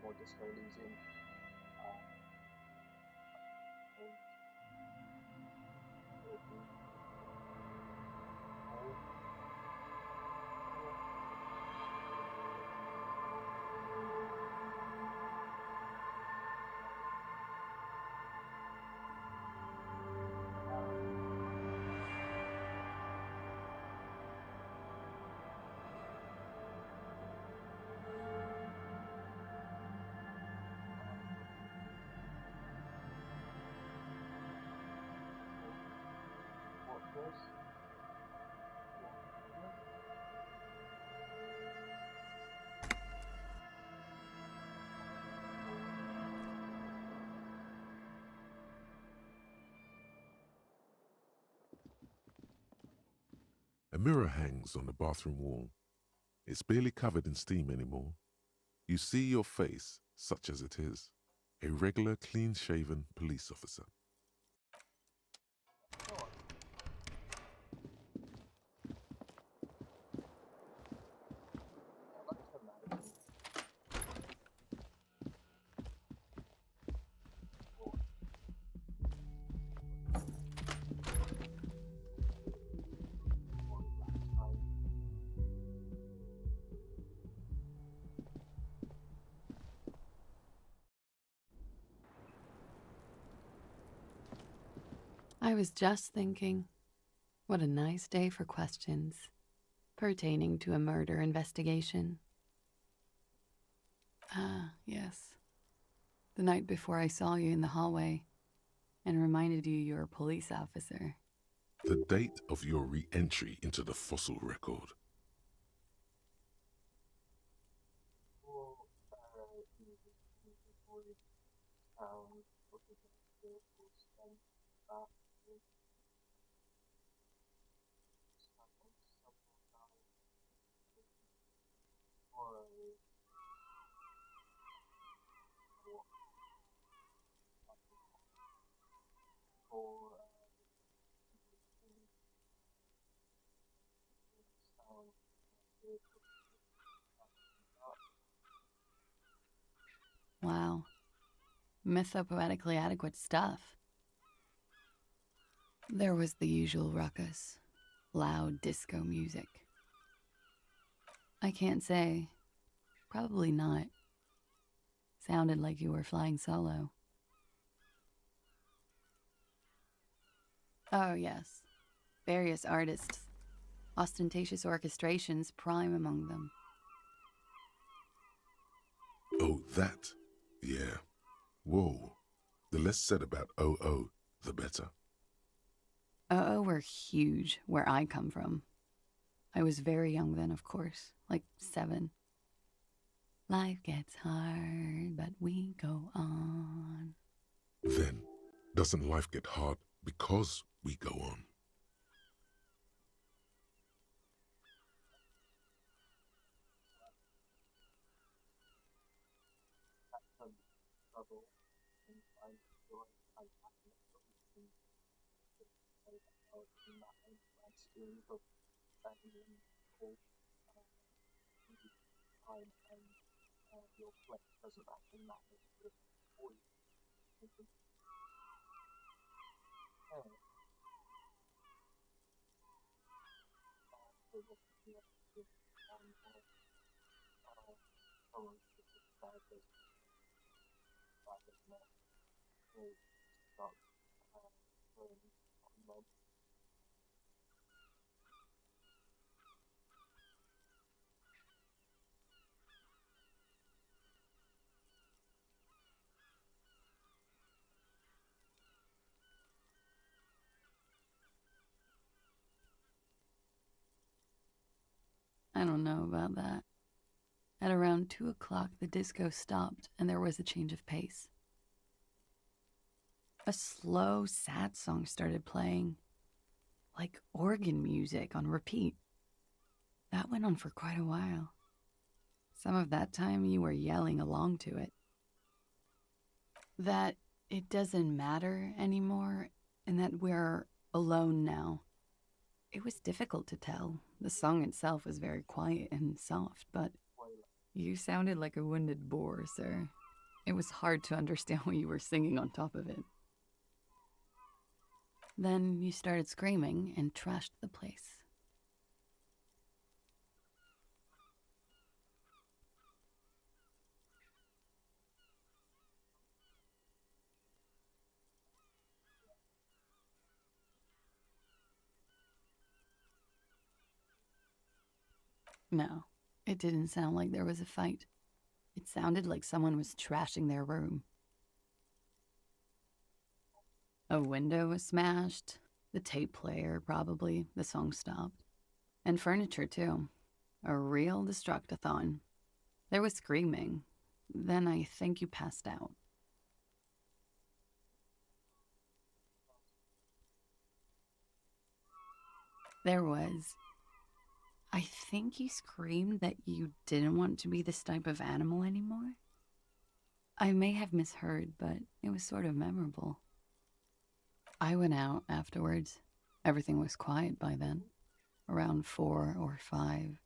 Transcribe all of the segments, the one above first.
more Disco Elysium. And everything. Oh, yeah. Um, so what was what was or A mirror hangs on the bathroom wall. It's barely covered in steam anymore. You see your face, such as it is, a regular, clean-shaven police officer. oh, I like to imagine or or that time. I was just thinking, what a nice day for questions pertaining to a murder investigation. Ah, yes. The night before I saw you in the hallway and reminded you're a police officer. The date of your re-entry into the fossil record. Or you avoid town or the or spend that with someone died or or or sound Wow. Mythopoetically adequate stuff. There was the usual ruckus, loud disco music. I can't say. Probably not. Sounded like you were flying solo. Oh, yes. Various artists. Ostentatious orchestrations prime among them. Oh, that? Yeah. Whoa. The less said about OO, the better. Oh, were huge where I come from. I was very young then, of course, like 7. Life gets hard, but we go on. Then, doesn't life get hard because we go on? some trouble and find joy and happiness in my stream of spending all time and your flesh doesn't actually matter for you. And so what you have to do uh, someone to describe this private not to start going on the I don't know about that. At around 2 o'clock, the disco stopped and there was a change of pace. A slow, sad song started playing, like organ music on repeat. That went on for quite a while. Some of that time you were yelling along to it. That it doesn't matter anymore and that we're alone now. It was difficult to tell. The song itself was very quiet and soft, but spoiler. You sounded like a wounded boar, sir. It was hard to understand what you were singing on top of it. Then you started screaming and trashed the place. No, it didn't sound like there was a fight. It sounded like someone was trashing their room. A window was smashed, the tape player probably, the song stopped. And furniture too. A real destructathon. There was screaming. Then I think you passed out. There was. I think you screamed that you didn't want to be this type of animal anymore. I may have misheard, but it was sort of memorable. I went out afterwards. Everything was quiet by then, around 4 or 5.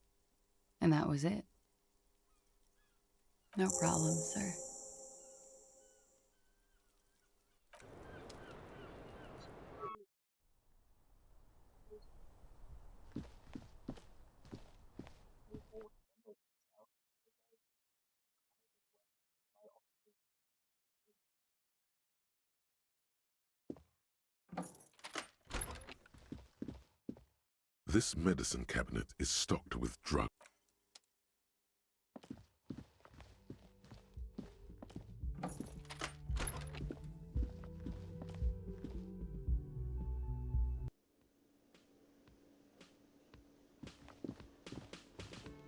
And that was it. No problem, sir. This medicine cabinet is stocked with drugs.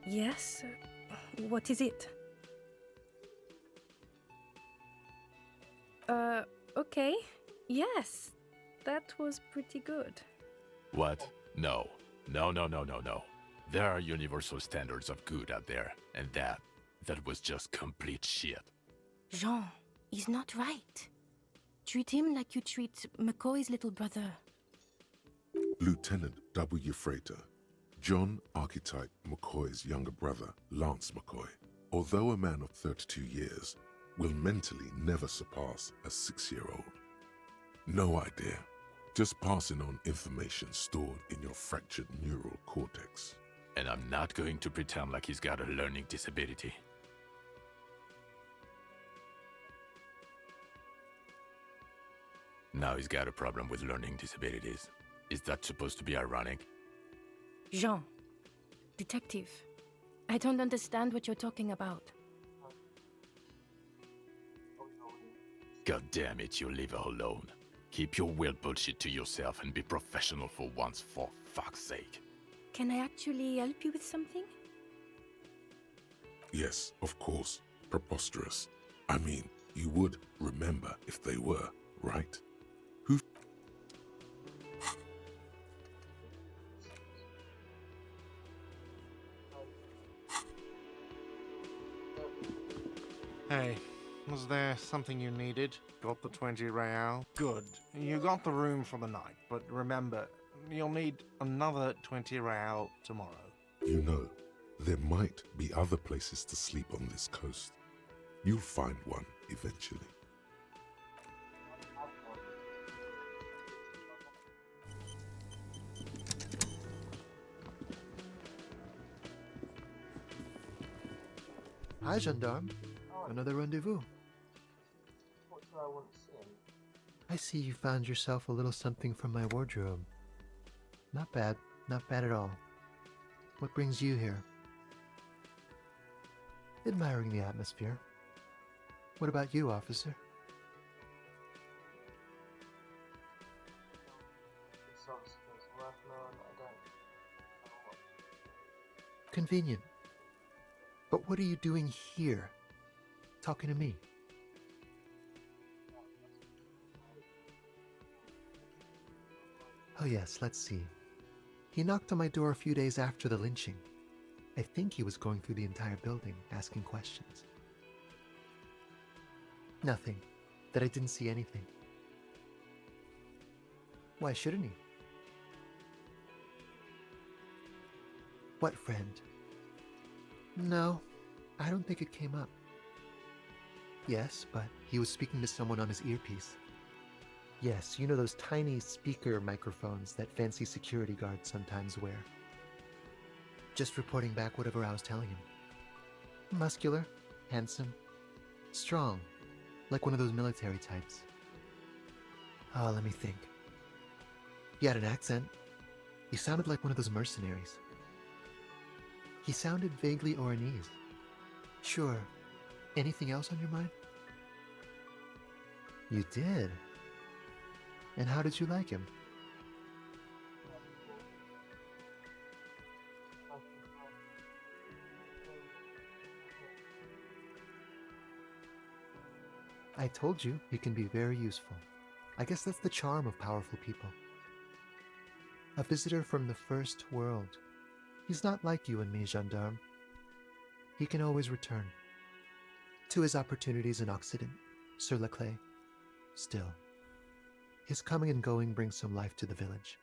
Yes? What is it? Okay. Yes. That was pretty good. What? No. No, no, no, no, no. There are universal standards of good out there, and that was just complete shit. Jean, he's not right. Treat him like you treat McCoy's little brother. Lieutenant W. Frater, John Archetype McCoy's younger brother, Lance McCoy, although a man of 32 years, will mentally never surpass a 6-year-old. No idea, just passing on information stored in your fractured neural cortex. And I'm not going to pretend like he's got a learning disability. Now he's got a problem with learning disabilities. Is that supposed to be ironic? Jean, detective, I don't understand what you're talking about. God damn it, you leave her alone. Keep your weird bullshit to yourself and be professional for once, for fuck's sake. Can I actually help you with something? Yes, of course, preposterous. I mean, you would remember if they were, right? Who? Hey, was there something you needed? Got the 20 real? Good. You got the room for the night, but remember, you'll need another 20 real tomorrow. You know, there might be other places to sleep on this coast. You'll find one eventually. Hi, gendarme. Another rendezvous. What do I want to see? I see you found yourself a little something from my wardrobe. Not bad at all. What brings you here? Admiring the atmosphere. What about you, officer? This officer's working on, I don't know what. Convenient. But what are you doing here? Talking to me? Oh yes, let's see. He knocked on my door a few days after the lynching. I think he was going through the entire building, asking questions. Nothing. That I didn't see anything. Why shouldn't he? What friend? No, I don't think it came up. Yes, but he was speaking to someone on his earpiece. Yes, you know those tiny speaker microphones that fancy security guards sometimes wear. Just reporting back whatever I was telling him. Muscular, handsome, strong, like one of those military types. Oh, let me think. He had an accent. He sounded like one of those mercenaries. He sounded vaguely Oranese. Sure. Anything else on your mind? You did? And how did you like him? I told you he can be very useful. I guess that's the charm of powerful people. A visitor from the first world. He's not like you and me, gendarme. He can always return. To his opportunities in Occident, Sur la Clé. Still, his coming and going brings some life to the village.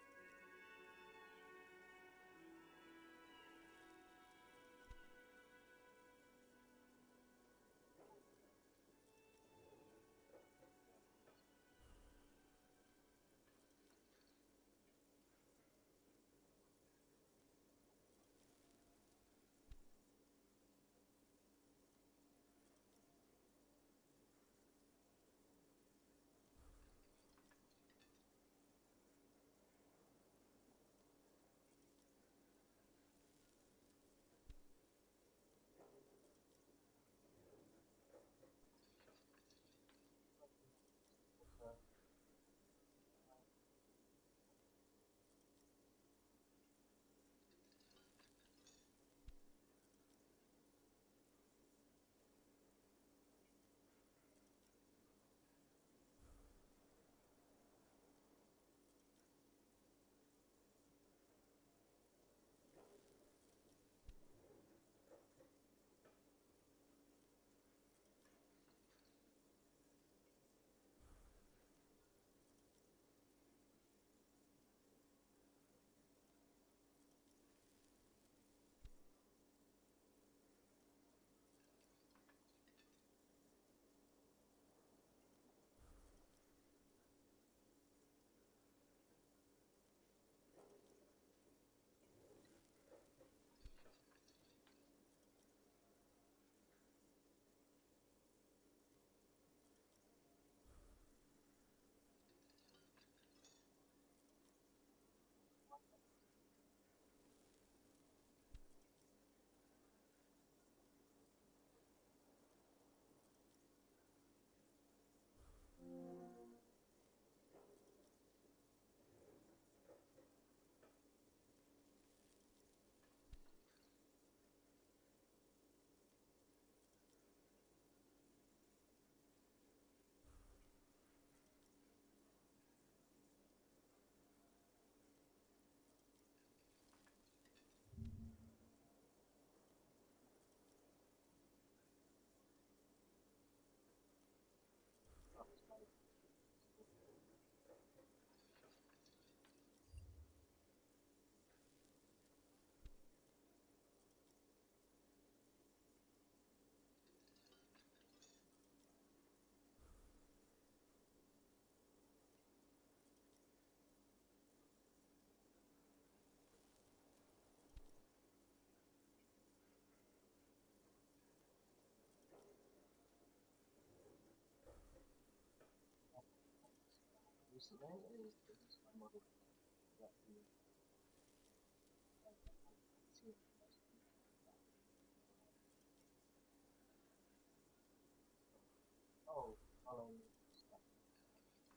Oh,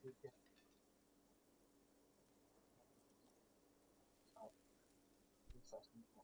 we can research more.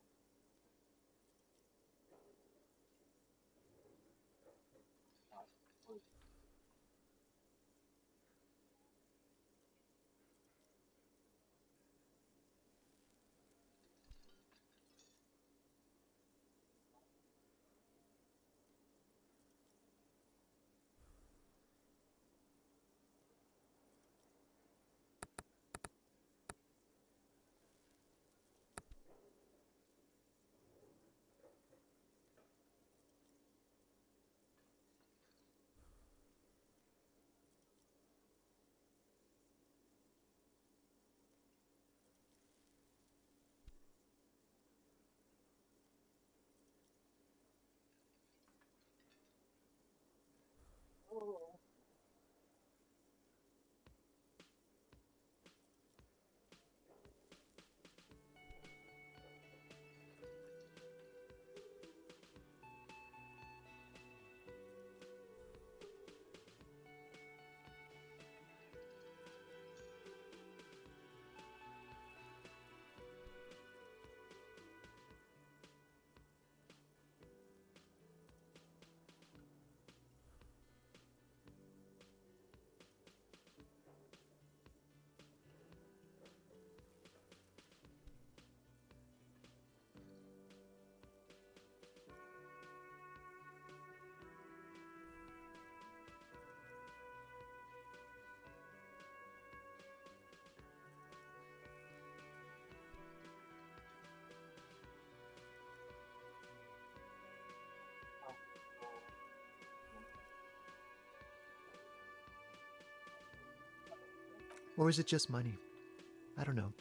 Or is it just money? I don't know.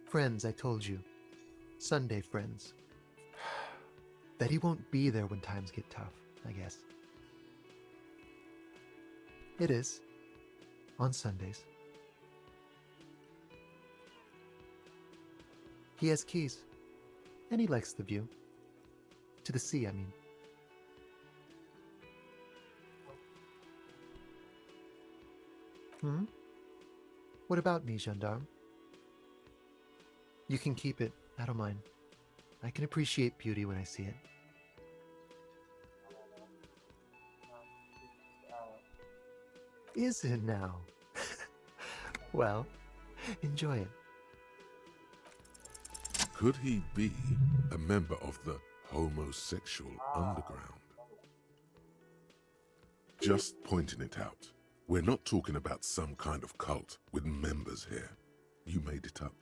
Friends, I told you. Sunday friends. That he won't be there when times get tough, I guess. It is. On Sundays. He has keys. And he likes the view. To the sea, I mean. Hmm? What about me, gendarme? You can keep it. I don't mind. I can appreciate beauty when I see it. Is it now? Well, enjoy it. Could he be a member of the homosexual underground? Just pointing it out. We're not talking about some kind of cult with members here. You made it up.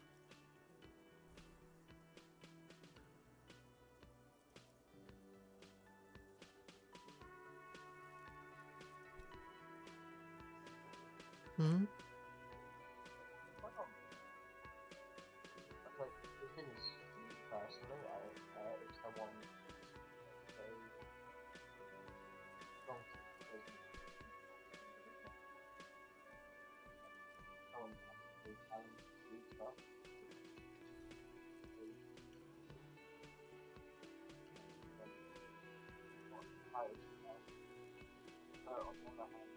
Hmm? Like, the thing is, personally, if someone very strong someone actually challenge to do stuff, I on the other hand,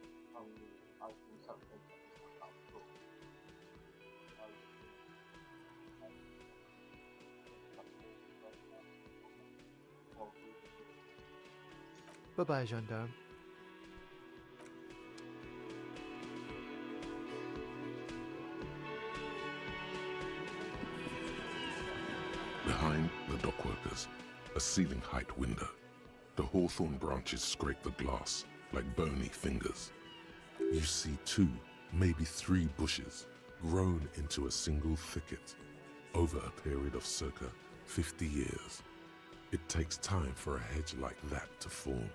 I think something that's not cool. Bye-bye, gendarme. Behind the dockworkers, a ceiling-height window. The hawthorn branches scrape the glass like bony fingers. You see 2, maybe 3 bushes grown into a single thicket over a period of circa 50 years. It takes time for a hedge like that to form.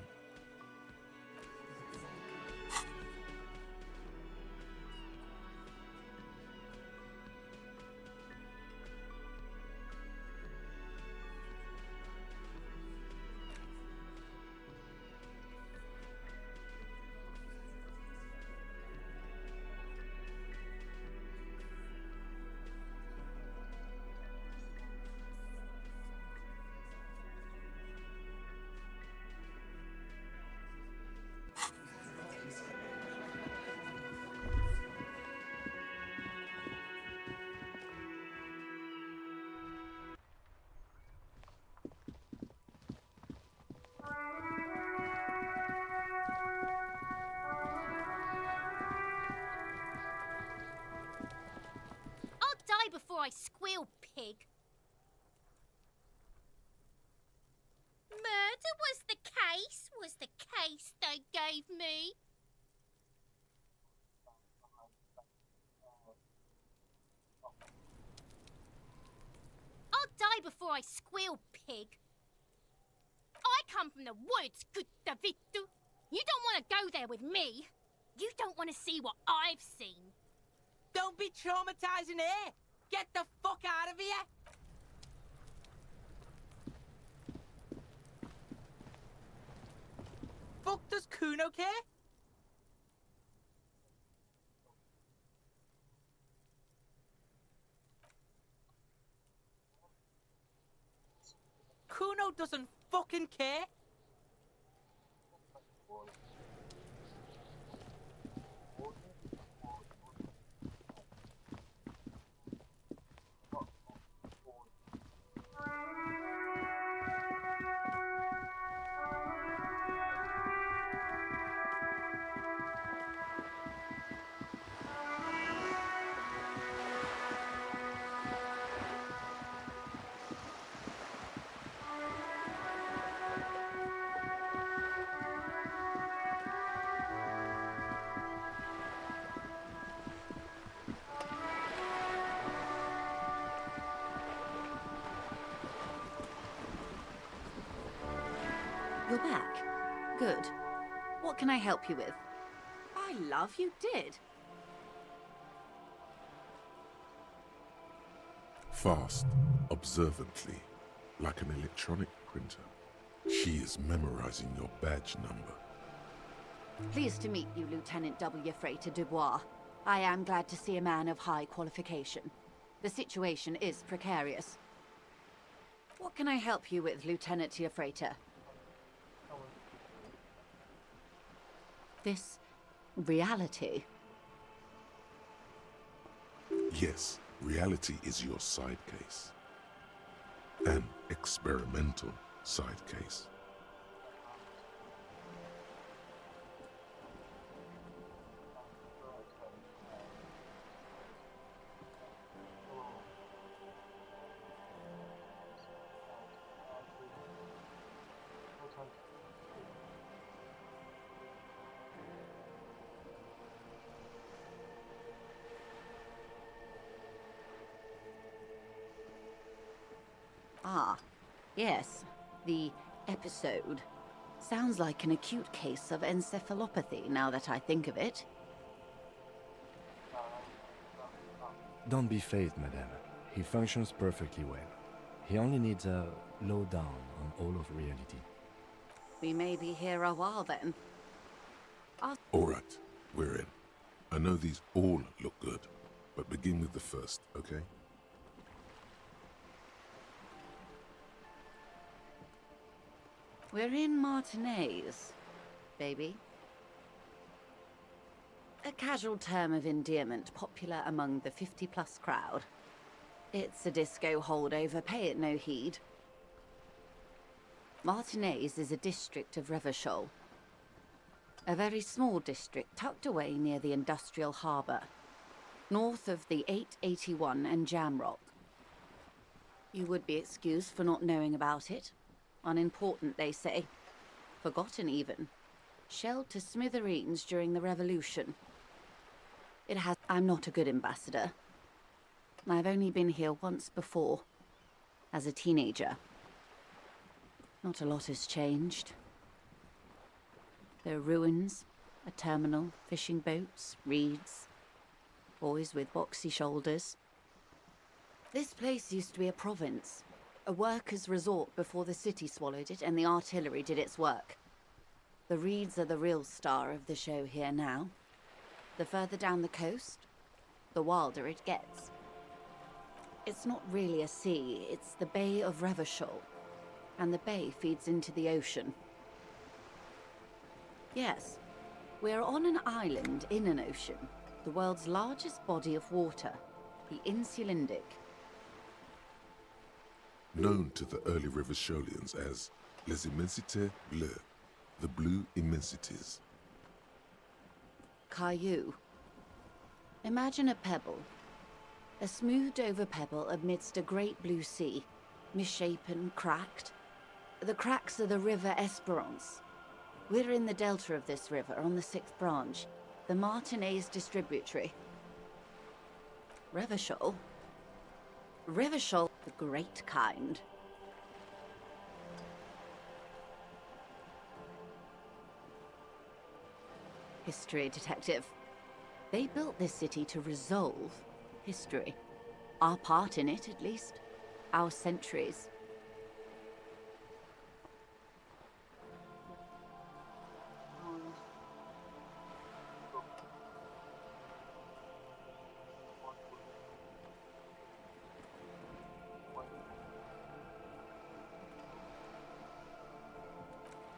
I'll die before I squeal, pig. Murder was the case they gave me. I'll die before I squeal, pig. I come from the woods, good Davidu. You don't want to go there with me. You don't want to see what I've seen. Don't be traumatizing here! Get the fuck out of here! Fuck does Kuno care? Kuno doesn't fucking care! You're back. Good. What can I help you with? I love you did. Fast, observantly, like an electronic printer. She is memorizing your badge number. Pleased to meet you, Lieutenant W. Freighter Dubois. I am glad to see a man of high qualification. The situation is precarious. What can I help you with, Lieutenant Freighter? This reality. Yes, reality is your side case. An experimental side case. Ah, yes, the episode. Sounds like an acute case of encephalopathy, now that I think of it. Don't be phased, madame. He functions perfectly well. He only needs a lowdown on all of reality. We may be here a while then. All right, we're in. I know these all look good, but begin with the first, okay? We're in Martinez, baby. A casual term of endearment popular among the 50-plus crowd. It's a disco holdover, pay it no heed. Martinez is a district of Revachol. A very small district tucked away near the industrial harbour, north of the 881 and Jamrock. You would be excused for not knowing about it. Unimportant, they say. Forgotten, even. Shelled to smithereens during the Revolution. I'm not a good ambassador. I've only been here once before, as a teenager. Not a lot has changed. There are ruins, a terminal, fishing boats, reeds, boys with boxy shoulders. This place used to be a province. A workers' resort before the city swallowed it and the artillery did its work. The reeds are the real star of the show here now. The further down the coast, the wilder it gets. It's not really a sea, it's the Bay of Revachol, and the bay feeds into the ocean. Yes, we're on an island in an ocean, the world's largest body of water, the Insulindic. Known to the early Revacholians as Les Immensités Bleues, the Blue Immensities. Caillou. Imagine a pebble. A smoothed-over pebble amidst a great blue sea, misshapen, cracked. The cracks are the River Esperance. We're in the delta of this river, on the 6th branch, the Martinez distributary. Revachol? Revachol, the great kind. History detective. They built this city to resolve history. Our part in it, at least. Our centuries.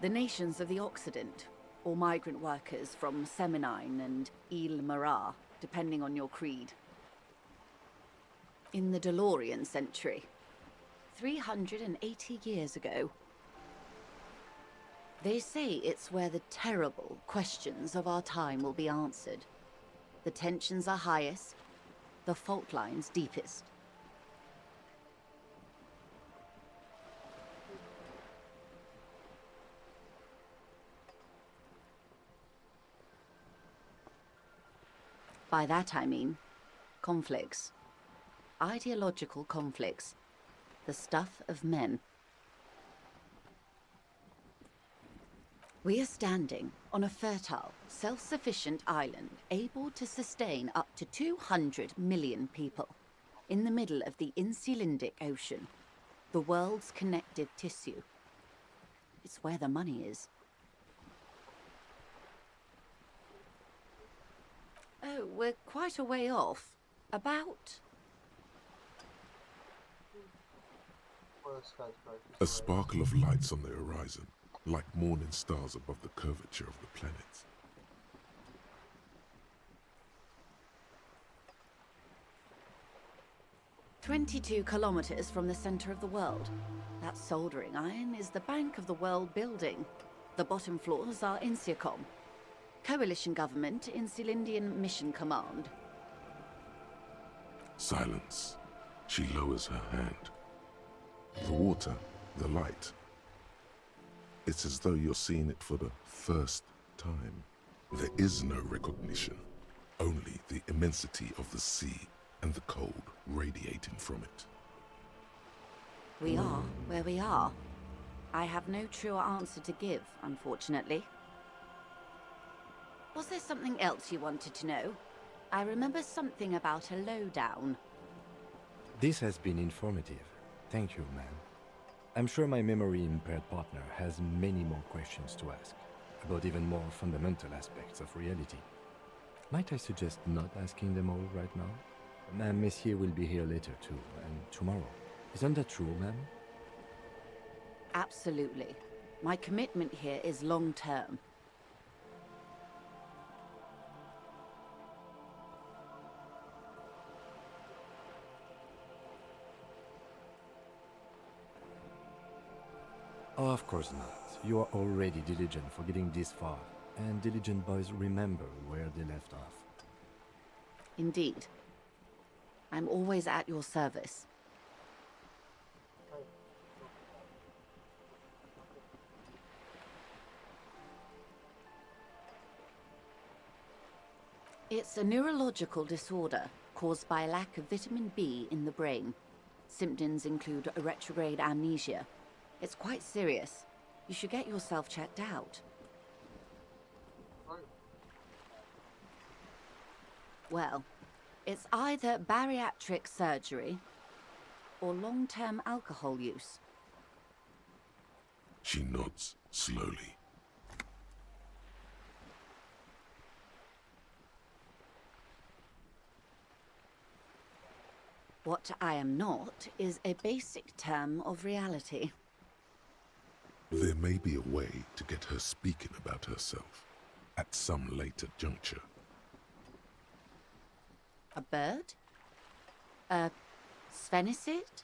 The nations of the Occident, or migrant workers from Seminine and Ile Marat, depending on your creed. In the DeLorean century, 380 years ago. They say it's where the terrible questions of our time will be answered. The tensions are highest, the fault lines deepest. By that I mean conflicts. Ideological conflicts. The stuff of men. We are standing on a fertile, self-sufficient island able to sustain up to 200 million people in the middle of the Insulindic Ocean, the world's connective tissue. It's where the money is. Oh, we're quite a way off. About... A sparkle of lights on the horizon, like morning stars above the curvature of the planets. "22 kilometers from the center of the world. That soldering iron is the bank of the world building. The bottom floors are Insiacom, coalition government, Insulindian Mission Command." Silence. She lowers her hand. The water, the light. It's as though you're seeing it for the first time. There is no recognition, only the immensity of the sea and the cold radiating from it. We are where we are. I have no truer answer to give, unfortunately. Was there something else you wanted to know? I remember something about a lowdown. This has been informative. Thank you, ma'am. I'm sure my memory-impaired partner has many more questions to ask, about even more fundamental aspects of reality. Might I suggest not asking them all right now? Madame Messier will be here later too, and tomorrow. Isn't that true, ma'am? Absolutely. My commitment here is long-term. Oh, of course not. You are already diligent for getting this far, and diligent boys remember where they left off. Indeed. I'm always at your service. It's a neurological disorder caused by a lack of vitamin B in the brain. Symptoms include a retrograde amnesia. It's quite serious. You should get yourself checked out. Well, it's either bariatric surgery or long-term alcohol use. She nods slowly. What I am not is a basic term of reality. There may be a way to get her speaking about herself at some later juncture. A bird? A sphenicid?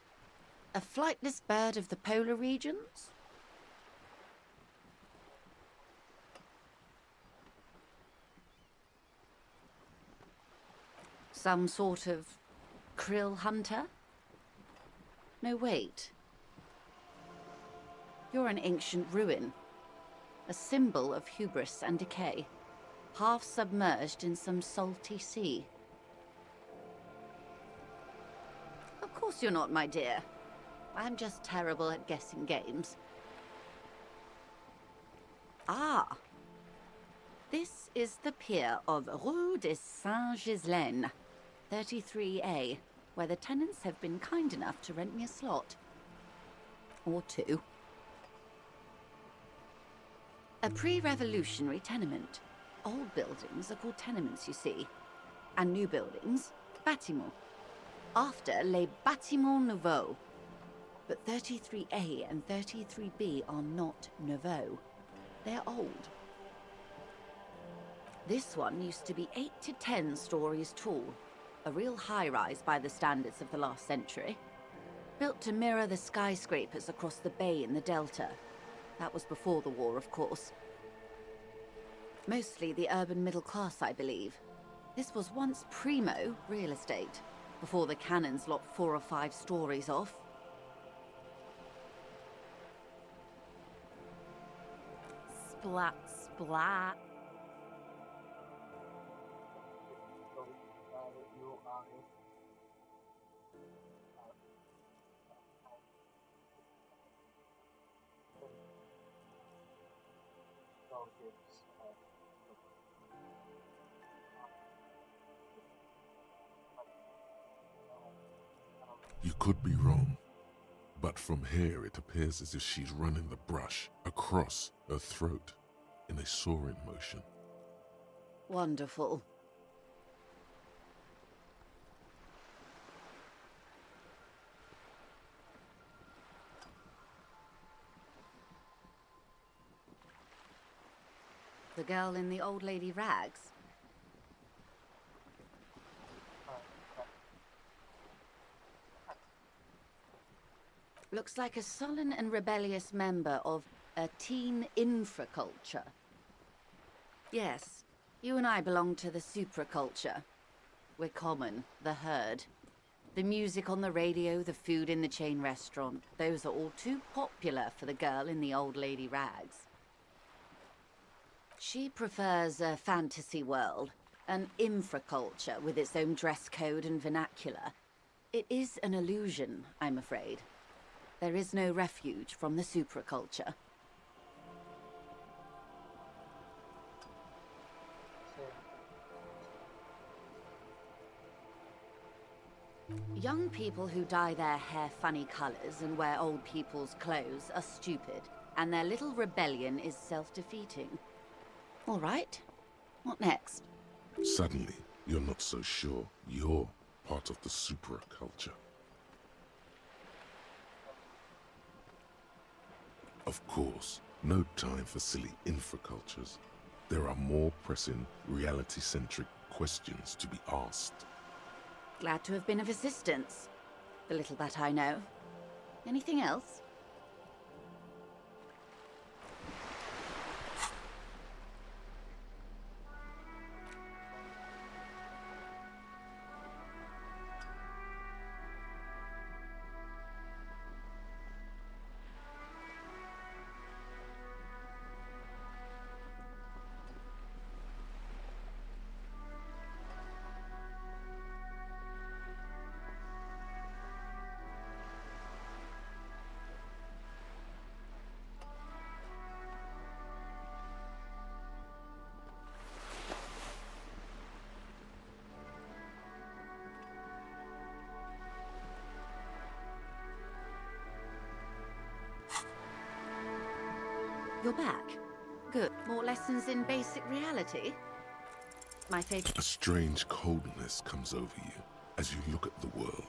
A flightless bird of the polar regions? Some sort of krill hunter? No, wait. You're an ancient ruin. A symbol of hubris and decay. Half submerged in some salty sea. Of course you're not, my dear. I'm just terrible at guessing games. Ah! This is the pier of Rue de Saint-Ghislaine, 33A, where the tenants have been kind enough to rent me a slot. Or two. A pre-revolutionary tenement. Old buildings are called tenements, you see. And new buildings, bâtiments. After les bâtiments nouveaux. But 33A and 33B are not nouveaux. They're old. This one used to be 8 to 10 stories tall. A real high-rise by the standards of the last century. Built to mirror the skyscrapers across the bay in the Delta. That was before the war, of course. Mostly the urban middle class, I believe. This was once primo real estate, before the cannons lopped 4 or 5 stories off. Splat, splat. is the You could be wrong, but from here it appears as if she's running the brush across her throat in a soaring motion. Wonderful. The girl in the old lady rags? Looks like a sullen and rebellious member of a teen infraculture. Yes, you and I belong to the supraculture. We're common, the herd. The music on the radio, the food in the chain restaurant, those are all too popular for the girl in the old lady rags. She prefers a fantasy world, an infraculture with its own dress code and vernacular. It is an illusion, I'm afraid. There is no refuge from the supraculture. Young people who dye their hair funny colors and wear old people's clothes are stupid, and their little rebellion is self-defeating. All right. What next? Suddenly, you're not so sure you're part of the supraculture. Of course, no time for silly infracultures. There are more pressing, reality-centric questions to be asked. Glad to have been of assistance. The little that I know. Anything else? You're back. Good. More lessons in basic reality? My favorite. A strange coldness comes over you as you look at the world.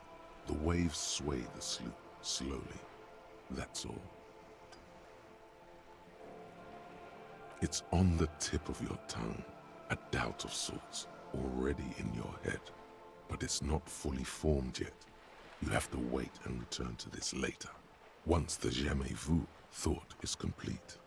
The waves sway the sloop slowly. That's all. It's on the tip of your tongue, a doubt of sorts, already in your head. But it's not fully formed yet. You have to wait and return to this later, once the jamais vu thought is complete.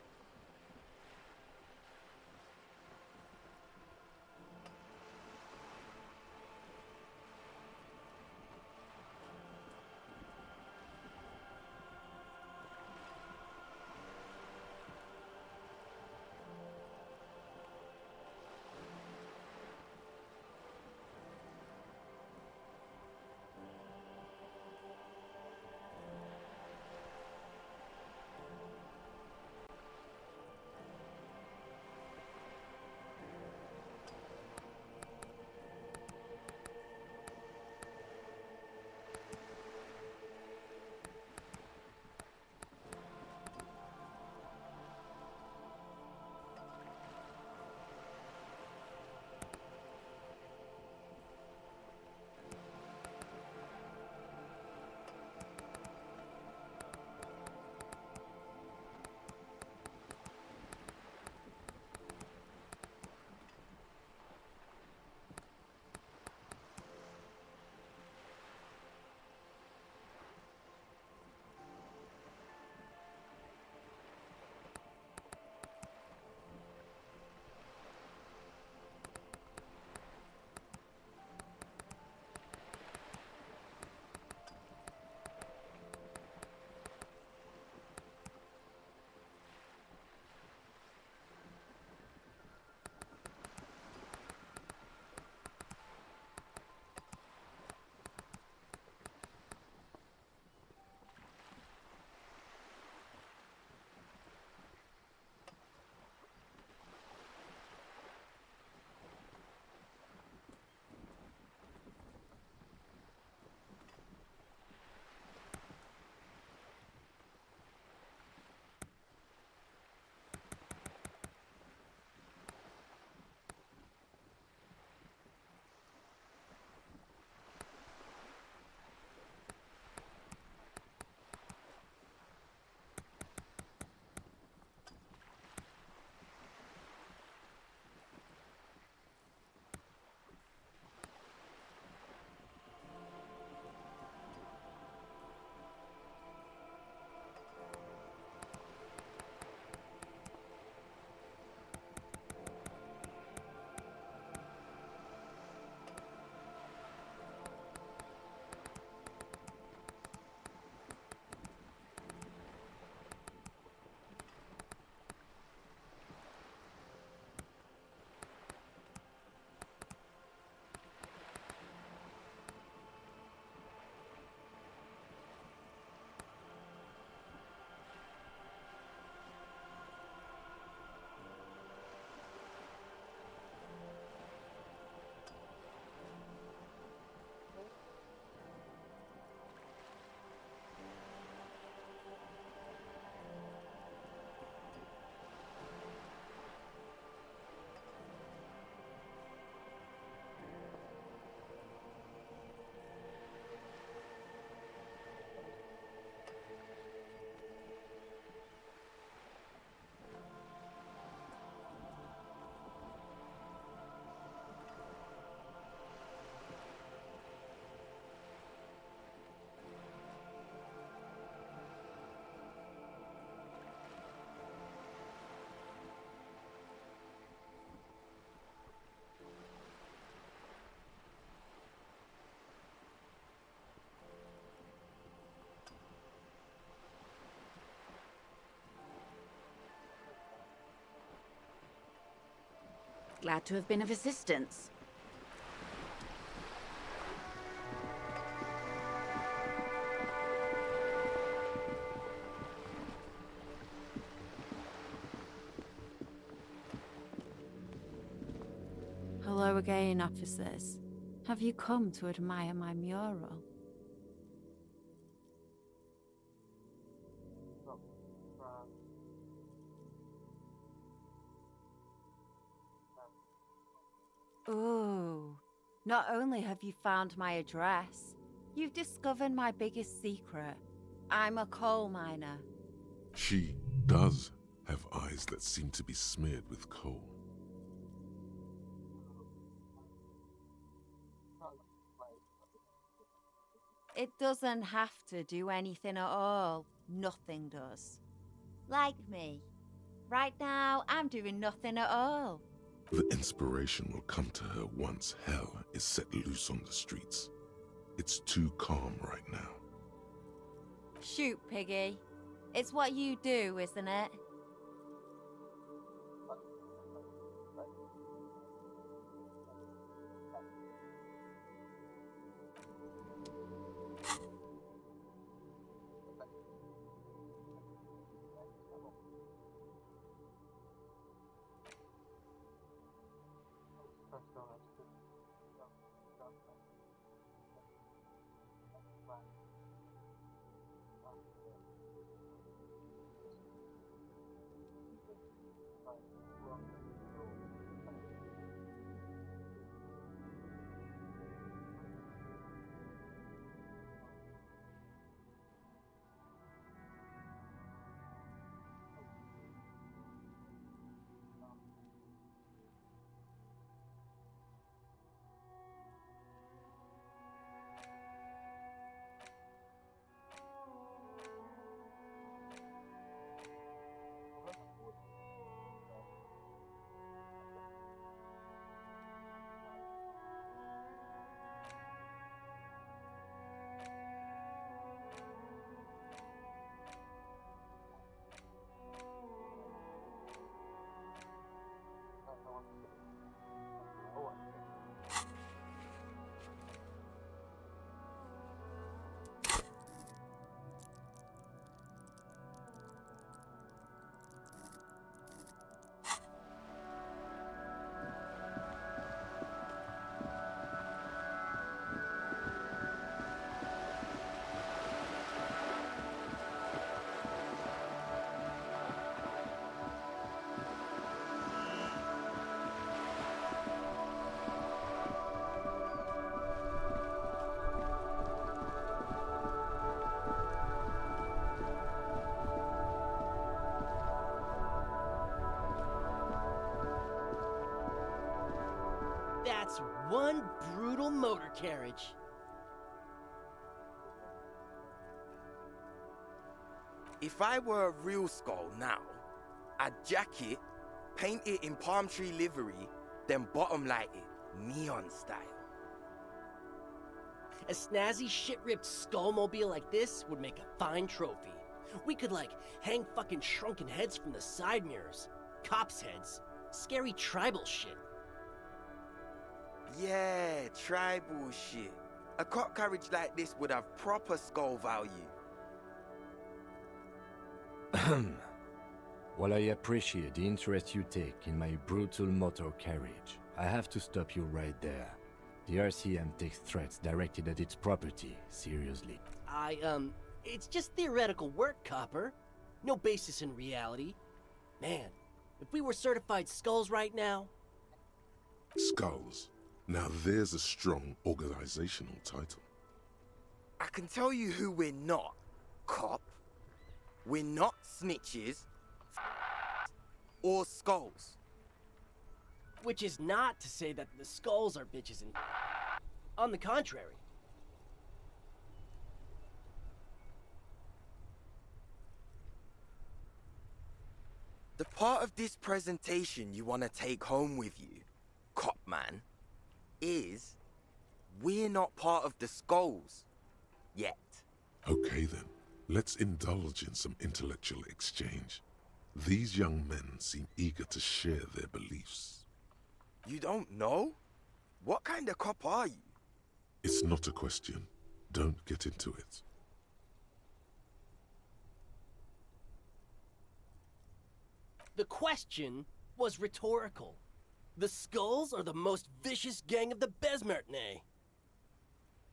Glad to have been of assistance. Hello again, officers. Have you come to admire my mural? Oh, not only have you found my address, you've discovered my biggest secret. I'm a coal miner. She does have eyes that seem to be smeared with coal. It doesn't have to do anything at all. Nothing does. Like me. Right now, I'm doing nothing at all. The inspiration will come to her once hell is set loose on the streets. It's too calm right now. Shoot, Piggy. It's what you do, isn't it? That's one brutal motor carriage. If I were a real skull now, I'd jack it, paint it in palm tree livery, then bottom light it, neon style. A snazzy shit-ripped skullmobile like this would make a fine trophy. We could, like, hang fucking shrunken heads from the side mirrors. Cops' heads. Scary tribal shit. Yeah, tribal shit. A cop carriage like this would have proper skull value. While I appreciate the interest you take in my brutal motor carriage, I have to stop you right there. The RCM takes threats directed at its property seriously. It's just theoretical work, Copper. No basis in reality. Man, if we were certified skulls right now... Skulls. Now there's a strong organizational title. I can tell you who we're not, cop. We're not snitches or skulls. Which is not to say that the skulls are bitches and... On the contrary. The part of this presentation you want to take home with you, cop man, is we're not part of the skulls yet. Okay then, let's indulge in some intellectual exchange. These young men seem eager to share their beliefs. You don't know? What kind of cop are you? It's not a question. Don't get into it. The question was rhetorical. The Skulls are the most vicious gang of the Besmertne.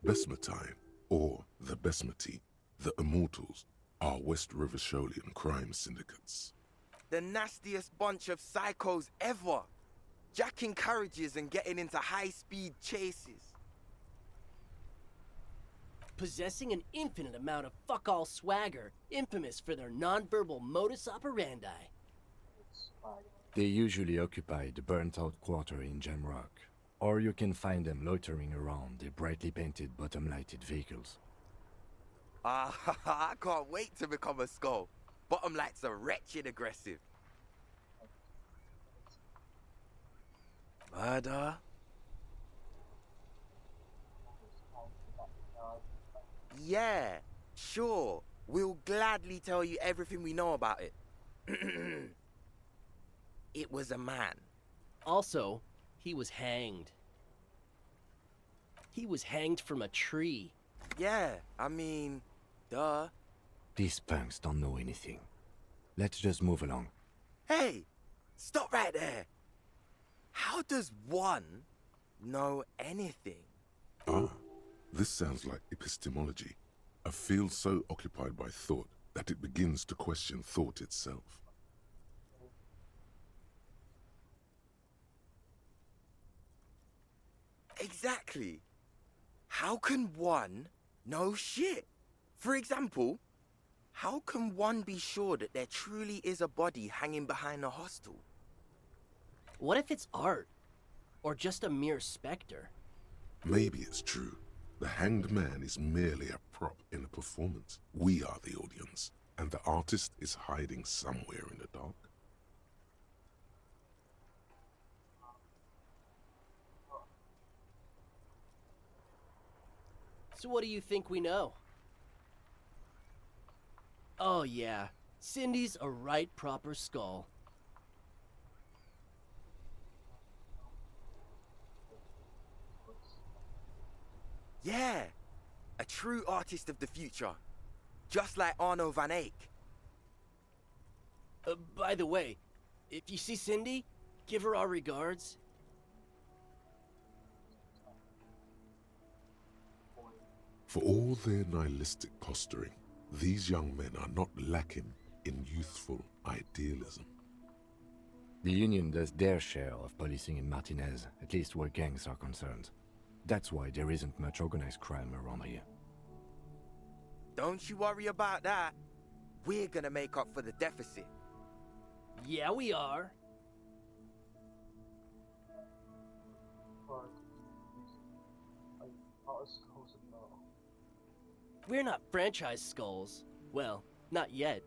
Besmatine, or the Besmati, the Immortals, are West Rivisholian crime syndicates. The nastiest bunch of psychos ever. Jacking carriages and getting into high-speed chases. Possessing an infinite amount of fuck-all swagger, infamous for their non-verbal modus operandi. They usually occupy the burnt-out quarter in Jamrock, or you can find them loitering around their brightly painted bottom-lighted vehicles. I can't wait to become a skull. Bottom lights are wretched aggressive. Murder? Yeah, sure. We'll gladly tell you everything we know about it. It was a man. Also, he was hanged. He was hanged from a tree. Yeah, I mean, duh. These punks don't know anything. Let's just move along. Hey, stop right there. How does one know anything? Ah, this sounds like epistemology, a field so occupied by thought that it begins to question thought itself. Exactly. How can one know shit? For example, how can one be sure that there truly is a body hanging behind a hostel? What if it's art? Or just a mere specter? Maybe it's true. The hanged man is merely a prop in a performance. We are the audience, and the artist is hiding somewhere in the dark. So what do you think we know? Oh yeah, Cindy's a right proper skull. Yeah, a true artist of the future. Just like Arno van Eyck. By the way, if you see Cindy, give her our regards. For all their nihilistic posturing, these young men are not lacking in youthful idealism. The Union does their share of policing in Martinez, at least where gangs are concerned. That's why there isn't much organized crime around here. Don't you worry about that. We're gonna make up for the deficit. Yeah, we are. We're not franchise skulls. Well, not yet.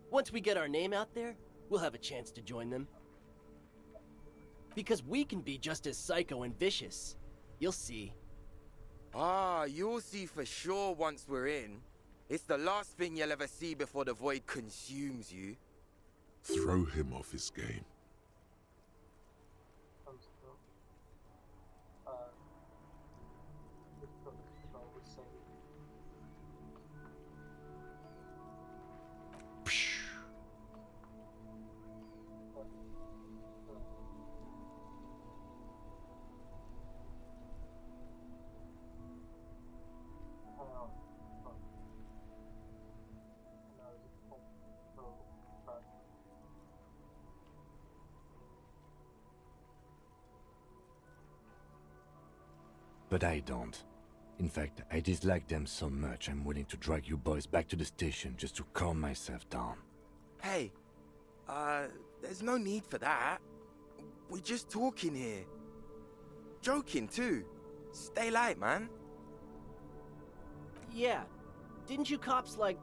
Once we get our name out there, we'll have a chance to join them. Because we can be just as psycho and vicious. You'll see. Ah, you'll see for sure once we're in. It's the last thing you'll ever see before the void consumes you. Throw him off his game. But I don't. In fact, I dislike them so much I'm willing to drag you boys back to the station just to calm myself down. Hey, there's no need for that. We're just talking here. Joking too. Stay light, man. Yeah. Didn't you cops, like,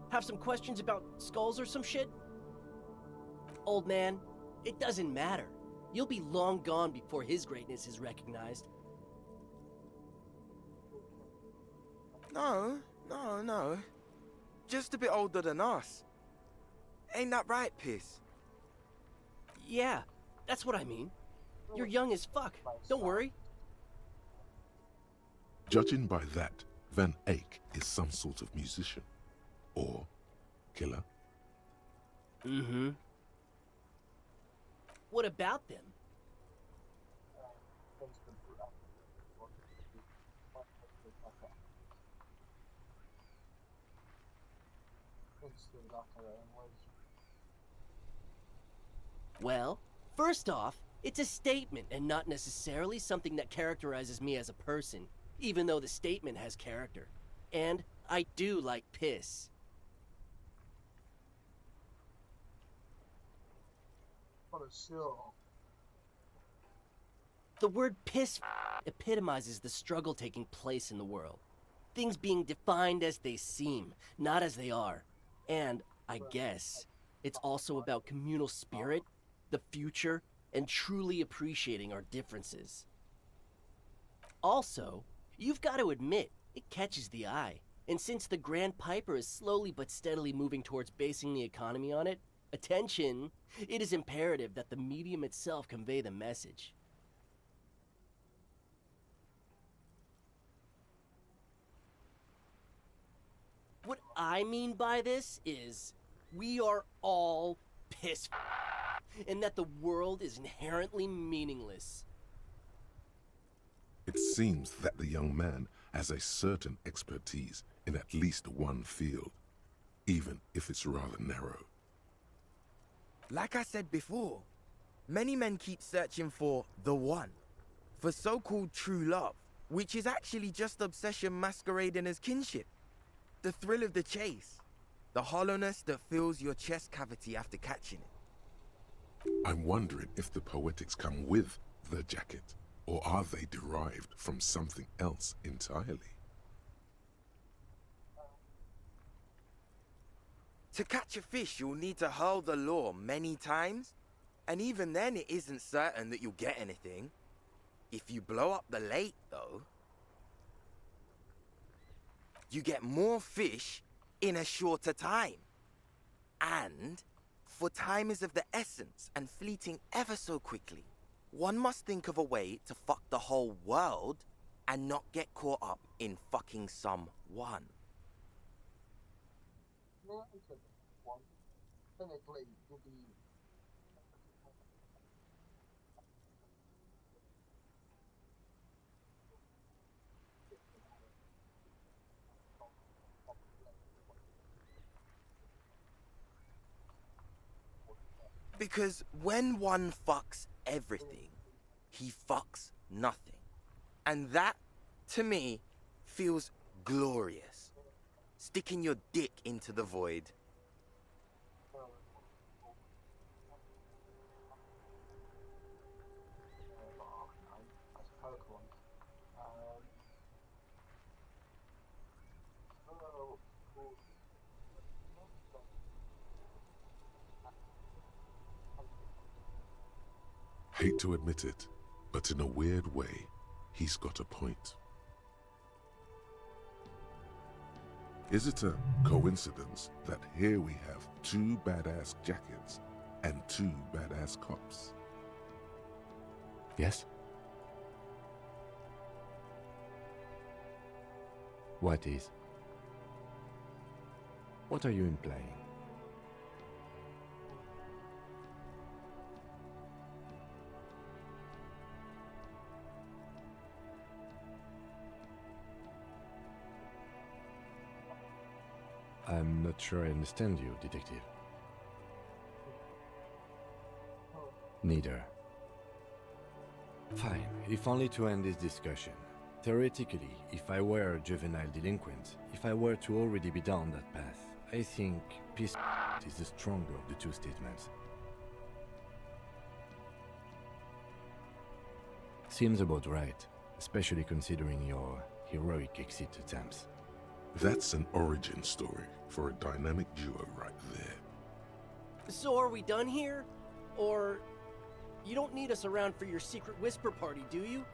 have some questions about skulls or some shit? Old man, it doesn't matter. You'll be long gone before his greatness is recognized. No. Just a bit older than us. Ain't that right, Piss? Yeah, that's what I mean. You're young as fuck. Don't worry. Judging by that, Van Eyck is some sort of musician. Or killer. Mm-hmm. What about them? Well, first off, it's a statement and not necessarily something that characterizes me as a person, even though the statement has character. And I do like piss. The word piss epitomizes the struggle taking place in the world. Things being defined as they seem, not as they are. And, I guess, it's also about communal spirit, the future, and truly appreciating our differences. Also, you've got to admit, it catches the eye. And since the Grand Piper is slowly but steadily moving towards basing the economy on it, attention, it is imperative that the medium itself convey the message. What I mean by this is, we are all piss and that the world is inherently meaningless. It seems that the young man has a certain expertise in at least one field, even if it's rather narrow. Like I said before, many men keep searching for the one, for so-called true love, which is actually just obsession masquerading as kinship. The thrill of the chase, the hollowness that fills your chest cavity after catching it. I'm wondering if the poetics come with the jacket, or are they derived from something else entirely? To catch a fish, you'll need to hurl the lure many times, and even then it isn't certain that you'll get anything. If you blow up the lake, though, you get more fish in a shorter time. And, for time is of the essence and fleeting ever so quickly, one must think of a way to fuck the whole world and not get caught up in fucking some one. Because when one fucks everything, he fucks nothing. And that, to me, feels glorious. Sticking your dick into the void. Hate to admit it, but in a weird way, he's got a point. Is it a coincidence that here we have two badass jackets and two badass cops? Yes? What is? What are you implying? I'm not sure I understand you, Detective. Neither. Fine, if only to end this discussion. Theoretically, if I were a juvenile delinquent, if I were to already be down that path, I think peace is the stronger of the two statements. Seems about right, especially considering your heroic exit attempts. That's an origin story for a dynamic duo right there. So are we done here? Or you don't need us around for your secret whisper party, do you?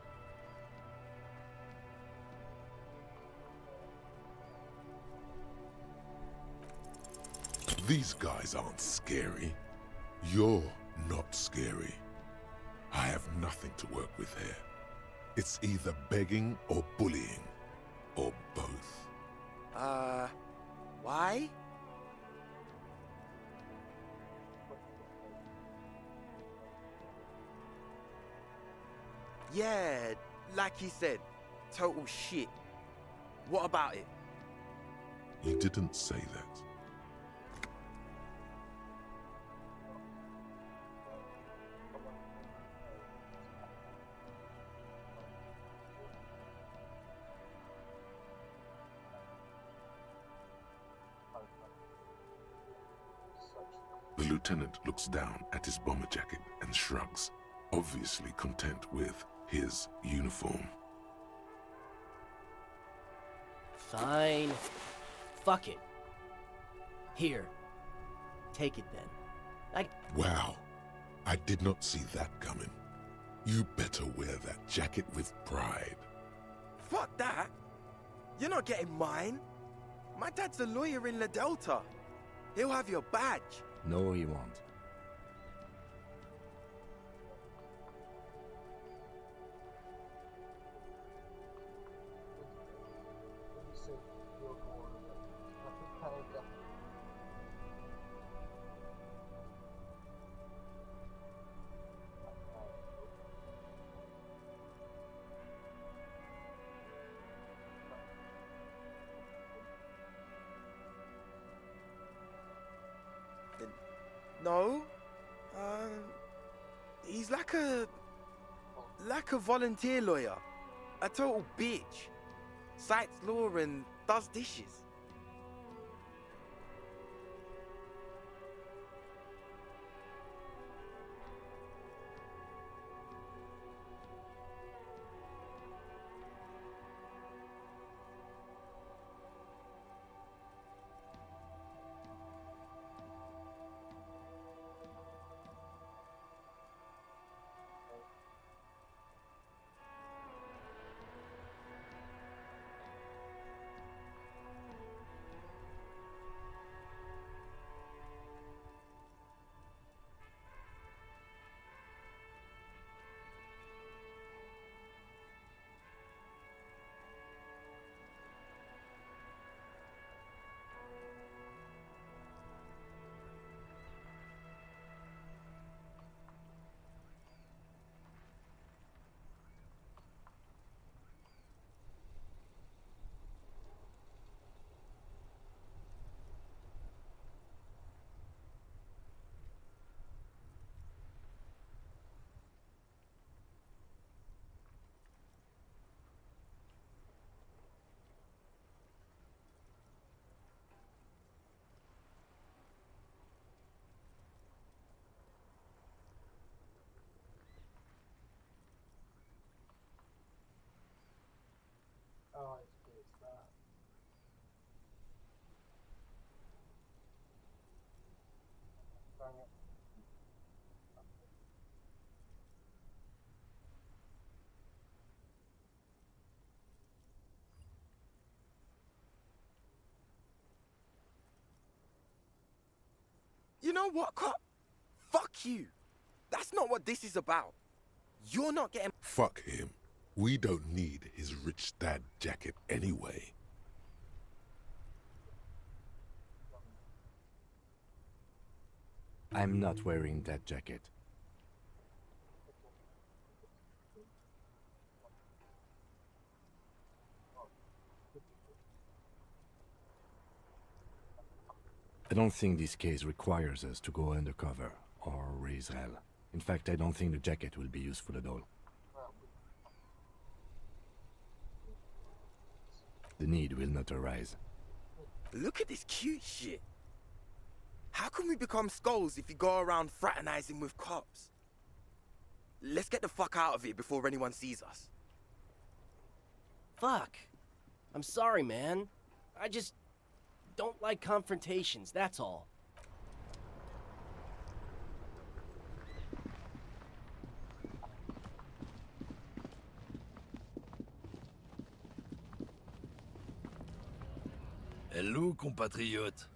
These guys aren't scary. You're not scary. I have nothing to work with here. It's either begging or bullying, or both. Why? Yeah, like he said, total shit. What about it? You didn't say that. The lieutenant looks down at his bomber jacket and shrugs, obviously content with his uniform. Fine. Fuck it. Here. Take it then. Wow, I did not see that coming. You better wear that jacket with pride. Fuck that. You're not getting mine. My dad's a lawyer in La Delta. He'll have your badge. No, he won't. No. He's like a volunteer lawyer. A total bitch. Cites law and does dishes. Oh, it's that. Bang it. You know what, cop? Fuck you. That's not what this is about. You're not getting... Fuck him. We don't need his rich dad jacket anyway. I'm not wearing that jacket. I don't think this case requires us to go undercover or raise hell. In fact, I don't think the jacket will be useful at all. The need will not arise. Look at this cute shit. How can we become skulls if you go around fraternizing with cops? Let's get the fuck out of here before anyone sees us. Fuck. I'm sorry, man. I just don't like confrontations, that's all. Hello, compatriote.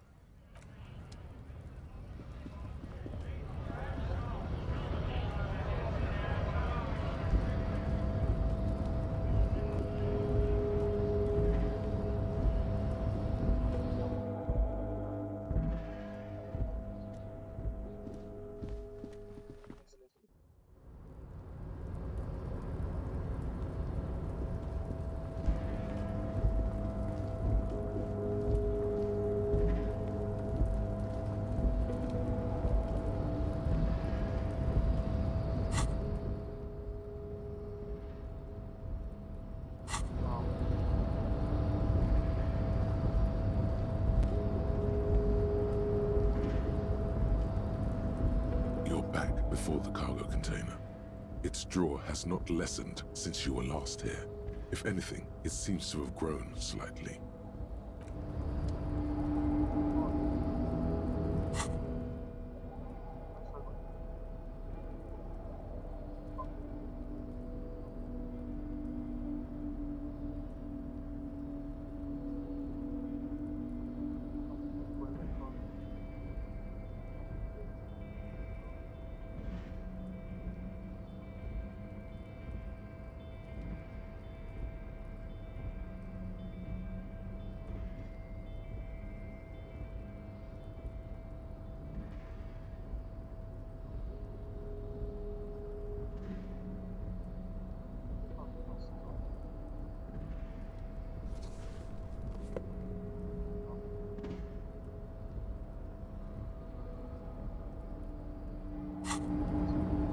back before the cargo container. Its drawer has not lessened since you were last here. If anything, it seems to have grown slightly.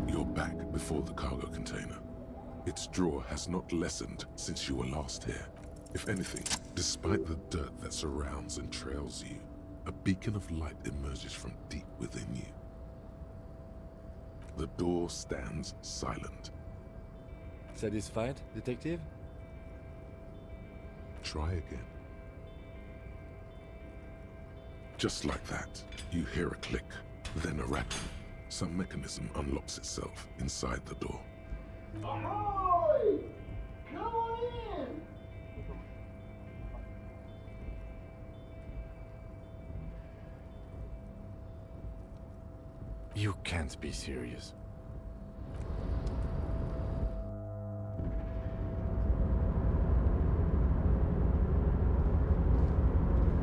You're back before the cargo container. Its drawer has not lessened since you were last here. If anything, despite the dirt that surrounds and trails you, a beacon of light emerges from deep within you. The door stands silent. Satisfied, detective? Try again. Just like that, you hear a click, then a rattle. Some mechanism unlocks itself inside the door. Ahoy! Come on in! You can't be serious.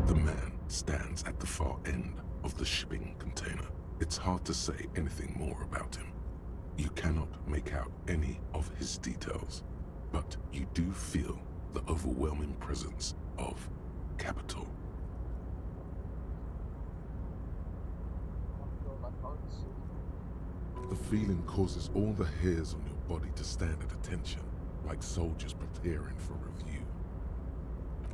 The man stands at the far end of the shipping container. It's hard to say anything more about him. You cannot make out any of his details, but you do feel the overwhelming presence of capital. The feeling causes all the hairs on your body to stand at attention, like soldiers preparing for review.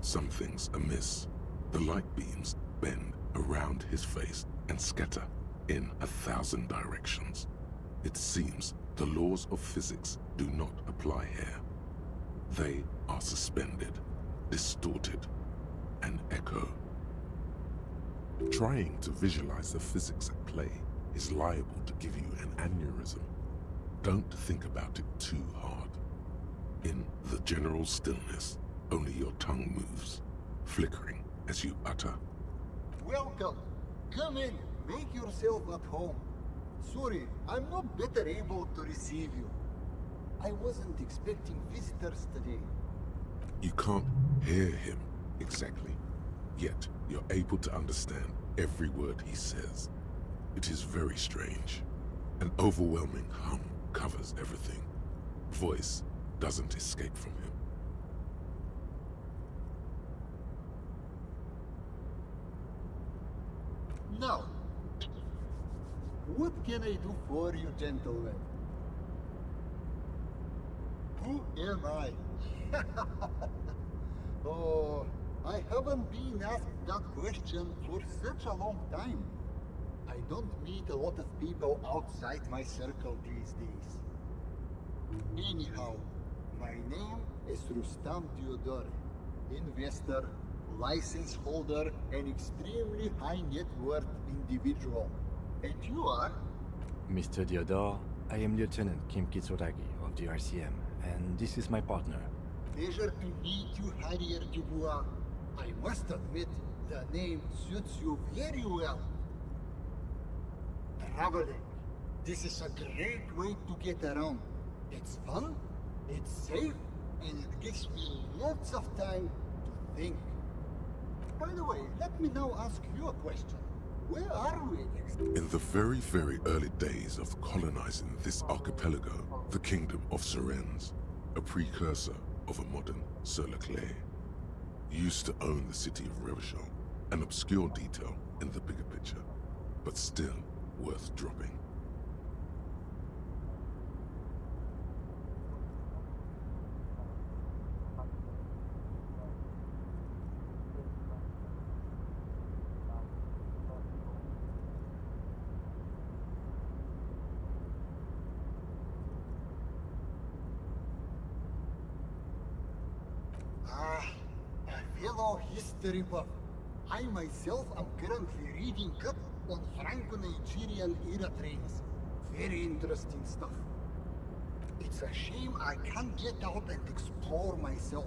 Something's amiss. The light beams bend around his face and scatter in 1,000 directions. It seems the laws of physics do not apply here. They are suspended, distorted, and echo. Trying to visualize the physics at play is liable to give you an aneurysm. Don't think about it too hard. In the general stillness, only your tongue moves, flickering as you utter. Welcome. Come in. Make yourself at home. Sorry, I'm not better able to receive you. I wasn't expecting visitors today. You can't hear him exactly, yet you're able to understand every word he says. It is very strange. An overwhelming hum covers everything. Voice doesn't escape from him. Now, what can I do for you, gentlemen? Who am I? Oh, I haven't been asked that question for such a long time. I don't meet a lot of people outside my circle these days. Anyhow, my name is Rustam Diodore, investor, license holder, and extremely high net worth individual. And you are? Mr. Diodore, I am Lieutenant Kim Kitsuragi of the RCM, and this is my partner. Pleasure to meet you, Harrier Dubois. I must admit, the name suits you very well. Traveling. This is a great way to get around. It's fun, it's safe, and it gives me lots of time to think. By the way, let me now ask you a question. Where are we next? In the very, very early days of colonizing this archipelago, the kingdom of Sirens, a precursor of a modern Sur-le-Clay, used to own the city of Revachol, an obscure detail in the bigger picture, but still worth dropping. history buff. I myself am currently reading up on Franco-Nigerian era trains. Very interesting stuff. It's a shame I can't get out and explore myself.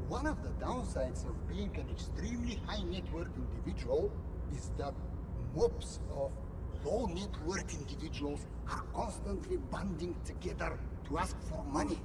One of the downsides of being an extremely high net worth individual is that mobs of low net worth individuals are constantly banding together to ask for money.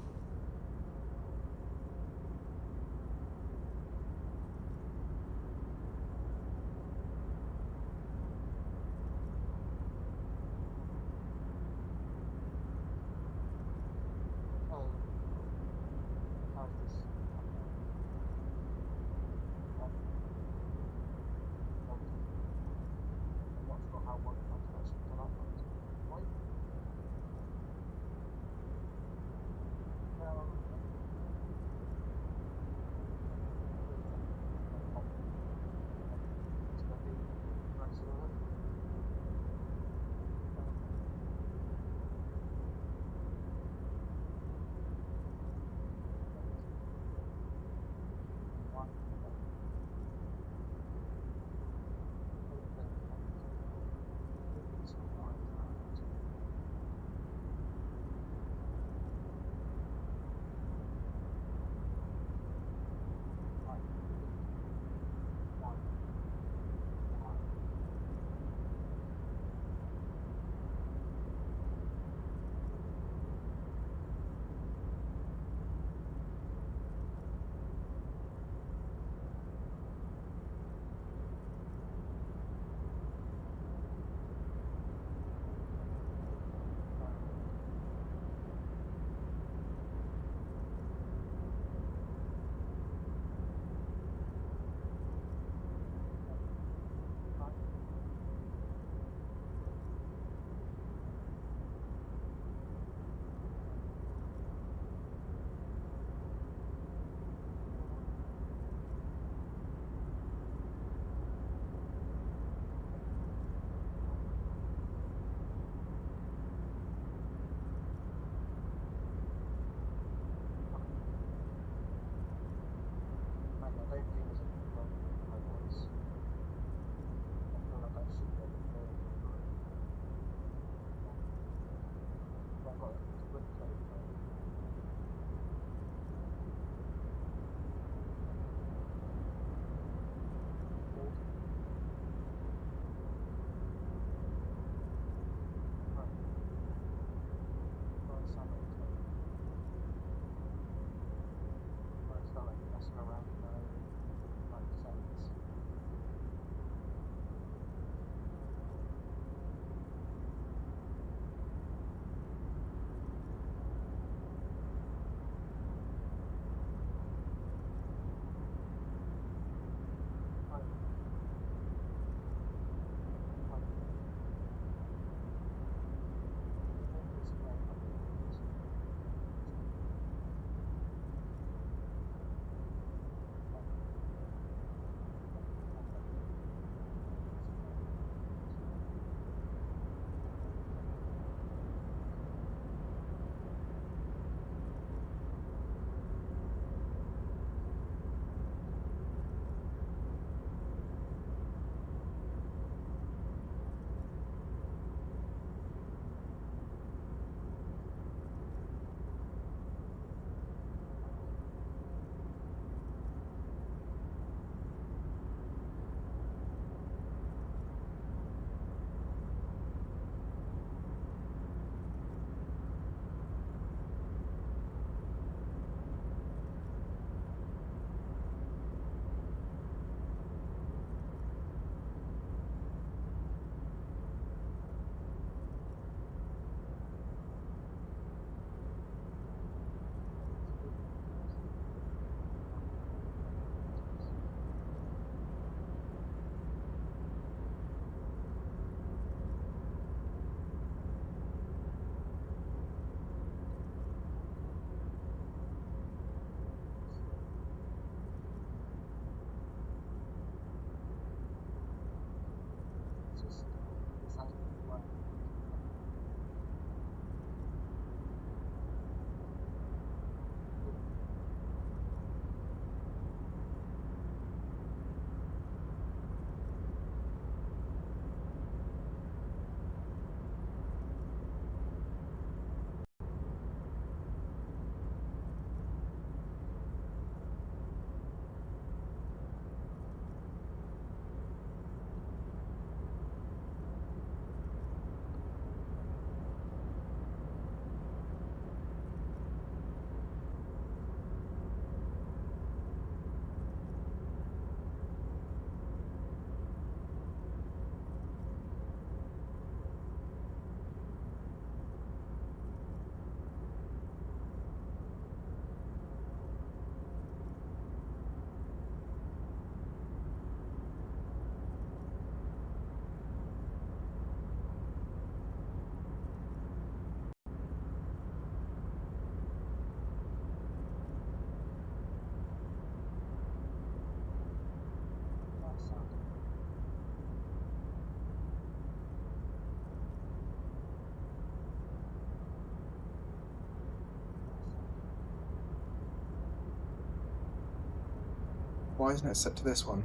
Why isn't it set to this one?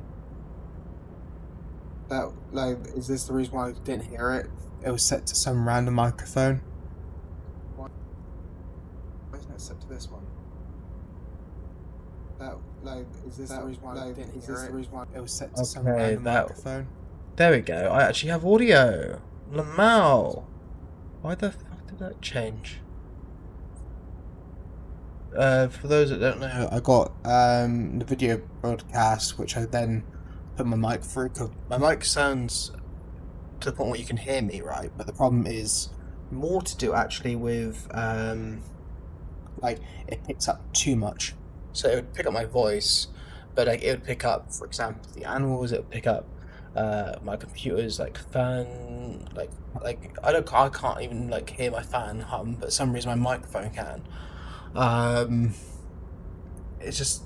That, like, is this the reason why I didn't hear it? It was set to some random microphone. Why isn't it set to this one? That, like, is this the reason why I didn't hear it? It was set to some random microphone. There we go. I actually have audio. Lamau. Why the fuck did that change? For those that don't know, I got the video broadcast, which I then put my mic through. Cause my mic sounds to the point where you can hear me, right? But the problem is more to do actually with like it picks up too much. So it would pick up my voice, but like it would pick up, for example, the animals. It would pick up my computer's like fan, like I can't even like hear my fan hum, but for some reason my microphone can. It's just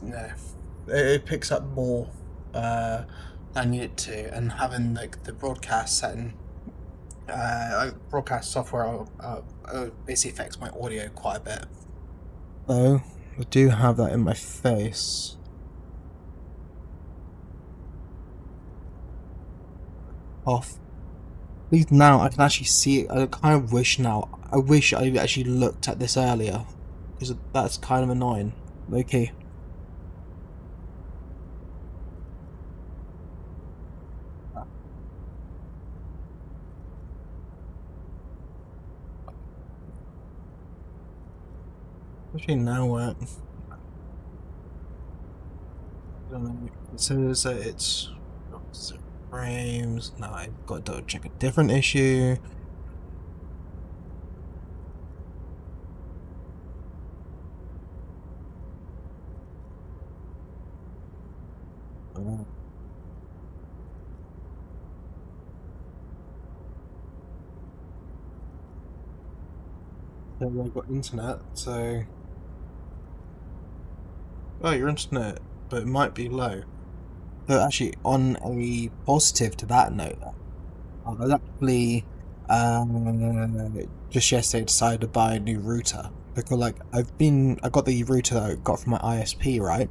it picks up more than I need it to, and having like the broadcast setting, broadcast software basically affects my audio quite a bit. So I do have that in my face. Off. At least now I can actually see it. I kind of wish now. I wish I actually looked at this earlier, because that's kind of annoying. Okay. Actually, now what? I don't know. It says that it's frames. Now I've got to check a different issue. I've got internet, so... Oh, your internet, but it might be low. So actually, on a positive to that note, I was actually just yesterday decided to buy a new router, because like I got the router that I got from my ISP, right?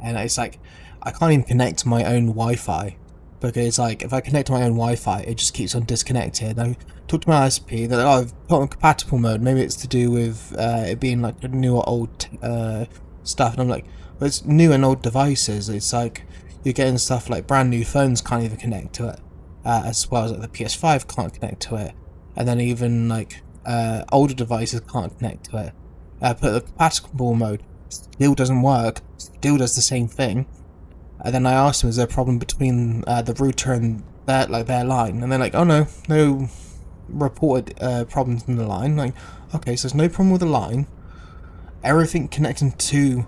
And it's like I can't even connect to my own Wi-Fi, because like if I connect to my own Wi-Fi, it just keeps on disconnected. I talked to my ISP, they're like, oh, I've put on compatible mode. Maybe it's to do with it being like new or old stuff, and I'm like, well, it's new and old devices. It's like you're getting stuff like brand new phones can't even connect to it, as well as like the PS5 can't connect to it, and then even like older devices can't connect to it. Put the compatible mode, still doesn't work, still does the same thing. And then I asked them, is there a problem between the router and their line? And they're like, oh no reported problems in the line. Like, okay, so there's no problem with the line. Everything connecting to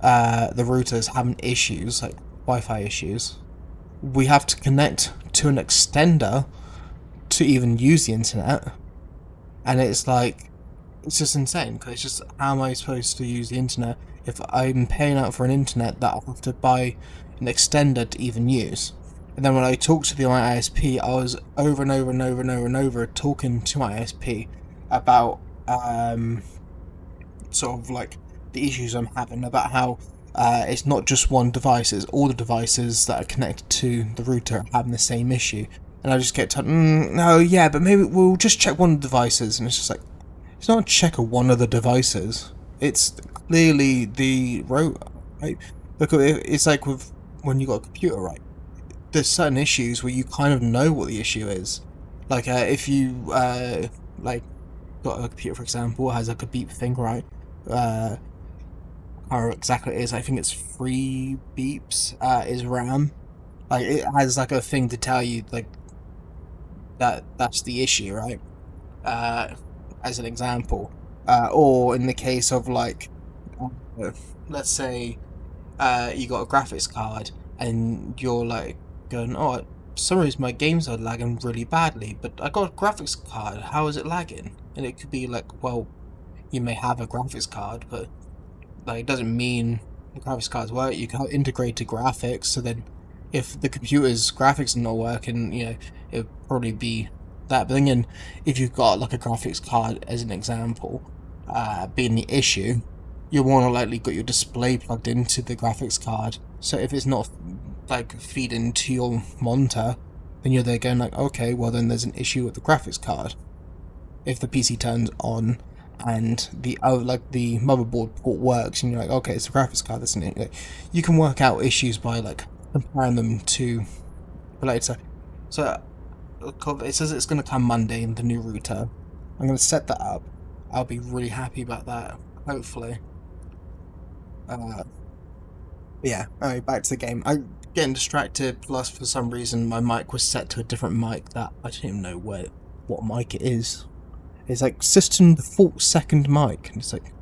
the routers having issues, like Wi-Fi issues. We have to connect to an extender to even use the internet, and it's like, it's just insane, because it's just, how am I supposed to use the internet if I'm paying out for an internet that I have to buy an extender to even use? And then when I talked to my ISP, I was over and over talking to my ISP about sort of like the issues I'm having, about how it's not just one device, it's all the devices that are connected to the router having the same issue. And I just kept telling, no, yeah, but maybe we'll just check one of the devices. And it's just like, it's not a check of one of the devices. It's clearly the router, right? Because it's like with when you got a computer, right? There's certain issues where you kind of know what the issue is. Like if you like got a computer, for example, has like a beep thing, right? I don't know exactly what it is. I think it's 3 beeps is RAM. Like it has like a thing to tell you like that's the issue, right? As an example, or in the case of like, let's say you got a graphics card and you're like going, oh, for some reason my games are lagging really badly, but I got a graphics card, how is it lagging? And it could be like, well, you may have a graphics card, but like it doesn't mean the graphics cards work. You can have integrated graphics, so then if the computer's graphics are not working, you know, it would probably be that. But then again, if you've got like a graphics card as an example being the issue, you're more than likely got your display plugged into the graphics card, So if it's not like feeding to your monitor, then you're there going like, okay, well then there's an issue with the graphics card. If the PC turns on and the the motherboard port works, and you're like, okay, it's the graphics card, that's it. Like, you can work out issues by like comparing them to later. So it says it's going to come Monday in the new router. I'm going to set that up. I'll be really happy about that, hopefully. Yeah, anyway, back to the game. I'm getting distracted, plus for some reason my mic was set to a different mic that I don't even know what mic it is. It's like system default second mic, and it's like,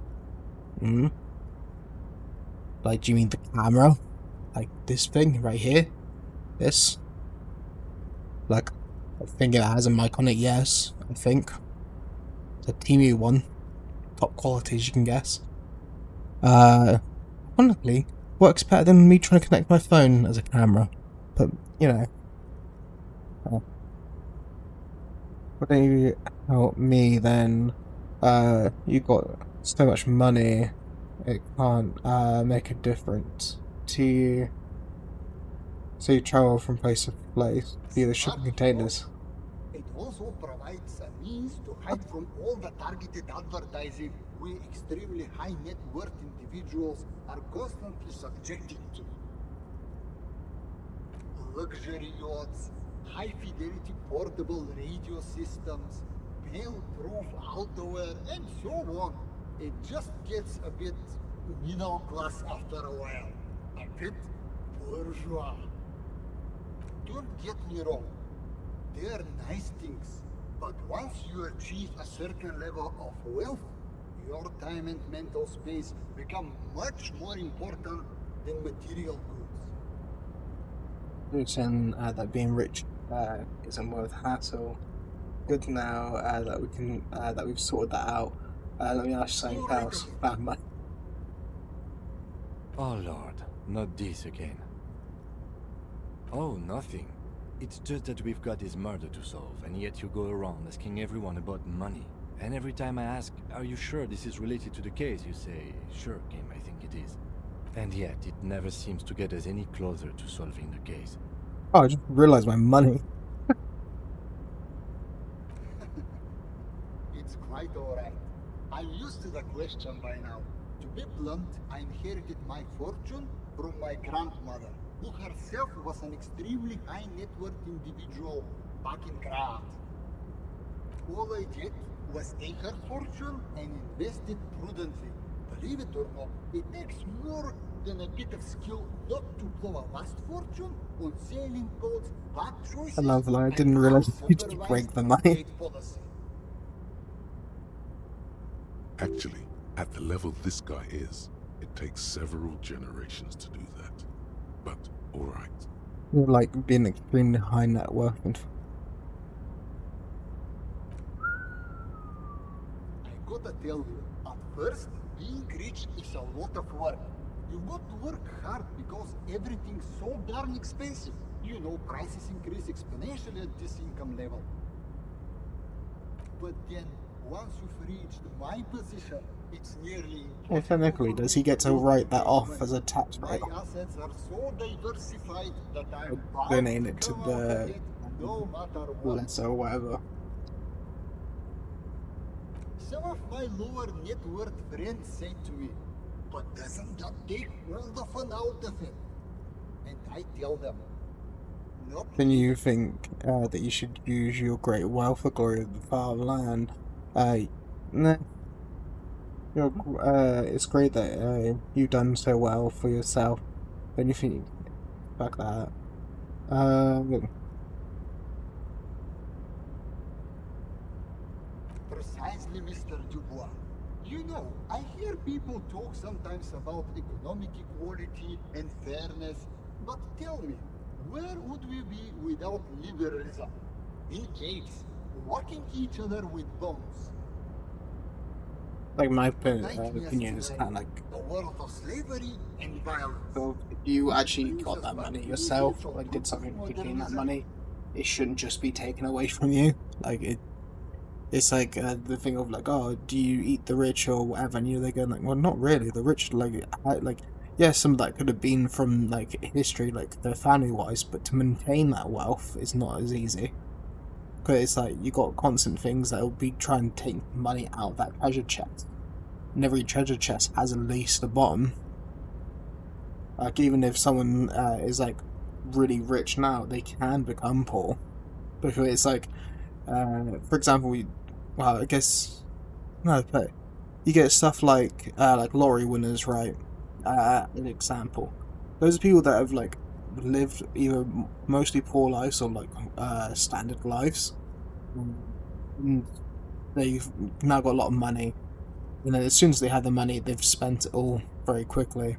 like, do you mean the camera? Like this thing right here? This? Like, I think it has a mic on it, yes, I think. It's a TMU one. Top quality as you can guess. Honestly, works better than me trying to connect my phone as a camera. But, you know. What do you help me then? You got so much money, it can't make a difference to you. So you travel from place to place via the shipping containers. It also provides a means to hide from all the targeted advertising we extremely high net worth individuals are constantly subjected to. Luxury yachts, high fidelity portable radio systems, fail-proof outerwear, and so on. It just gets a bit middle class after a while. A bit bourgeois. Don't get me wrong, they're nice things, but once you achieve a certain level of wealth, your time and mental space become much more important than material goods. And that being rich isn't worth hassle. Good now that we can that we've sorted that out. Let me ask you something else. Oh Lord, not this again. Oh, nothing. It's just that we've got this murder to solve, and yet you go around asking everyone about money. And every time I ask, are you sure this is related to the case, you say, sure, Kim, I think it is. And yet, it never seems to get us any closer to solving the case. Oh, I just realized my money. It's quite alright. I'm used to the question by now. To be blunt, I inherited my fortune from my grandmother, who herself was an extremely high net worth individual back in Graz. All I did was take her fortune and invest it prudently. Believe it or not, it takes more than a bit of skill not to blow a vast fortune on sailing boats, bad choices. I love that. I didn't realize you just break the money. Actually, at the level this guy is, it takes several generations to do that. But, alright. You're like being extremely high net worth and I gotta tell you, at first, being rich is a lot of work. You've got to work hard because everything's so darn expensive. You know, prices increase exponentially at this income level. But then, once you've reached my position, it's nearly well, technically, does he get to write that off as a tax my write? assets are so diversified that I'm Donate it to bound the come out ahead no matter what. lesser or whatever. Some of my lower net worth friends say to me, but doesn't that take all the fun out of it? And I tell them, nope. Then you think that you should use your great wealth for glory of the fatherland? Nah. It's great that you've done so well for yourself. Don't you think? Fuck that. Precisely, Mr. Dubois. You know, I hear people talk sometimes about economic equality and fairness, but tell me, where would we be without liberalism? In caves, walking each other with bones. Like my opinion is kind of like, a world of slavery and violence. so if you actually got that money yourself, or like did something to gain that money, it shouldn't just be taken away from you. Like it's like the thing of like, oh, do you eat the rich or whatever? And they're going like, well, not really. The rich like yeah, some of that could have been from like history, like their family wise, but to maintain that wealth is not as easy. Because it's like you got constant things that will be trying to take money out of that treasure chest, and every treasure chest has at least a bottom. Like even if someone is like really rich now, they can become poor because it's like, for example, well, I guess no, but you get stuff like lottery winners, right? An example, those are people that have like lived either mostly poor lives or like standard lives. And they've now got a lot of money, and then as soon as they have the money, they've spent it all very quickly.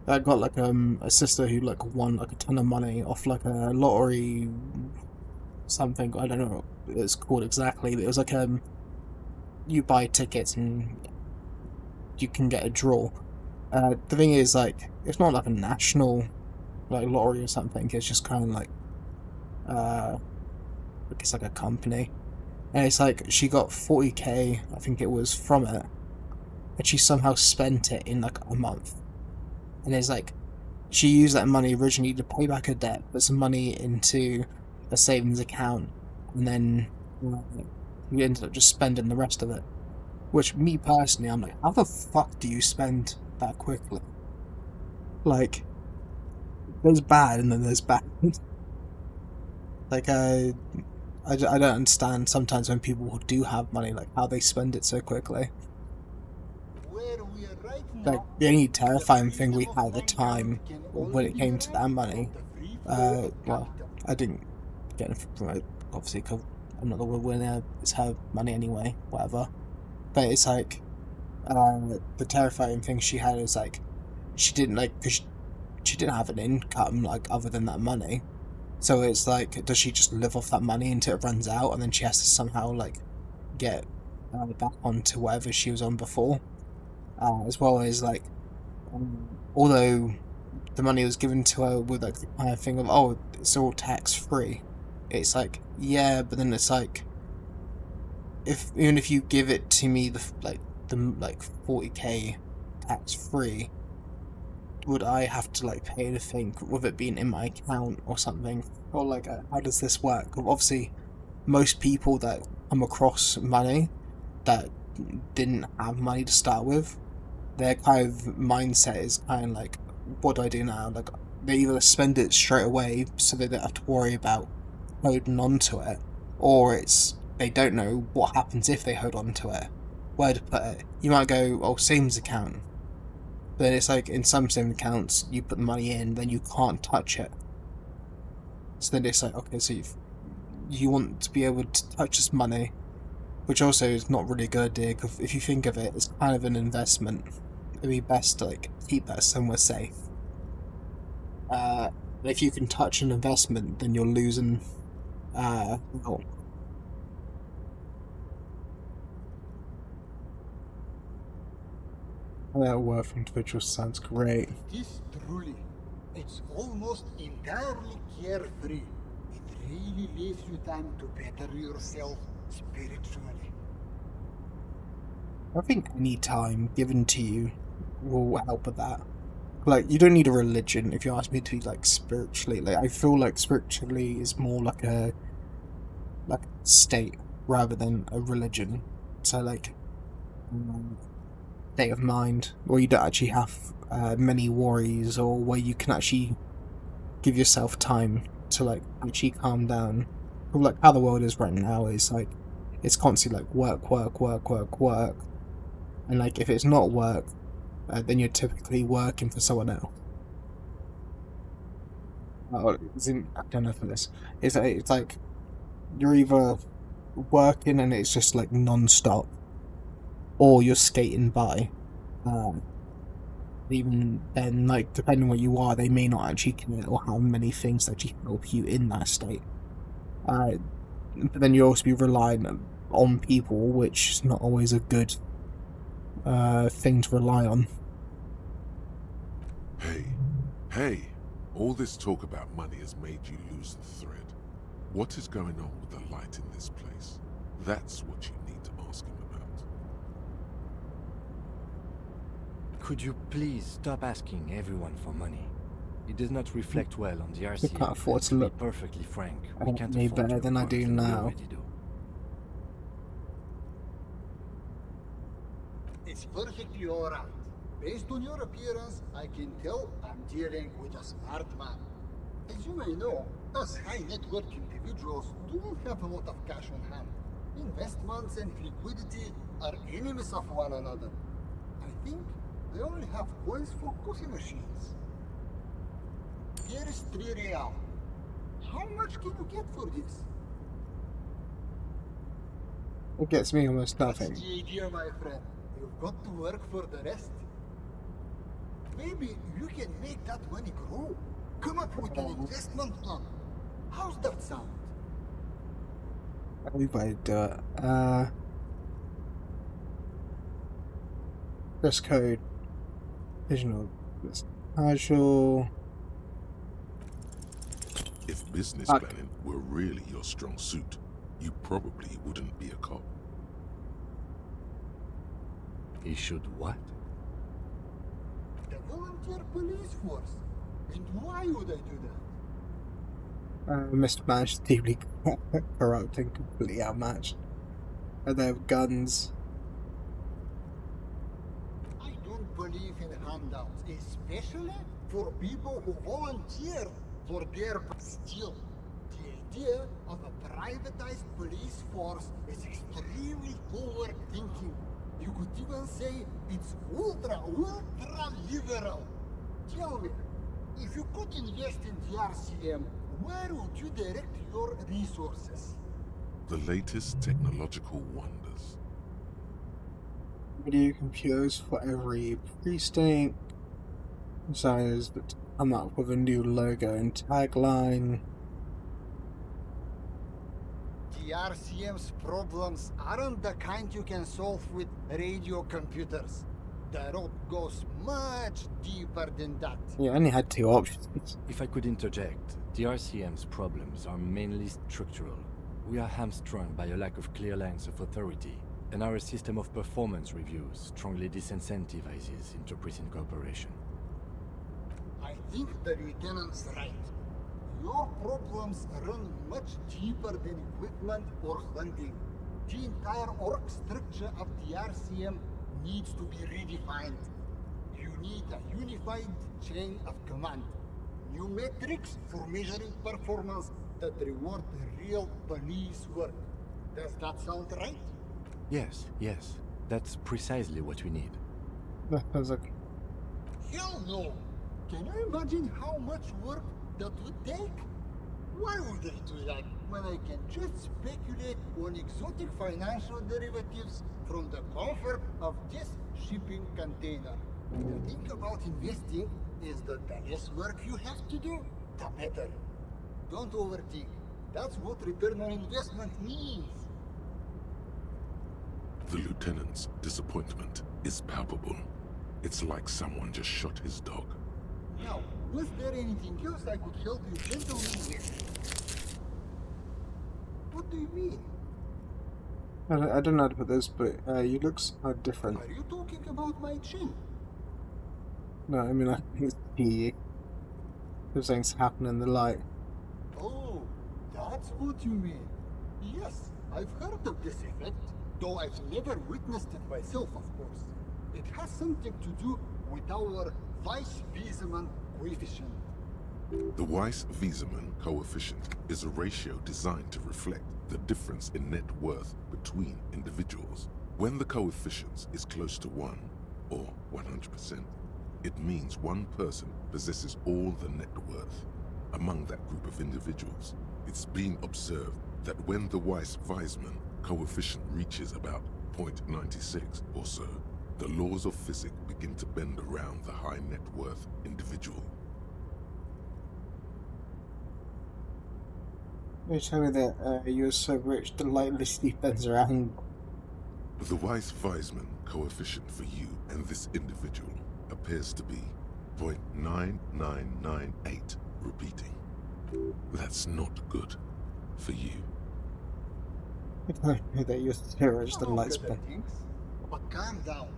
I got like a sister who like won like a ton of money off like a lottery something, I don't know what it's called exactly, but it was like you buy tickets and you can get a draw. The thing is, like, it's not like a national like lottery or something. It's just kind of like it's like a company, and it's like she got 40k, I think it was, from it, and she somehow spent it in like a month. And it's like she used that money originally to pay back her debt, put some money into a savings account, and then we ended up just spending the rest of it. Which, me personally, I'm like, how the fuck do you spend that quickly? Like, there's bad and then there's bad. Like, I don't understand sometimes when people who do have money, like, how they spend it so quickly. Like, the only terrifying thing we had at the time when it came to that money, well, I didn't get it from it, obviously, because I'm not the winner, it's her money anyway, whatever. But it's like, the terrifying thing she had is like, she didn't like, because she didn't have an income like other than that money. So it's like, does she just live off that money until it runs out, and then she has to somehow like get back onto whatever she was on before? As well as like, although the money was given to her with like the kind of thing of, oh, it's all tax free. It's like, yeah, but then it's like, even if you give it to me the 40k tax free, would I have to like pay anything with it being in my account or something? Or like, how does this work? Obviously, most people that come across money that didn't have money to start with, their kind of mindset is kind of like, what do I do now? Like, they either spend it straight away so they don't have to worry about holding on to it, or it's they don't know what happens if they hold on to it, where to put it. You might go, oh, savings account. But it's like, in some savings accounts, you put the money in, then you can't touch it. So then it's like, okay, so you want to be able to touch this money, which also is not really a good idea, because if you think of it, it's kind of an investment. It'd be best to like keep that somewhere safe. If you can touch an investment, then you're losing. Well, that word from Twitch sounds great. This truly, it's almost entirely carefree. It really leaves you time to better yourself spiritually. I think any time given to you will help with that. Like, you don't need a religion if you ask me to be like spiritually. Like, I feel like spiritually is more like a state rather than a religion. So like, state of mind where you don't actually have many worries, or where you can actually give yourself time to like actually calm down. Like how the world is right now is like, it's constantly like work, and like if it's not work, then you're typically working for someone else. I don't know for this. It's like you're either working and it's just like non-stop, or you're skating by. Even then, like, depending on where you are, they may not actually commit or have many things that actually help you in that state. But then you also be relying on people, which is not always a good thing to rely on. Hey, all this talk about money has made you lose the thread. What is going on with the light in this place? That's what you need to ask him about. Could you please stop asking everyone for money? It does not reflect well on the RCM. We can't afford to be look perfectly frank, we can't any afford better to than I work do than we now. already do. It's perfectly alright. Based on your appearance, I can tell I'm dealing with a smart man. As you may know, us high net worth individuals do not have a lot of cash on hand. Investments and liquidity are enemies of one another. I think I only have coins for coffee machines. Here is 3 real. How much can you get for this? It gets me almost That's nothing. the idea, my friend. You've got to work for the rest. Maybe you can make that money grow. Come up with an investment plan. How's that sound? Everybody do it. Dress code. Visual. Casual. If business Okay. planning were really your strong suit, you probably wouldn't be a cop. He should what? The volunteer police force. And why would I do that? Mr. Man's deeply corrupt and completely outmatched. And they have guns. I don't believe in handouts, especially for people who volunteer for their still. The idea of a privatized police force is extremely forward thinking. You could even say it's ultra liberal. Tell me, if you could invest in the RCM, where would you direct your resources? The latest technological wonders. Video computers for every precinct. Designers that come up with a new logo and tagline. The RCM's problems aren't the kind you can solve with radio computers. The road goes much deeper than that. Yeah, I only had 2 options. If I could interject, the RCM's problems are mainly structural. We are hamstrung by a lack of clear lines of authority, and our system of performance reviews strongly disincentivizes inter-precinct cooperation. I think the lieutenant's right. Your problems run much deeper than equipment or funding. The entire org structure of the RCM needs to be redefined. You need a unified chain of command. New metrics for measuring performance that reward real police work. Does that sound right? Yes, that's precisely what we need. That was like, Hell no! Can you imagine how much work that would take? Why would I do that when I can just speculate on exotic financial derivatives from the comfort of this shipping container? The thing about investing is that the less work you have to do, the better. Don't overthink. That's what return on investment means. The lieutenant's disappointment is palpable. It's like someone just shot his dog. Now, was there anything else I could help you gentlemen with? What do you mean? I don't know how to put this, but you look so different. Are you talking about my chin? No, I mean, I think the things happen in the light. Oh, that's what you mean. Yes, I've heard of this effect, though I've never witnessed it myself, of course. It has something to do with our Weiss-Wiesemann coefficient. The Weiss-Wiesemann coefficient is a ratio designed to reflect the difference in net worth between individuals. When the coefficient is close to 1, or 100%, it means one person possesses all the net worth. Among that group of individuals, it's been observed that when the Weiss-Wiesemann coefficient reaches about 0.96 or so, the laws of physics begin to bend around the high net worth individual. You tell me that you're so rich the light literally bends around. The Weiss-Wiesemann coefficient for you and this individual appears to be 0.9998, repeating. That's not good for you. I don't know that you're so rich the lights bend. But calm down.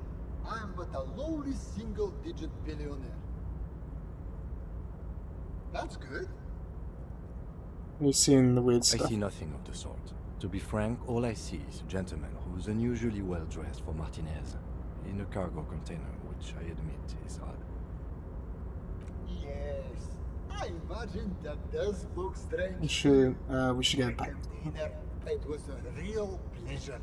I'm but a lowly single-digit billionaire. That's good. You've seen the weird I stuff. see nothing of the sort. To be frank, all I see is a gentleman who's unusually well dressed for Martinez, in a cargo container, which I admit is odd. Yes, I imagine that does look strange. We should get back. Container, it was a real pleasure.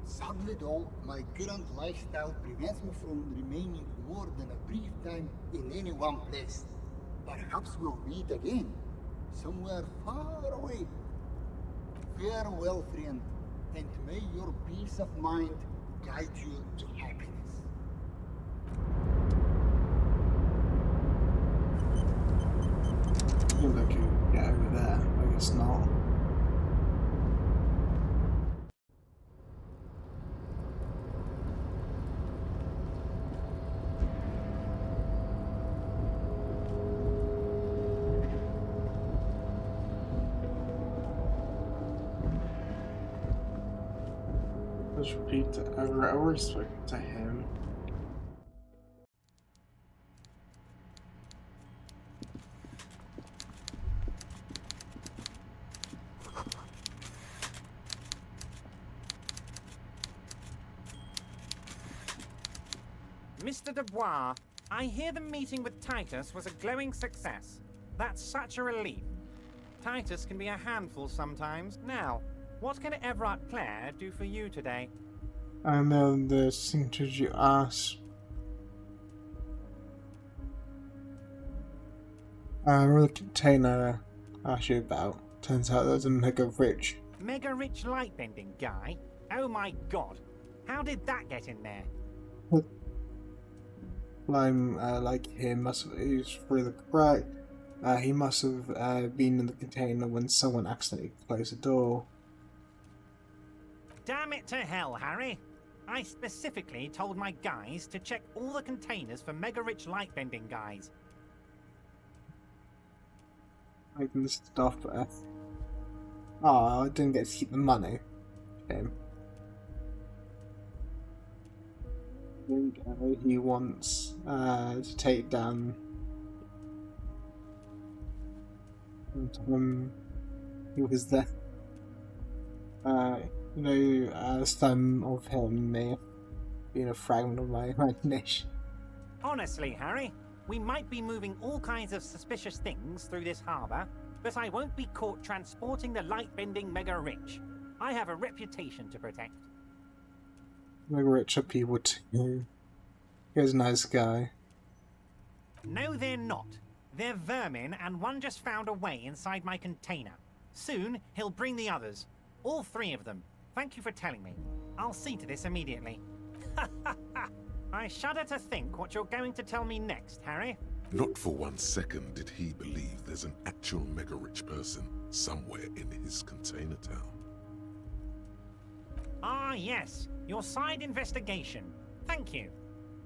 Sadly though, my current lifestyle prevents me from remaining more than a brief time in any one place. Perhaps we'll meet again, somewhere far away. Farewell, friend, and may your peace of mind guide you to happiness. I think I can get over there. I guess not. Let's repeat it over. I already spoken to him. Mr. Dubois, I hear the meeting with Titus was a glowing success. That's such a relief. Titus can be a handful sometimes. Now, what can Everard Clare do for you today? I know the things you asked. I remember the container I asked you about. Turns out there's a mega rich. Mega rich lightbending guy? Oh my god. How did that get in there? I'm like him, he's through the crack. He must have been in the container when someone accidentally closed the door. Damn it to hell, Harry. I specifically told my guys to check all the containers for mega rich lightbending guys. Making the stuff there. Oh, I didn't get to keep the money. Shame. He wants to take down he was there. Some of him may have been a fragment of my imagination. Honestly, Harry, we might be moving all kinds of suspicious things through this harbour, but I won't be caught transporting the light-bending mega rich. I have a reputation to protect. Mega rich are people too. He's a nice guy. No, they're not. They're vermin, and one just found a way inside my container. Soon, he'll bring the others. All three of them. Thank you for telling me. I'll see to this immediately. I shudder to think what you're going to tell me next, Harry. Not for 1 second did he believe there's an actual mega-rich person somewhere in his container town. Ah, yes. Your side investigation. Thank you.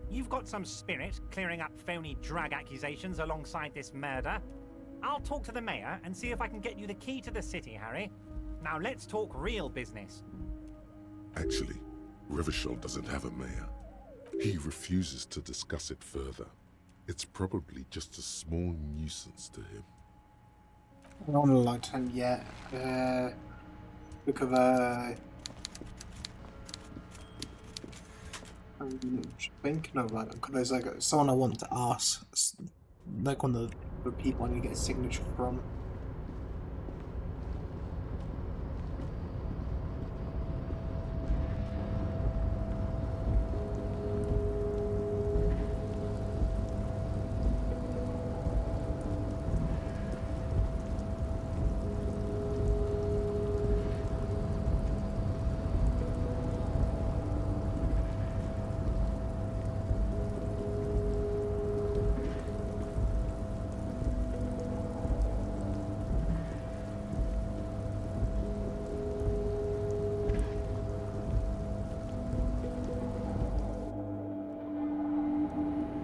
You've got some spirit clearing up phony drug accusations alongside this murder. I'll talk to the mayor and see if I can get you the key to the city, Harry. Now let's talk real business. Actually, Revachol doesn't have a mayor. He refuses to discuss it further. It's probably just a small nuisance to him. I don't want to lie to him yet. Because I'm thinking of because there's like someone I want to ask, like one of the people I need to get a signature from.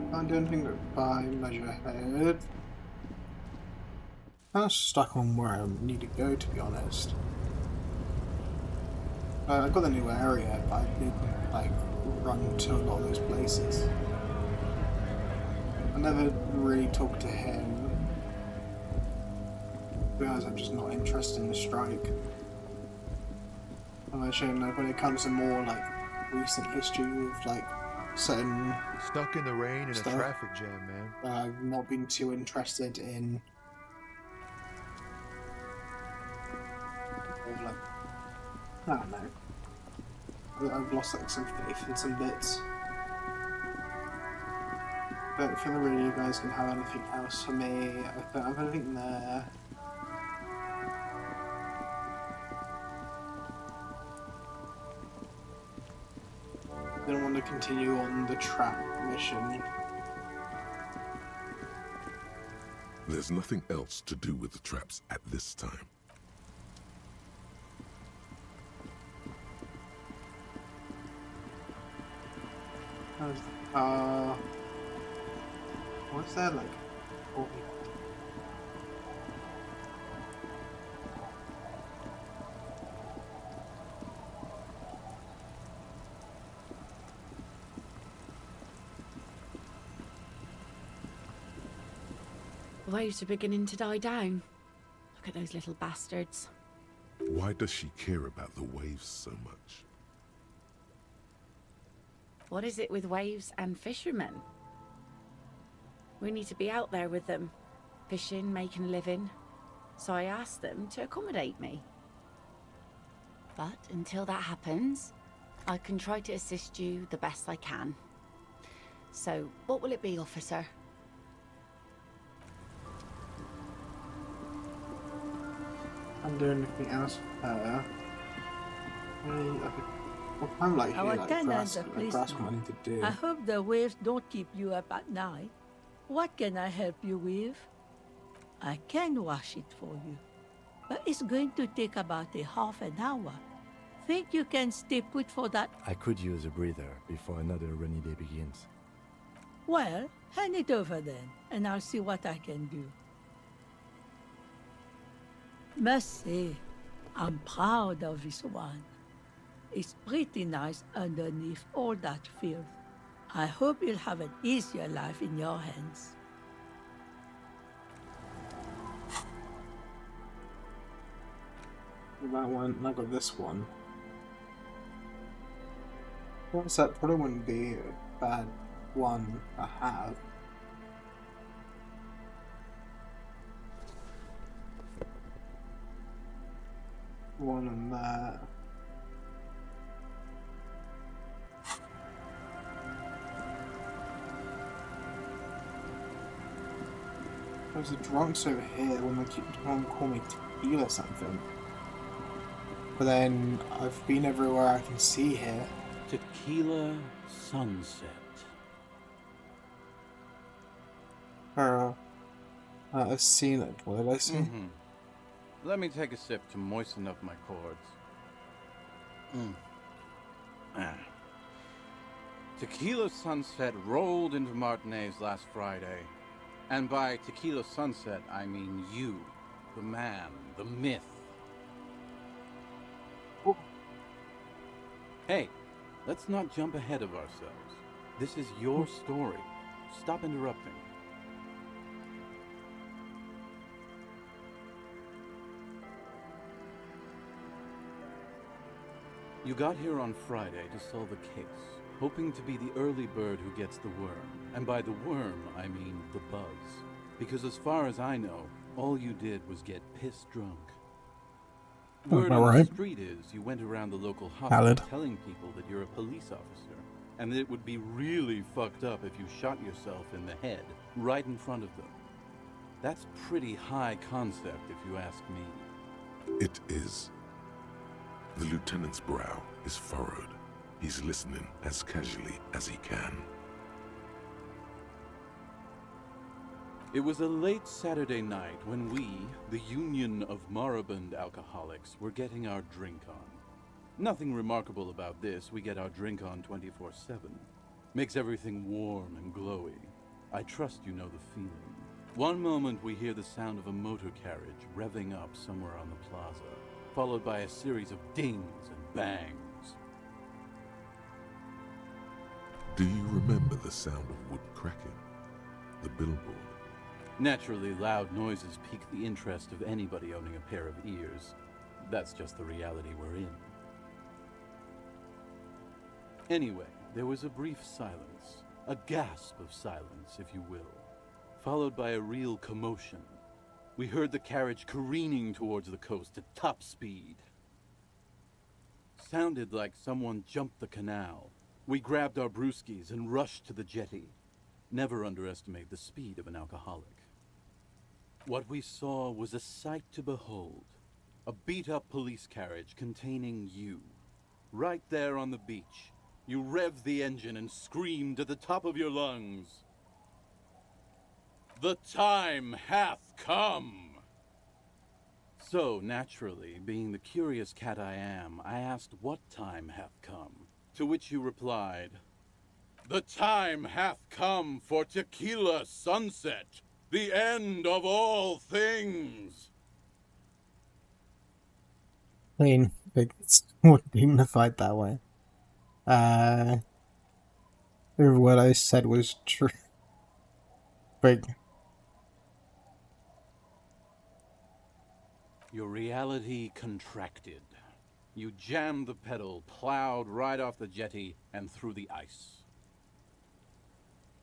Can't do anything by measure ahead. I'm stuck on where I need to go, to be honest. I got the new area, but I didn't like run to a lot of those places. I never really talked to him because I'm just not interested in the strike. I'm actually like when it comes to more like recent history with like certain Stuck in the rain in stuff, a traffic jam, man. I've not been too interested in like I don't know. I've lost like some faith in some bits. But for the really, you guys can have anything else for me. I don't have anything there. Didn't want to continue on the trap mission. There's nothing else to do with the traps at this time. What's that like? Oh, Waves are beginning to die down. Look at those little bastards. Why does she care about the waves so much? What is it with waves and fishermen? We need to be out there with them, fishing, making a living. So I asked them to accommodate me. But until that happens, I can try to assist you the best I can. So, what will it be, officer? I'm doing anything else. I'm like here, Our like tenants grass, are pleased. what I need to do. I hope the waves don't keep you up at night. What can I help you with? I can wash it for you, but it's going to take about a half an hour. Think you can stay put for that? I could use a breather before another rainy day begins. Well, hand it over then, and I'll see what I can do. Must say, I'm proud of this one. It's pretty nice underneath all that filth. I hope you'll have an easier life in your hands. That one, and I got this one. What's that? Probably wouldn't be a bad one to have. One and that. There's the drunks over here when they keep trying to call me tequila or something. But then I've been everywhere I can see here. Tequila Sunset. I've seen it. What did I see? Let me take a sip to moisten up my cords. Tequila Sunset rolled into Martinez last Friday. And by Tequila Sunset, I mean you, the man, the myth. Hey, let's not jump ahead of ourselves. This is your story. Stop interrupting. You got here on Friday to solve a case, hoping to be the early bird who gets the worm. And by the worm, I mean the buzz. Because as far as I know, all you did was get piss drunk. Word on the street is you went around the local hospital telling people that you're a police officer, and that it would be really fucked up if you shot yourself in the head, right in front of them. That's pretty high concept, if you ask me. It is. The lieutenant's brow is furrowed. He's listening as casually as he can. It was a late Saturday night when we, the Union of Moribund Alcoholics, were getting our drink on. Nothing remarkable about this. We get our drink on 24/7. Makes everything warm and glowy. I trust you know the feeling. One moment we hear the sound of a motor carriage revving up somewhere on the plaza, followed by a series of dings and bangs. Do you remember the sound of wood cracking? The billboard? Naturally, loud noises pique the interest of anybody owning a pair of ears. That's just the reality we're in. Anyway, there was a brief silence, a gasp of silence, if you will, followed by a real commotion. We heard the carriage careening towards the coast at top speed. Sounded like someone jumped the canal. We grabbed our brewskis and rushed to the jetty. Never underestimate the speed of an alcoholic. What we saw was a sight to behold. A beat-up police carriage containing you. Right there on the beach. You revved the engine and screamed at the top of your lungs. "The time hath come!" So, naturally, being the curious cat I am, I asked what time hath come. To which you replied, "The time hath come for tequila sunset, the end of all things." I mean, it's more dignified that way. What I said was true. But Your reality contracted. You jammed the pedal, plowed right off the jetty, and through the ice.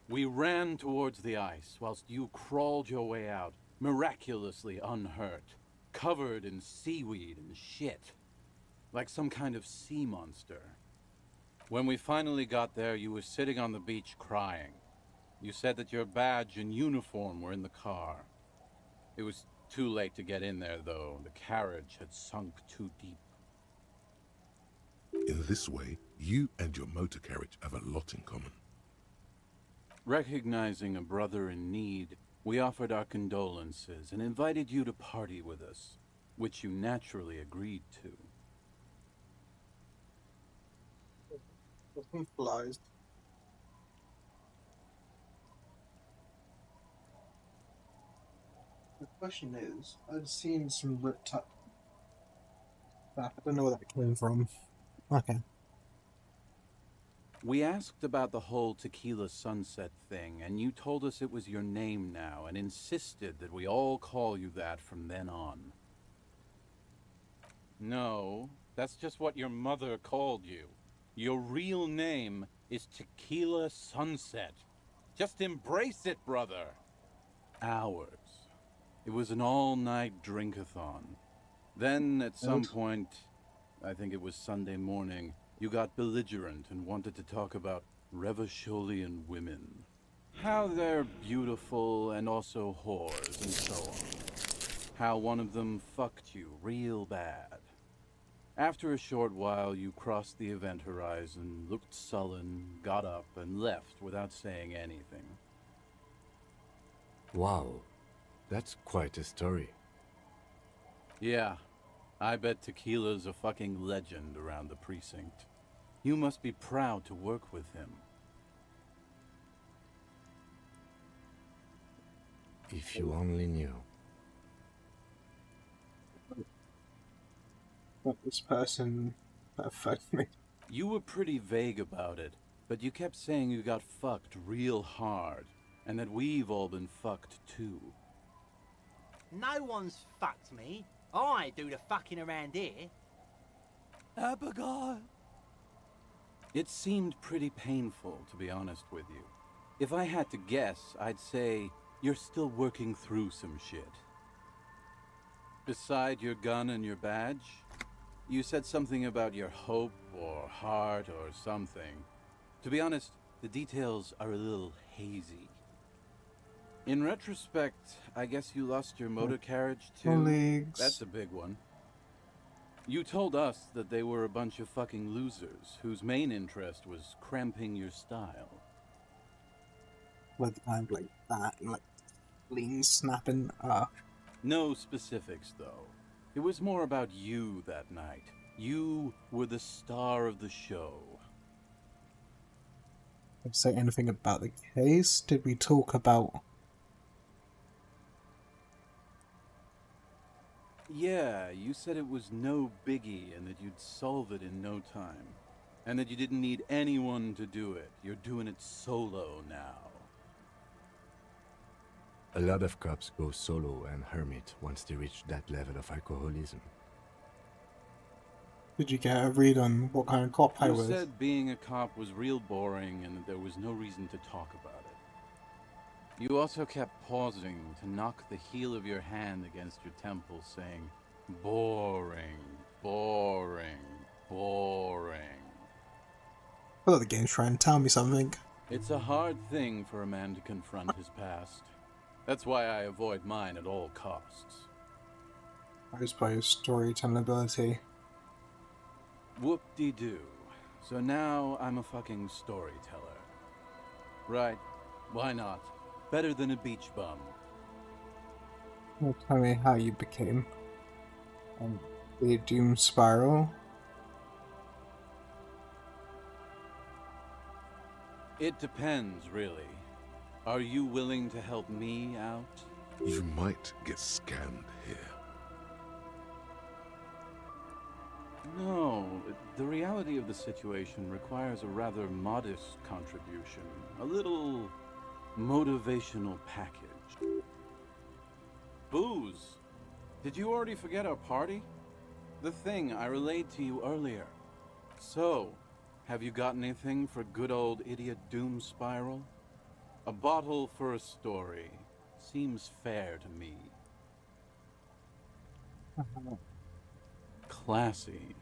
We ran towards the ice, whilst you crawled your way out, miraculously unhurt, covered in seaweed and shit, like some kind of sea monster. When we finally got there, you were sitting on the beach crying. You said that your badge and uniform were in the car. It was too late to get in there, though. The carriage had sunk too deep. In this way, you and your motor carriage have a lot in common. Recognizing a brother in need, we offered our condolences and invited you to party with us, which you naturally agreed to. Flies. The question is, I've seen some ripped up stuff. I don't know where that came from. Okay. We asked about the whole tequila sunset thing, and you told us it was your name now, and insisted that we all call you that from then on. No, that's just what your mother called you. Your real name is Tequila Sunset. Just embrace it, brother. Ours. It was an all-night drink-a-thon. Then, at some point, I think it was Sunday morning, you got belligerent and wanted to talk about Revacholian women. How they're beautiful and also whores and so on. How one of them fucked you real bad. After a short while, you crossed the event horizon, looked sullen, got up, and left without saying anything. Wow, that's quite a story. Yeah, I bet Tequila's a fucking legend around the precinct. You must be proud to work with him. If you only knew. What this person that fucked me. You were pretty vague about it, but you kept saying you got fucked real hard, and that we've all been fucked too. No one's fucked me. I do the fucking around here. Abigail! It seemed pretty painful, to be honest with you. If I had to guess, I'd say you're still working through some shit. Beside your gun and your badge, you said something about your hope or heart or something. To be honest, the details are a little hazy. In retrospect, I guess you lost your motor carriage too. Colleagues. That's a big one. You told us that they were a bunch of fucking losers whose main interest was cramping your style. With kind of like that and like lean snapping up. No specifics, though. It was more about you that night. You were the star of the show. Did you say anything about the case? Did we talk about... Yeah, you said it was no biggie and that you'd solve it in no time. And that you didn't need anyone to do it. You're doing it solo now. A lot of cops go solo and hermit once they reach that level of alcoholism. Did you get a read on what kind of cop I You was? said being a cop was real boring and that there was no reason to talk about it. You also kept pausing to knock the heel of your hand against your temple, saying, boring, boring, boring. I thought the game's trying to tell me something. It's a hard thing for a man to confront his past. That's why I avoid mine at all costs. I suppose storytelling ability. Whoop-de-doo. So now I'm a fucking storyteller. Right, why not? Better than a beach bum. Well, tell me how you became the Doom Spiral. It depends, really. Are you willing to help me out? You might get scammed here. No, the reality of the situation requires a rather modest contribution. A little motivational package. Booze. Did you already forget our party? The thing I relayed to you earlier. So, have you got anything for good old idiot Doom Spiral? A bottle for a story. Seems fair to me. Classy.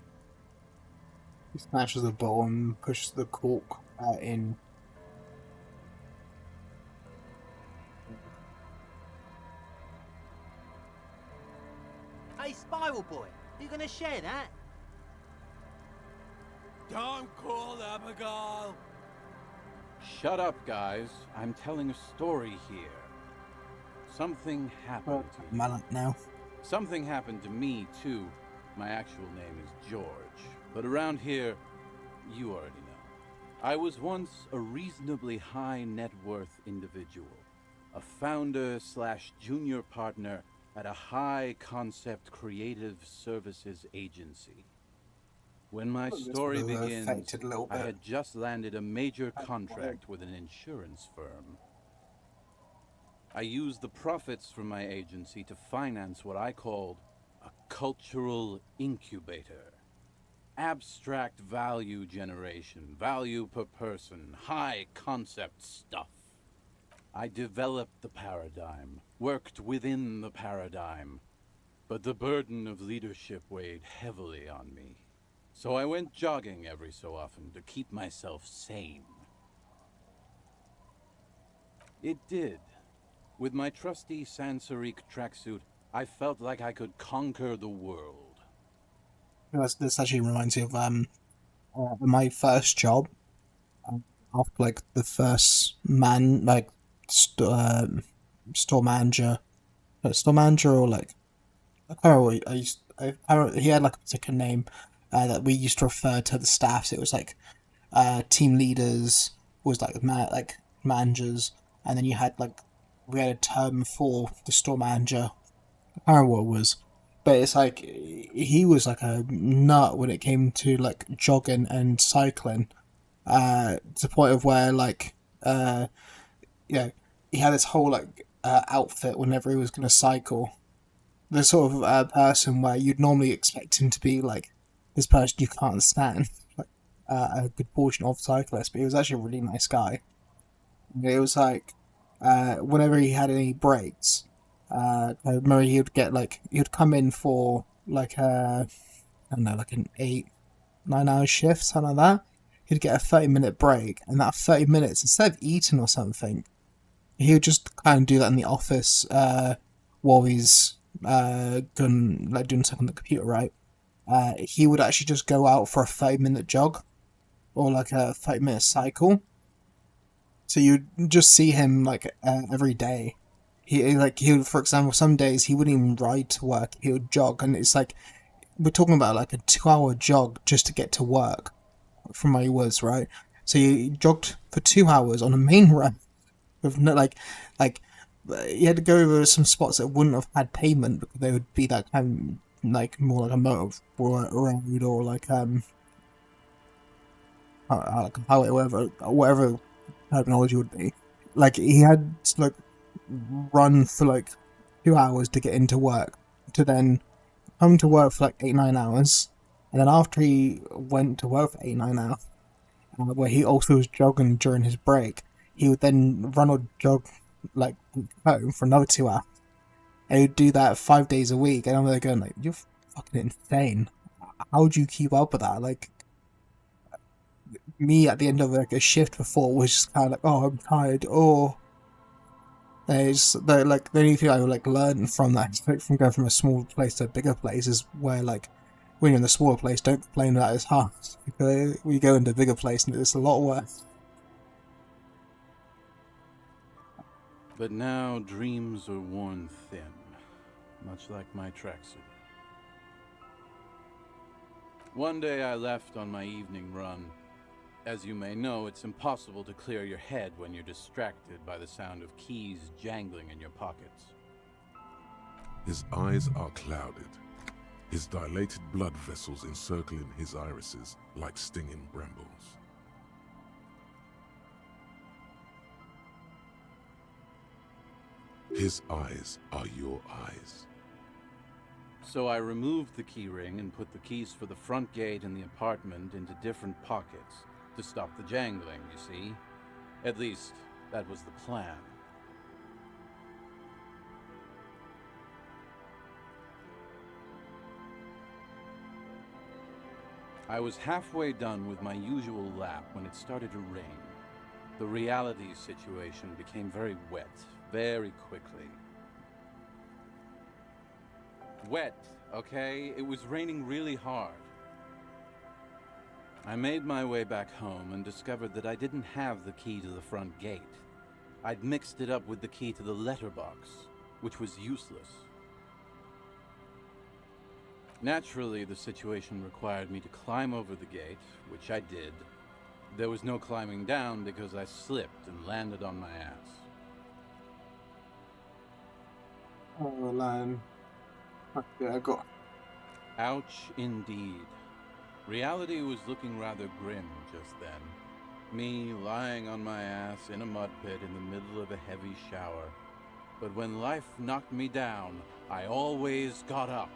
He smashes the bottle and pushes the cork in. Hey, Spiral Boy, you gonna share that? Don't call Abigail! Shut up, guys. I'm telling a story here. Something happened to you. Mallet now. Something happened to me, too. My actual name is George. But around here, you already know. I was once a reasonably high net worth individual. A founder / junior partner at a high concept creative services agency. When my story begins, I had just landed a major contract with an insurance firm. I used the profits from my agency to finance what I called a cultural incubator. Abstract value generation, value per person, high concept stuff. I developed the paradigm, worked within the paradigm, but the burden of leadership weighed heavily on me. So I went jogging every so often to keep myself sane. It did. With my trusty Sansariq tracksuit, I felt like I could conquer the world. This actually reminds me of my first job. After like the first store manager, or like I can't remember what he had like a particular name that we used to refer to the staff. So it was like team leaders was like managers, and then you had we had a term for the store manager. I can't remember what it was, but it's like he was like a nut when it came to like jogging and cycling, to the point of where he had this whole outfit whenever he was going to cycle. The sort of person where you'd normally expect him to be like this person you can't stand, a good portion of cyclists, but he was actually a really nice guy. It was like whenever he had any breaks, I remember he would come in for I don't know, like an 8-9 hour shift, something like that. He'd get a 30-minute break, and that 30 minutes, instead of eating or something, he would just kind of do that in the office while he's doing something on the computer, right? He would actually just go out for a 30-minute jog or like a 30-minute cycle. So you'd just see him every day. He would, for example, some days he wouldn't even ride to work. He would jog, and it's like we're talking about like a 2-hour jog just to get to work from where he was, right? So he jogged for 2 hours on a main road with he had to go over some spots that wouldn't have had pavement because they would be that kind of, like more like a motor road or like like a highway, whatever terminology would be. Like he had to like run for like 2 hours to get into work, to then come to work for like 8-9 hours, and then after he went to work for 8-9 hours, where he also was jogging during his break, he would then run or jog like home for another 2 hours. And he'd do that 5 days a week, and I'm like going like, you're fucking insane. How would you keep up with that? Like me at the end of like a shift before was just kind of like, oh, I'm tired. Or it's like the only thing I would like learn from that, like, from going from a small place to a bigger place, is where like when you're in the smaller place, don't complain that it's hard, because we go into a bigger place and it's a lot worse. But now dreams are worn thin, much like my tracksuit. One day I left on my evening run. As you may know, it's impossible to clear your head when you're distracted by the sound of keys jangling in your pockets. His eyes are clouded, his dilated blood vessels encircling his irises like stinging brambles. His eyes are your eyes. So I removed the key ring and put the keys for the front gate and the apartment into different pockets to stop the jangling, you see. At least, that was the plan. I was halfway done with my usual lap when it started to rain. The reality situation became very wet, very quickly. Wet, okay? It was raining really hard. I made my way back home and discovered that I didn't have the key to the front gate. I'd mixed it up with the key to the letterbox, which was useless. Naturally, the situation required me to climb over the gate, which I did. There was no climbing down because I slipped and landed on my ass. Oh, man. Okay, I got... Ouch, indeed. Reality was looking rather grim just then. Me lying on my ass in a mud pit in the middle of a heavy shower. But when life knocked me down, I always got up.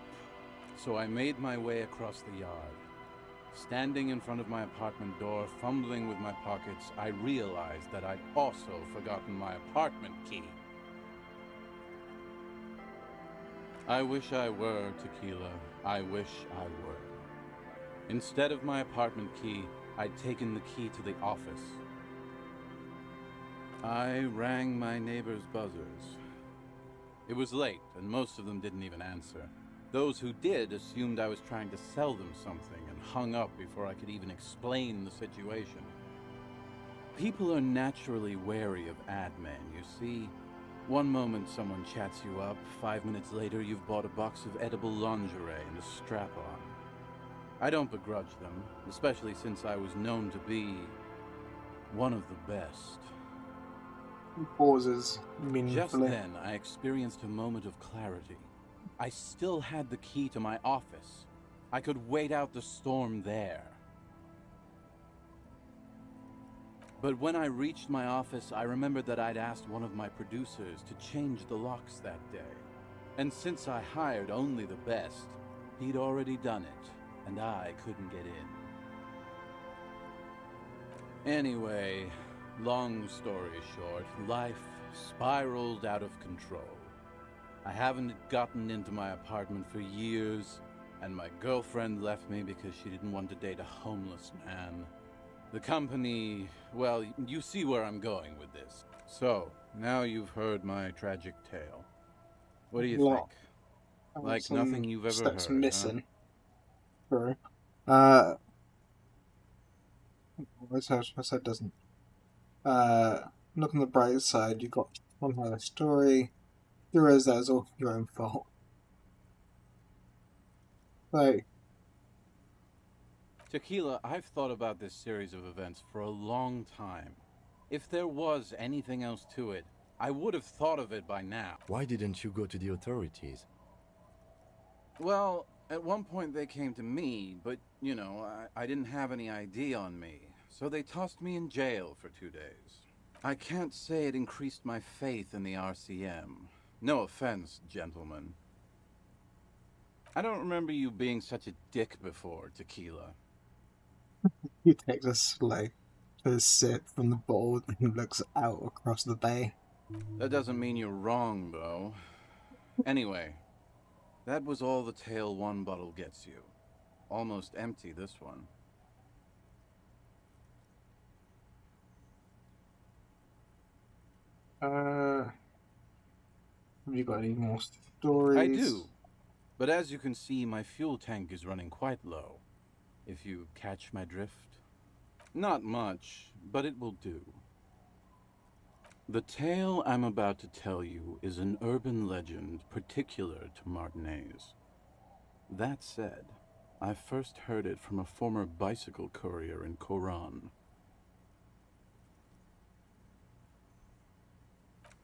So I made my way across the yard. Standing in front of my apartment door, fumbling with my pockets, I realized that I'd also forgotten my apartment key. I wish I were Tequila. I wish I were. Instead of my apartment key, I'd taken the key to the office. I rang my neighbors' buzzers. It was late, and most of them didn't even answer. Those who did assumed I was trying to sell them something and hung up before I could even explain the situation. People are naturally wary of ad men, you see. One moment someone chats you up, 5 minutes later you've bought a box of edible lingerie and a strap-on. I don't begrudge them, especially since I was known to be one of the best. Pauses meaningfully. Just then, I experienced a moment of clarity. I still had the key to my office. I could wait out the storm there. But when I reached my office, I remembered that I'd asked one of my producers to change the locks that day. And since I hired only the best, he'd already done it, and I couldn't get in. Anyway, long story short, life spiraled out of control. I haven't gotten into my apartment for years, and my girlfriend left me because she didn't want to date a homeless man. The company, well, you see where I'm going with this. So, now you've heard my tragic tale. What do you think? Like nothing you've ever heard, steps missing. huh? True. I said doesn't. Look on the bright side, you got one other story. You realize that was all your own fault. Like, Tequila, I've thought about this series of events for a long time. If there was anything else to it, I would have thought of it by now. Why didn't you go to the authorities? Well, at one point they came to me, but, you know, I didn't have any ID on me. So they tossed me in jail for 2 days. I can't say it increased my faith in the RCM. No offense, gentlemen. I don't remember you being such a dick before, Tequila. He takes a slow sip from the bowl and looks out across the bay. That doesn't mean you're wrong, though. Anyway, that was all the tale one bottle gets you. Almost empty, this one. Have you got any more stories? I do. But as you can see, my fuel tank is running quite low. If you catch my drift. Not much, but it will do. The tale I'm about to tell you is an urban legend particular to Martinez. That said, I first heard it from a former bicycle courier in Koran.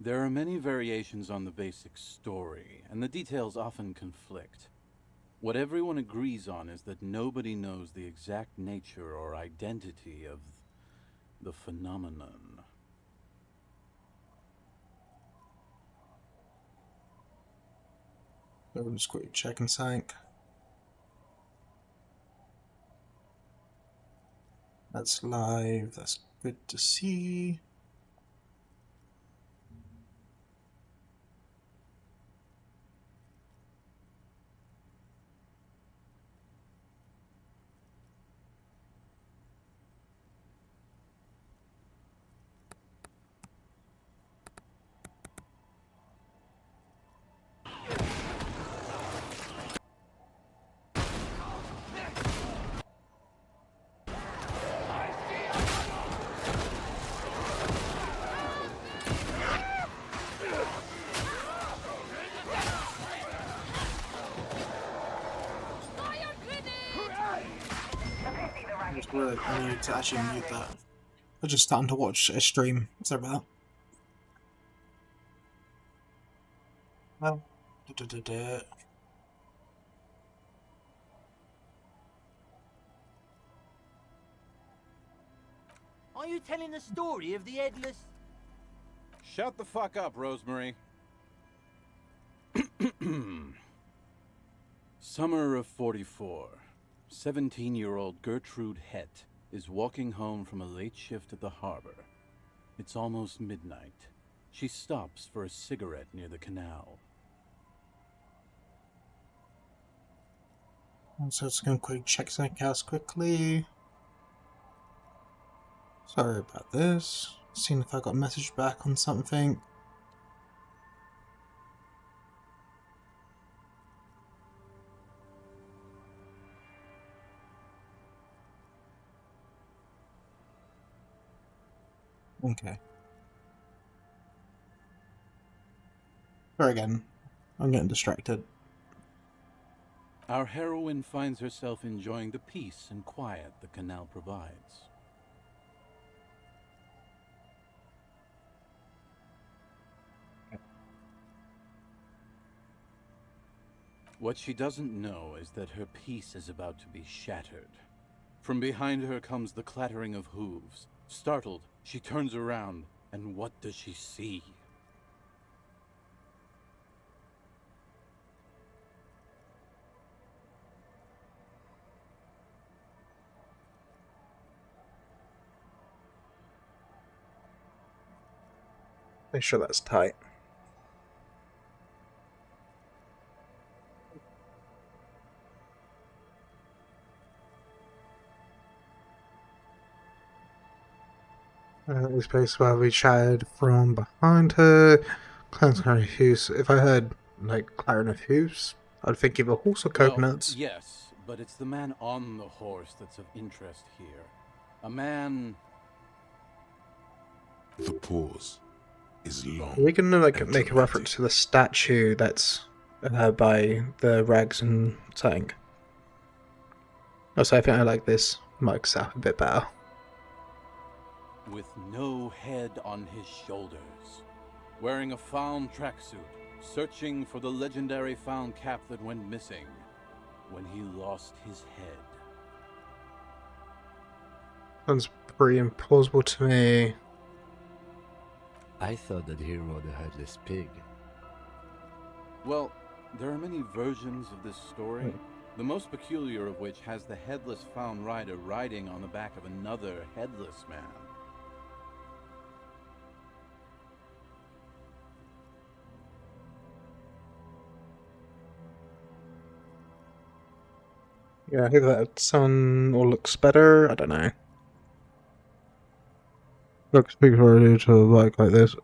There are many variations on the basic story, and the details often conflict. What everyone agrees on is that nobody knows the exact nature or identity of the phenomenon. I'll just quickly check and sync. That's live, that's good to see. I need to actually mute that. I'm just starting to watch a stream. Sorry about that. Well, Are you telling the story of the headless... Shut the fuck up, Rosemary. Summer of 44. 17-year-old Gertrude Het is walking home from a late shift at the harbor. It's almost midnight. She stops for a cigarette near the canal. So it's going to quickly check something else quickly. Sorry about this. Seeing if I got a message back on something. Okay. Sorry again. I'm getting distracted. Our heroine finds herself enjoying the peace and quiet the canal provides. What she doesn't know is that her peace is about to be shattered. From behind her comes the clattering of hooves. Startled, she turns around, and what does she see? Make sure that's tight. This place where we chatted from behind her. Clarence kind of hooves. If I heard like clattering of hooves, I'd think of a horse or coconuts. Well, yes, but it's the man on the horse that's of interest here. A man... The pause is long. Are we gonna like make a reference to the statue that's by the rags and tank? Also, I think I like this mic sound a bit better. With no head on his shoulders. wearing a fawn tracksuit, searching for the legendary fawn cap that went missing when he lost his head. Sounds pretty implausible to me. I thought that he rode a headless pig. Well, there are many versions of this story, the most peculiar of which has the headless fawn rider riding on the back of another headless man. Yeah, I hope that sound all looks better. I don't know. Look, speak already to a mic like this.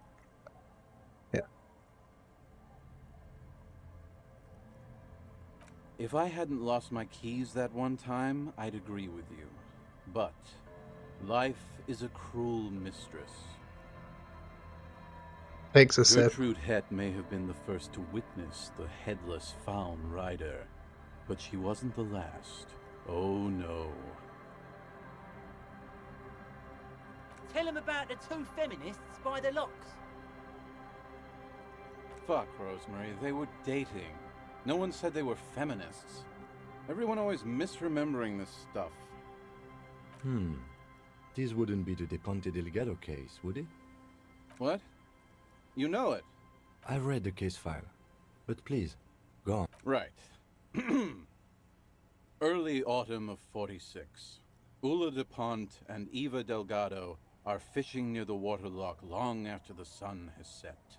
Yeah. If I hadn't lost my keys that one time, I'd agree with you. But life is a cruel mistress. Takes a sip. Gertrude Het may have been the first to witness the headless fawn rider, but she wasn't the last. Oh no. Tell him about the two feminists by the locks. Fuck, Rosemary, they were dating. No one said they were feminists. Everyone always misremembering this stuff. This wouldn't be the De Ponte Delgado case, would it? What? You know it? I've read the case file. But please, go on. Right. Early autumn of 46. Ula de Ponte and Eva Delgado are fishing near the waterlock long after the sun has set.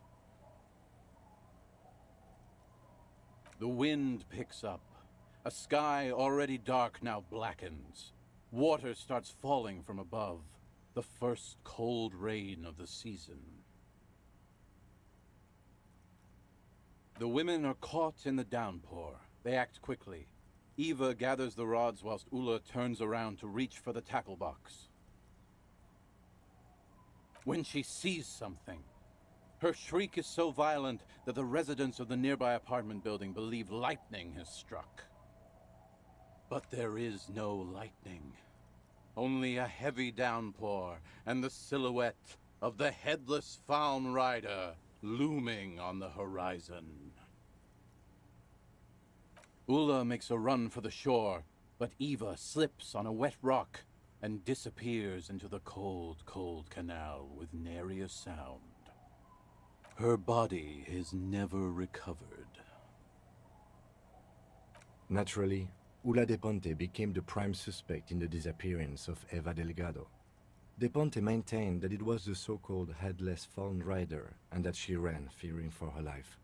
The wind picks up. A sky already dark now blackens. Water starts falling from above. The first cold rain of the season. The women are caught in the downpour. They act quickly. Eva gathers the rods whilst Ula turns around to reach for the tackle box. When she sees something, her shriek is so violent that the residents of the nearby apartment building believe lightning has struck. But there is no lightning. Only a heavy downpour and the silhouette of the headless fawn rider looming on the horizon. Ula makes a run for the shore, but Eva slips on a wet rock and disappears into the cold, cold canal with nary a sound. Her body is never recovered. Naturally, Ula de Ponte became the prime suspect in the disappearance of Eva Delgado. De Ponte maintained that it was the so-called headless fawn rider and that she ran, fearing for her life.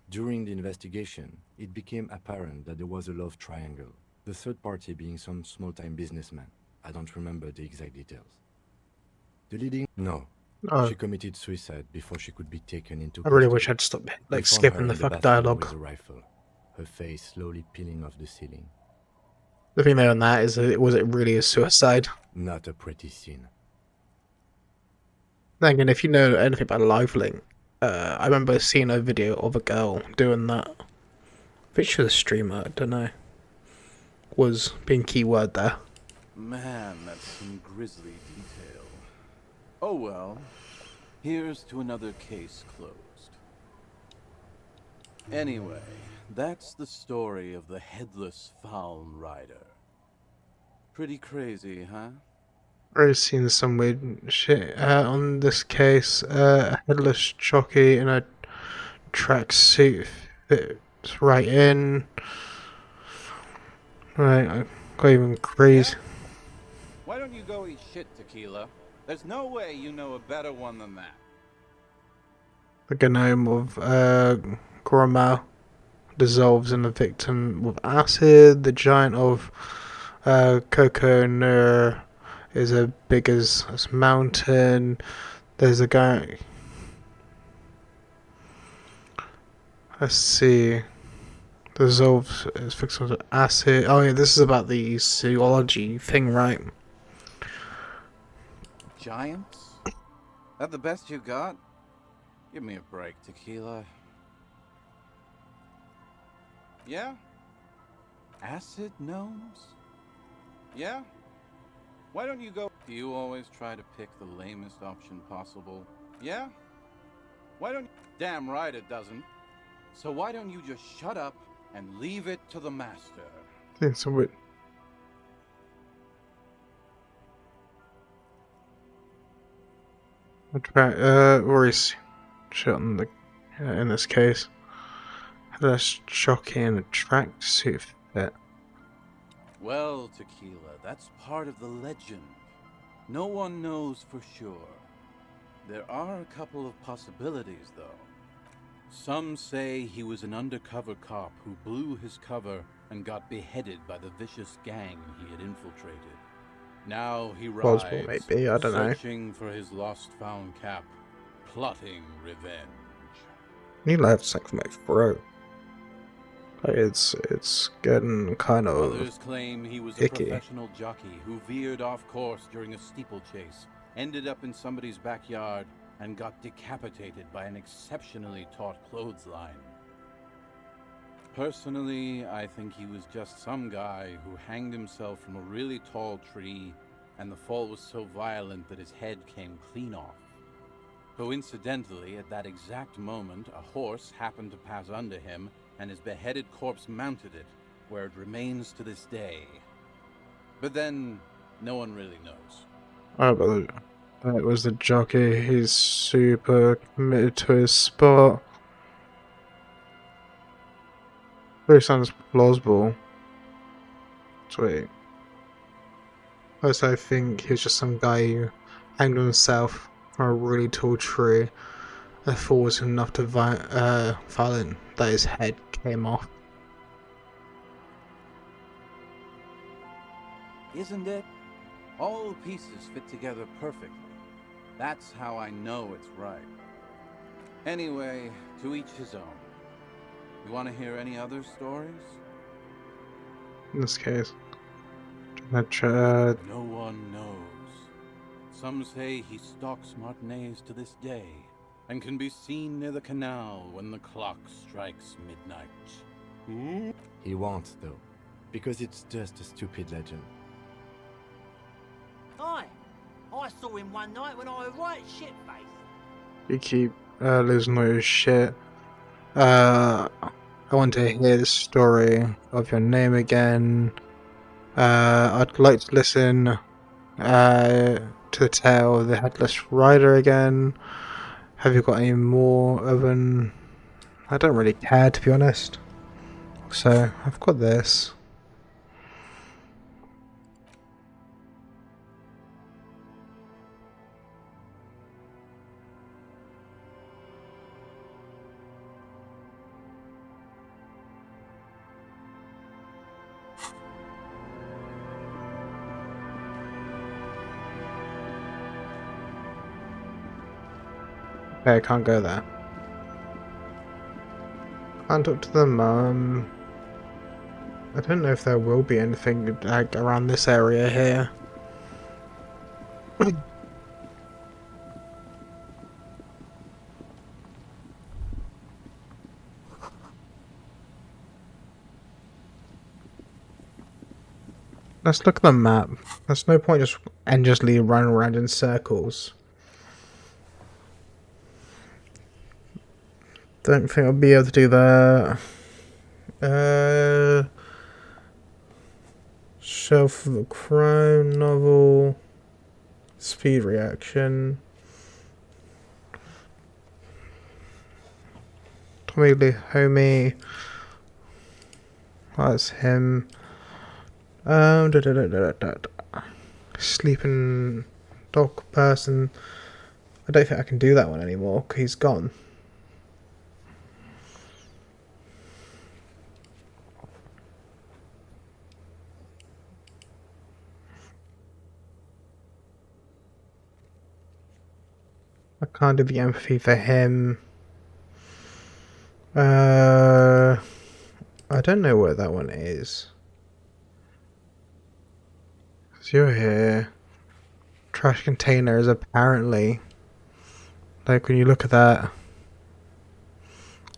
During the investigation, it became apparent that there was a love triangle, the third party being some small-time businessman. I don't remember the exact details. The leading... No. Oh. She committed suicide before she could be taken into I really custody. wish I'd stop They like found skipping her the in fuck bathroom dialogue. with a rifle, her face slowly peeling off the ceiling. The thing there on that is, was it really a suicide? Not a pretty scene. Then again, if you know anything about LiveLink, I remember seeing a video of a girl doing that. I think she was a streamer, I don't know. Was being keyword there. Man, that's some grisly detail. Oh well. Here's to another case closed. Anyway, that's the story of the headless fawn rider. Pretty crazy, huh? I've seen some weird shit on this case. A headless jockey in a tracksuit fits right in. Right, I got even crazy. Why don't you go eat shit, Tequila? There's no way you know a better one than that. The gnome of Gromma dissolves in the victim with acid. The giant of Coco Nur is as big as mountain. There's a guy. Let's see. Dissolves is fixed with acid. Oh yeah, this is about the zoology thing, right? Giants? That the best you got? Give me a break, Tequila. Yeah? Acid gnomes? Yeah? Why don't you go... Do you always try to pick the lamest option possible? Yeah? Why don't... Damn right it doesn't. So why don't you just shut up and leave it to the master? Yeah, so wait. Or is shot in the in this case. Less shocking and a tracksuit fit. Well, Tequila, that's part of the legend. No one knows for sure. There are a couple of possibilities, though. Some say he was an undercover cop who blew his cover and got beheaded by the vicious gang he had infiltrated. Now he rides, maybe, I don't know. searching for his lost-found cap, plotting revenge. He left something from my throat. Like it's getting kind of Others claim he was icky. a professional jockey who veered off course during a steeplechase, ended up in somebody's backyard, and got decapitated by an exceptionally taut clothesline. Personally, I think he was just some guy who hanged himself from a really tall tree, and the fall was so violent that his head came clean off. Coincidentally, at that exact moment, a horse happened to pass under him, and his beheaded corpse mounted it, where it remains to this day. But then, no one really knows. Oh, but that was the jockey. He's super committed to his sport. Really sounds plausible. Sweet. Also, I think he was just some guy who hanged himself from a really tall tree. The fall was enough to violent that his head came off. Isn't it? All pieces fit together perfectly. That's how I know it's right. Anyway, to each his own. You want to hear any other stories? In this case, No one knows. Some say he stalks Martinez to this day, and can be seen near the canal when the clock strikes midnight. He won't, though, because it's just a stupid legend. Aye, I saw him one night when I was right shit-faced. you keep losing all your shit. I want to hear the story of your name again. I'd like to listen to the tale of the Headless Rider again. Have you got any more of an... I don't really care, to be honest. So, I've got this. Okay, I can't go there. Can't talk to the mum. I don't know if there will be anything like around this area here. Let's look at the map. There's no point just endlessly running around in circles. Don't think I'll be able to do that. Shelf of the Crime novel. Speed reaction. Tommy Lee Homie. That's him. Sleeping dog person. I don't think I can do that one anymore because he's gone. I can't do the empathy for him. I don't know where that one is. So you're here. Trash container is apparently, like when you look at that.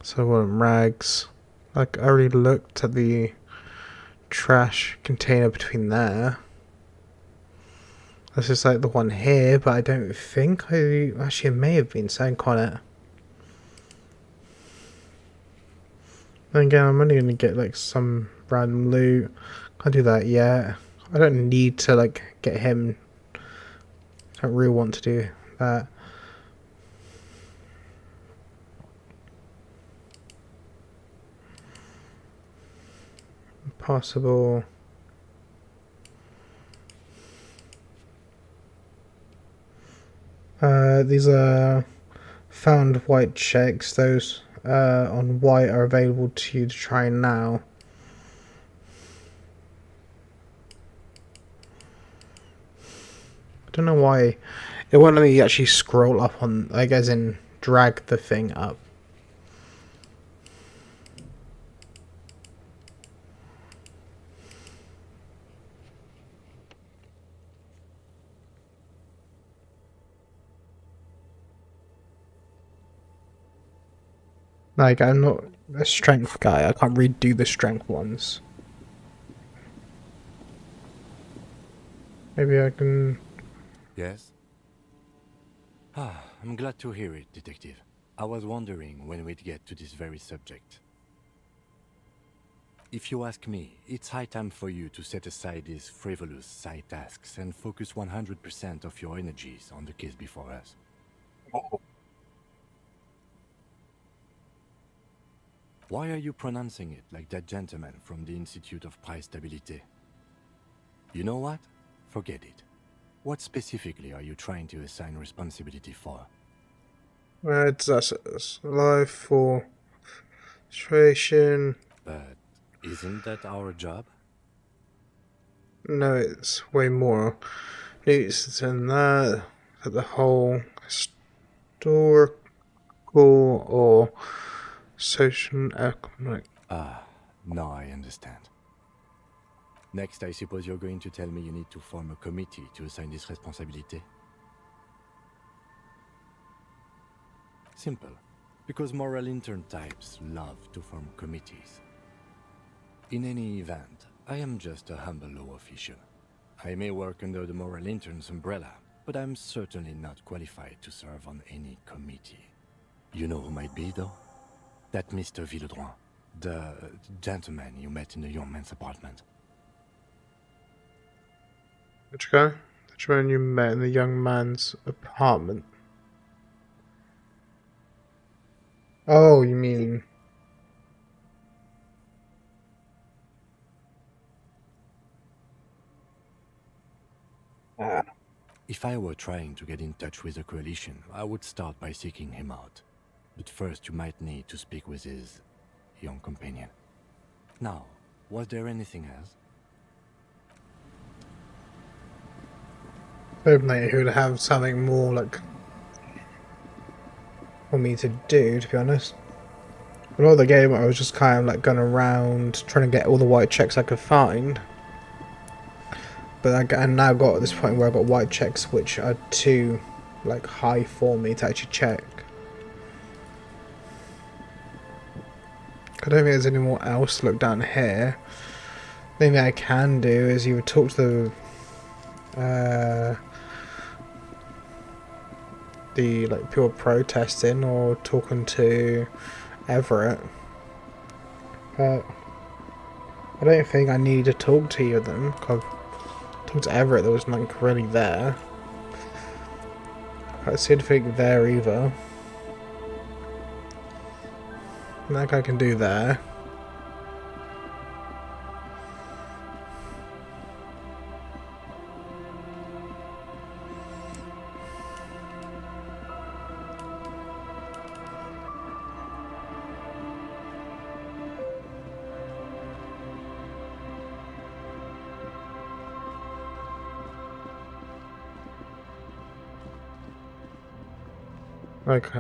So what, rags. Like I already looked at the trash container between there. This is like the one here, but I don't think I actually may have been saying on it. And again, I'm only gonna get like some random loot. Can't do that yet. I don't need to like get him. I don't really want to do that. Possible. These are found white checks. Those on white are available to you to try now. I don't know why it won't let me actually scroll up on, like, as in drag the thing up. Like, I'm not a strength guy. I can't really do the strength ones. Maybe I can... Yes? I'm glad to hear it, Detective. I was wondering when we'd get to this very subject. If you ask me, it's high time for you to set aside these frivolous side tasks and focus 100% of your energies on the case before us. Why are you pronouncing it like that gentleman from the Institute of Price Stabilité? You know what? Forget it. What specifically are you trying to assign responsibility for? It's life for situation. But isn't that our job? No, it's way more news than that. The whole historical or social economic. Now I understand. Next, I suppose you're going to tell me you need to form a committee to assign this responsibility? Simple. Because moral intern types love to form committees. In any event, I am just a humble law official. I may work under the moral intern's umbrella, but I'm certainly not qualified to serve on any committee. You know who might be, though? That Mr. Villedroit, the gentleman you met in the young man's apartment. Which guy? Which man you met in the young man's apartment? Oh, you mean... If I were trying to get in touch with the Coalition, I would start by seeking him out. But first you might need to speak with his young companion. Now, was there anything else? Hoping he would have something more, like, for me to do, to be honest. A lot of the game I was just kind of like going around trying to get all the white checks I could find. But I now got at this point where I've got white checks which are too like high for me to actually check. I don't think there's any more else to look down here. The thing I can do is you would talk to the like people protesting or talking to Everett. But I don't think I need to talk to either of them. Cause talking to Everett, there was nothing really there. I don't see anything there either. That guy can do there. Like,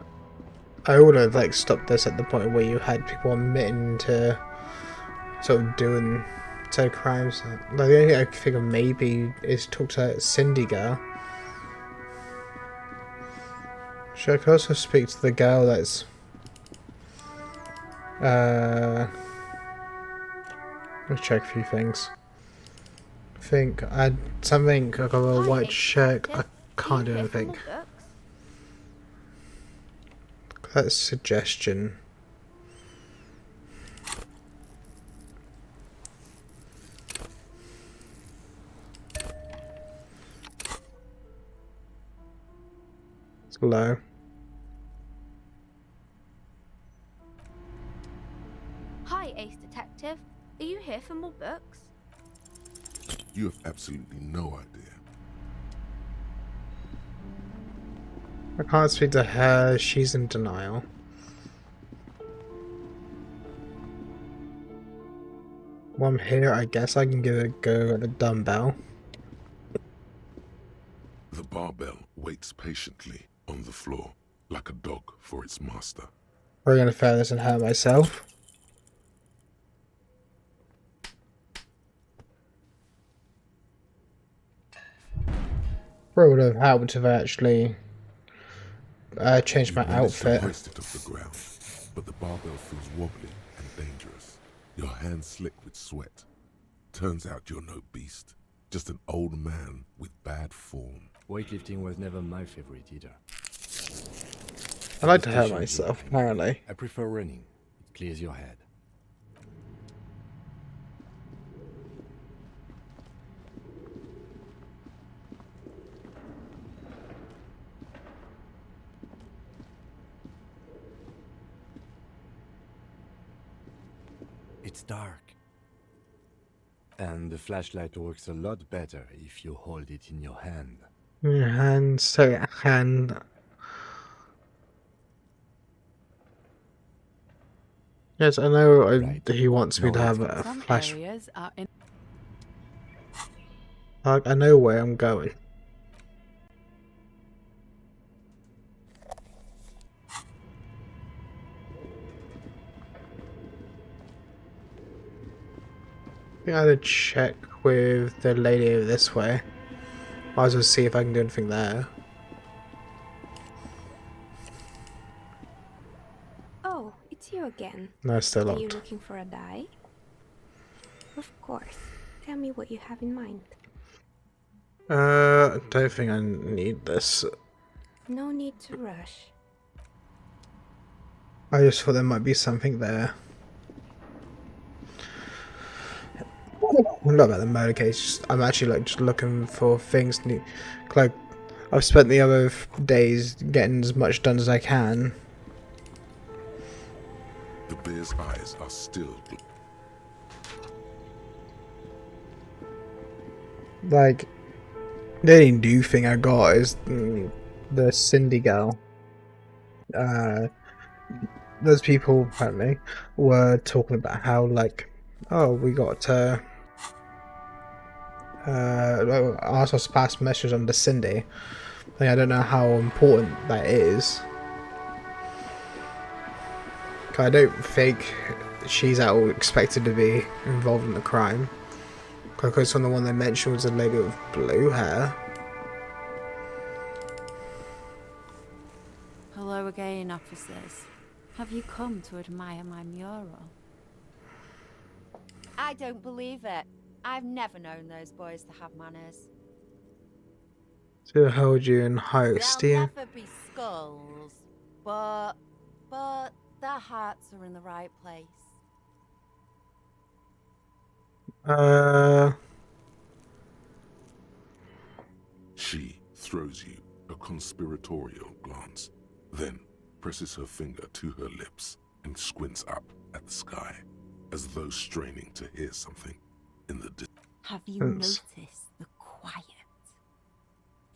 I would have like stopped this at the point where you had people admitting to sort of doing said crimes. Like, the only thing I could think of maybe is talk to Cindy girl. Sure, I could also speak to the girl that's let's check a few things. I think I had something, I got a white check, I can't do anything. That's suggestion. It's low. Hi, Ace Detective. Are you here for more books? You have absolutely no idea. I can't speak to her. She's in denial. While I'm here, I guess I can give it a go at the dumbbell. The barbell waits patiently on the floor, like a dog for its master. We're gonna fail this and hurt myself. Probably would have helped if I actually changed You my manage to outfit. hoist it off the ground, but the barbell feels wobbly and dangerous. Your hands slick with sweat. Turns out you're no beast, just an old man with bad form. Weightlifting was never my favorite either. I like to hurt myself, apparently. I prefer running. It clears your head. It's dark. And the flashlight works a lot better if you hold it in your hand. Your hand, so hand. Yes, I know he wants me to have a Some flash. areas are in. I know where I'm going. I think I had to check with the lady over this way. Might as well see if I can do anything there. Oh, it's you again. No, it's still Are you locked. looking for a dye? Of course. Tell me what you have in mind. I don't think I need this. No need to rush. I just thought there might be something there. Not about the murder case. I'm actually like just looking for things. Like I've spent the other days getting as much done as I can. The bear's eyes are still. Like the only new thing I got is the Cindy girl. Those people apparently were talking about how like, oh, we got asked us to pass messages on to Cindy. I don't know how important that is. I don't think she's at all expected to be involved in the crime. Because from the one they mentioned was a lady with blue hair. Hello again, officers. Have you come to admire my mural? I don't believe it. I've never known those boys to have manners. To hold you in high They'll esteem. never be skulls, but their hearts are in the right place. She throws you a conspiratorial glance, then presses her finger to her lips and squints up at the sky, as though straining to hear something in the distance. Have you noticed the quiet?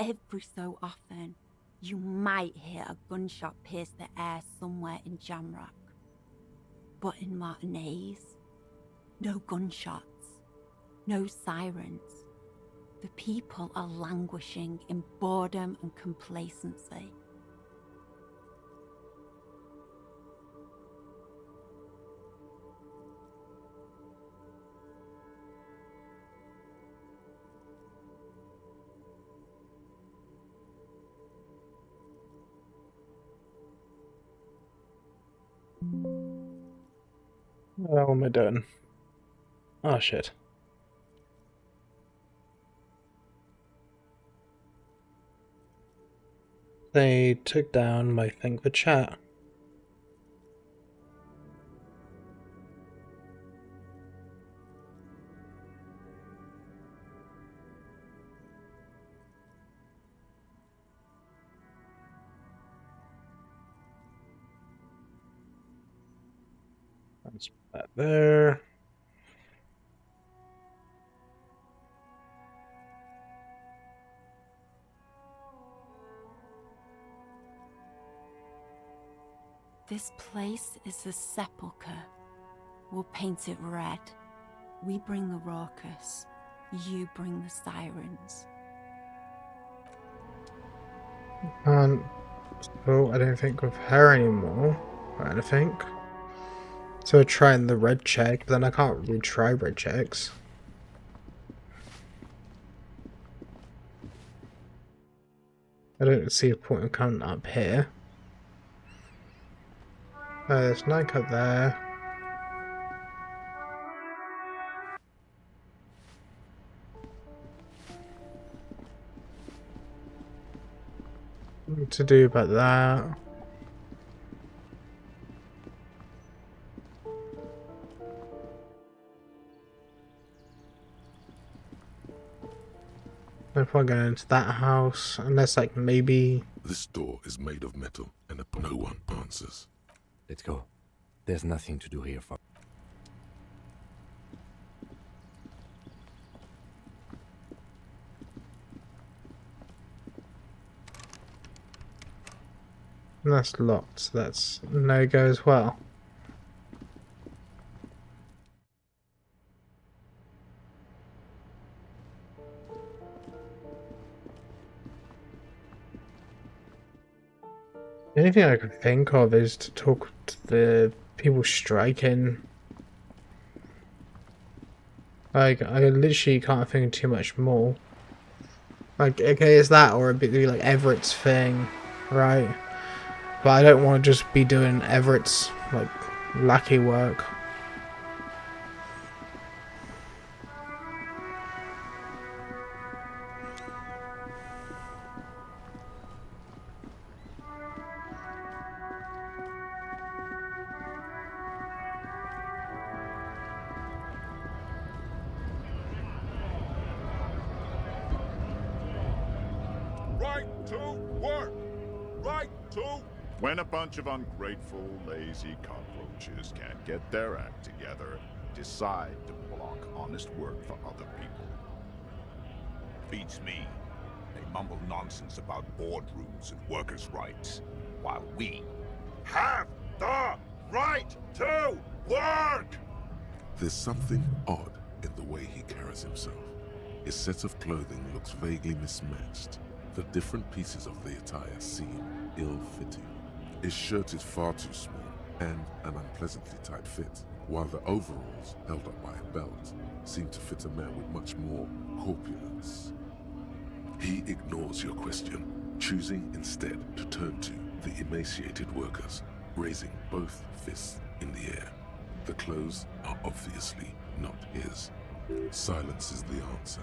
Every so often, you might hear a gunshot pierce the air somewhere in Jamrock. But in Martinez, no gunshots, no sirens. The people are languishing in boredom and complacency. What am I doing? Oh shit. They took down my thing for chat. It's back there. This place is the sepulchre. We'll paint it red. We bring the raucous. You bring the sirens. Oh, I don't think with her anymore. I think. So we're trying the red check, but then I can't retry red checks. I don't see a point in coming up here. There's no cut there. What to do about that? No point going into that house unless, like, maybe. This door is made of metal, and no one answers. Let's go. There's nothing to do here for. That's locked, so that's no go as well. The only thing I could think of is to talk to the people striking. Like, I literally can't think of too much more. Like, okay, it's that or a bit like Everett's thing, right? But I don't want to just be doing Everett's, like, lackey work. Right to work! Right to... When a bunch of ungrateful, lazy cockroaches can't get their act together, decide to block honest work for other people. Beats me. They mumble nonsense about boardrooms and workers' rights, while we have the right to work! There's something odd in the way he carries himself. His set of clothing looks vaguely mismatched. The different pieces of the attire seem ill-fitting. His shirt is far too small and an unpleasantly tight fit, while the overalls, held up by a belt, seem to fit a man with much more corpulence. He ignores your question, choosing instead to turn to the emaciated workers, raising both fists in the air. The clothes are obviously not his. Silence is the answer.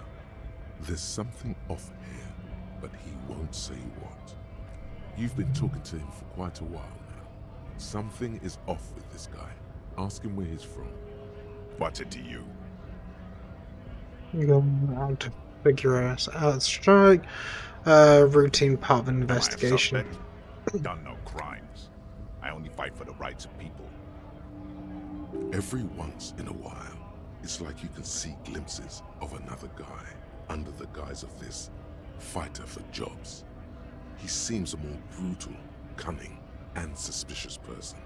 There's something off here, but he won't say what. You've been talking to him for quite a while now. Something is off with this guy. Ask him where he's from. What's it to you? You go out to figure us out. Strike. Routine part of investigation. Done no crimes. I only fight for the rights of people. Every once in a while, it's like you can see glimpses of another guy under the guise of this fighter for jobs. He seems a more brutal, cunning, and suspicious person.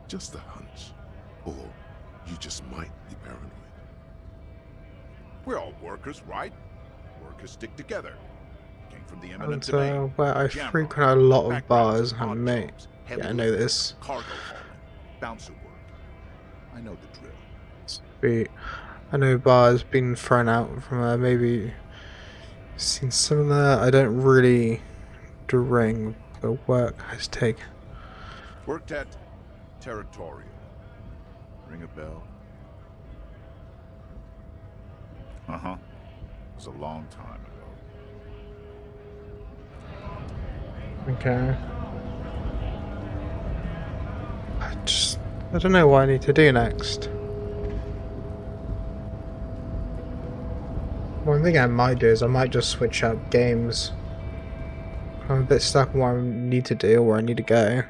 Just a hunch. Or you just might be paranoid. We're all workers, right? Workers stick together. Came from the eminent And domain. where I Jamrock, frequent a lot of backgrounds bars, in and odd mate. jobs, Yeah, heavy I know lifting, this. Cargo hauling, bouncer work. I know the drill. Sweet. I know bars been thrown out from maybe seen some of that. I don't really drink, but work has taken. Worked at Territorial. Ring a bell? Uh-huh. It was a long time ago. Okay. I don't know what I need to do next. One thing I might do is I might just switch up games. I'm a bit stuck on what I need to do or where I need to go.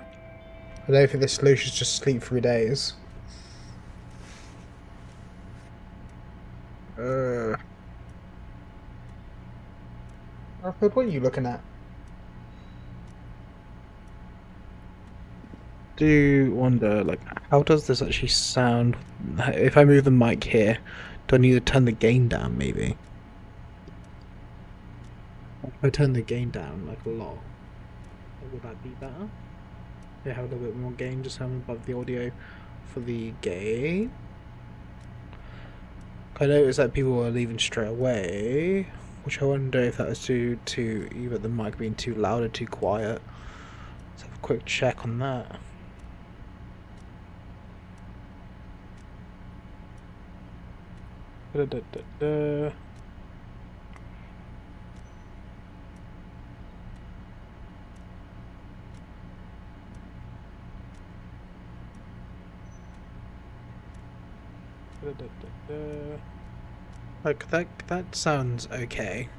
I don't think the solution is just sleep 3 days. Alfred, what are you looking at? Do wonder, like, how does this actually sound? If I move the mic here, do I need to turn the gain down, maybe? If I turn the gain down, like, a lot, would that be better? Yeah, have a little bit more gain, just having above the audio for the game. I noticed that people were leaving straight away, which I wonder if that was due to either the mic being too loud or too quiet. Let's have a quick check on that. Da-da-da-da. Da-da-da-da. Like that sounds okay.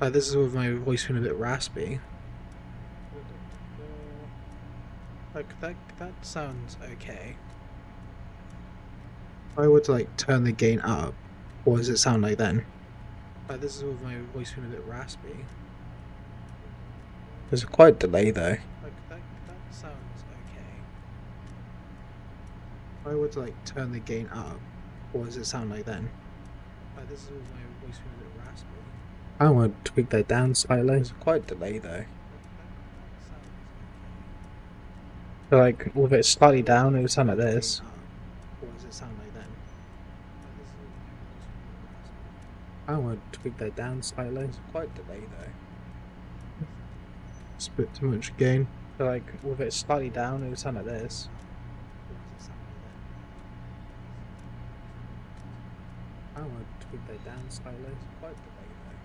Like this is with my voice being a bit raspy. Like that sounds okay. I would like turn the gain up, what does it sound like then? Like this is with my voice being a bit raspy. There's quite a delay though. Like that sounds okay. I would like turn the gain up, what does it sound like then? Like this is with my voice being a bit raspy. I want to tweak that down slightly. There's quite a delay though. So like with it slightly down, it would sound like this. What does it sound like then? I want to tweak that down slightly. There's quite a delay though. It's a bit too much gain. So like with it slightly down, it would sound like this. I want to tweak that down slightly. It's quite a delay though.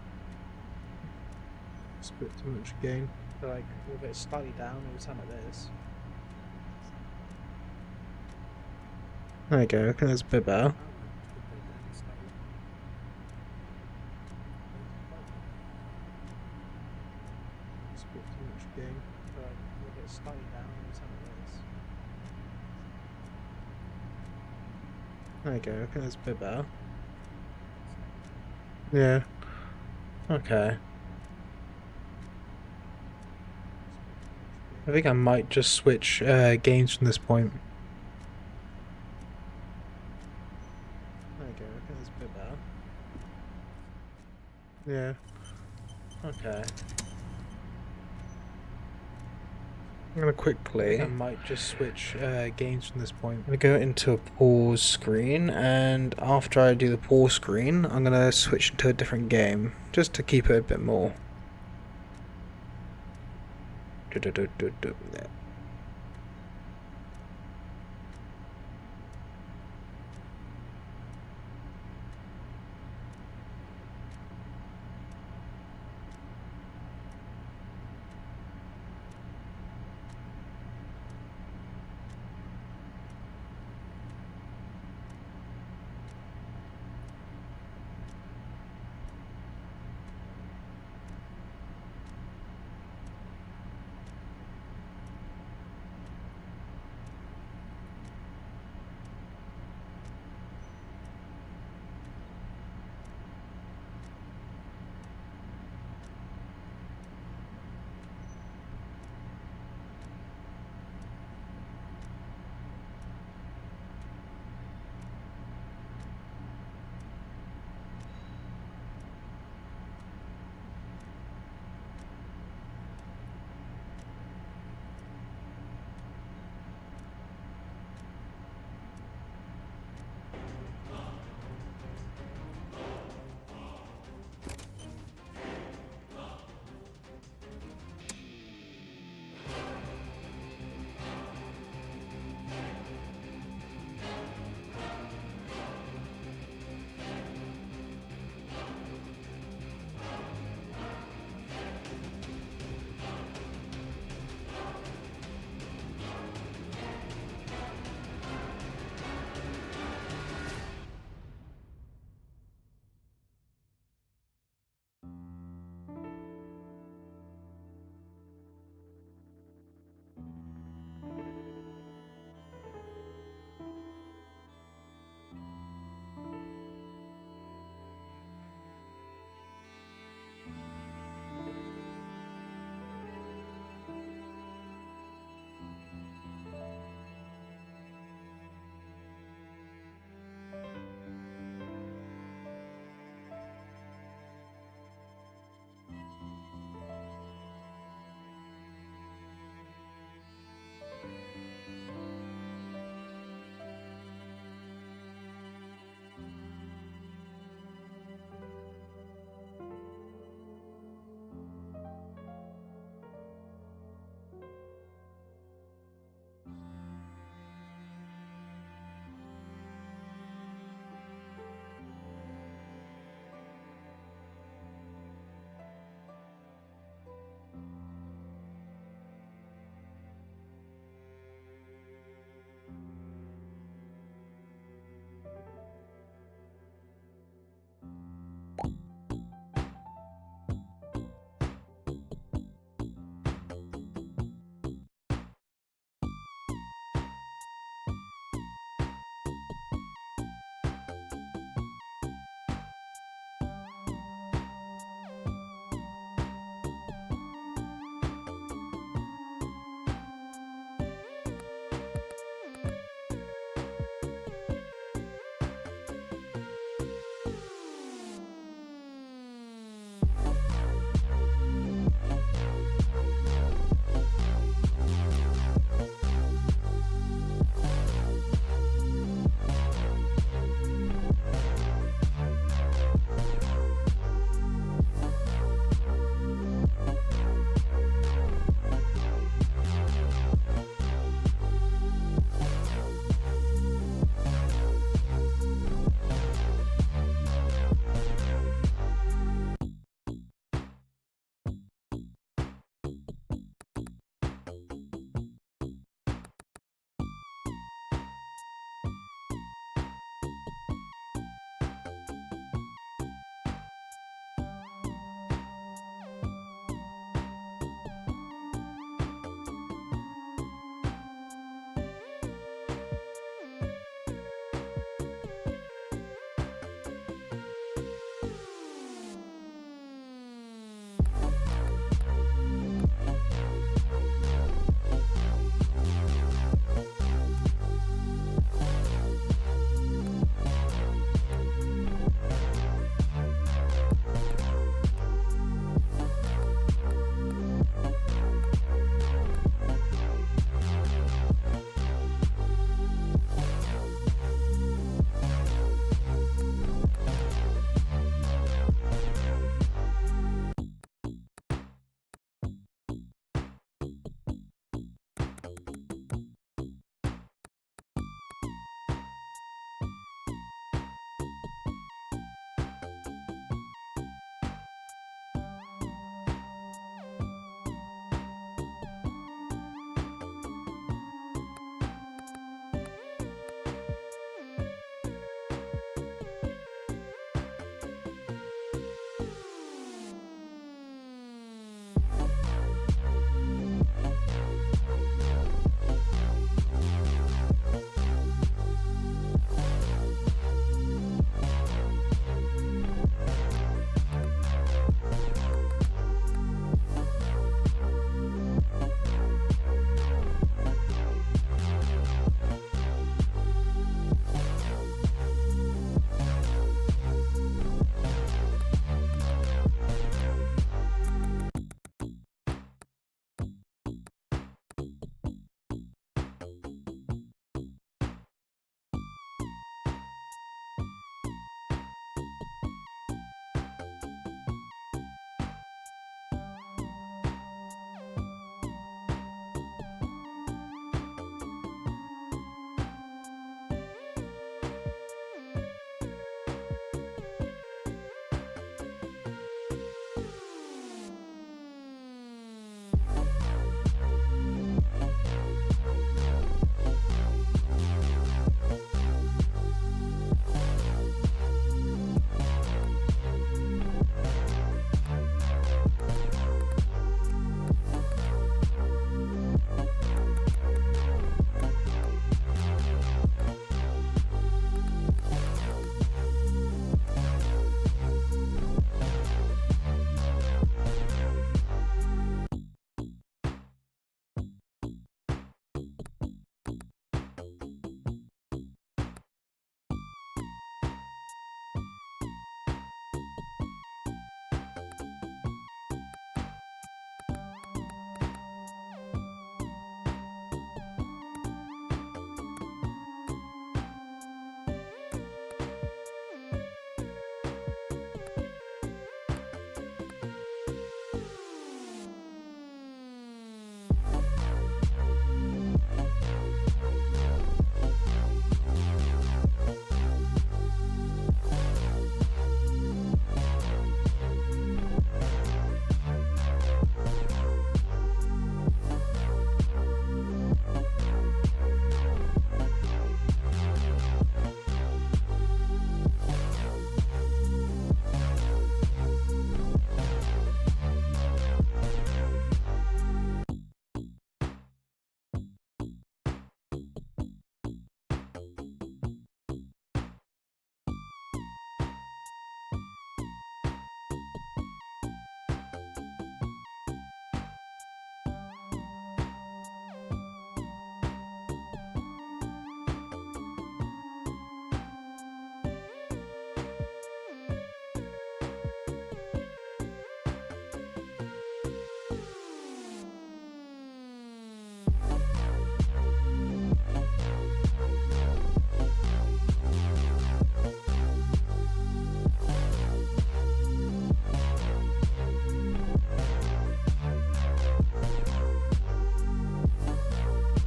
It's a bit too much gain. So like with it slightly down, it would sound like this. There we go, I think that's a bit better. It's a bit too much gain. So like with it slightly down, it would sound like this. There we go, I think that's a bit better. Yeah. Okay. I think I might just switch games from this point. There we go, I think that's a bit better. Yeah. Okay. I'm gonna quick play. I might just switch games from this point. I'm gonna go into a pause screen, and after I do the pause screen, I'm gonna switch to a different game, just to keep it a bit more.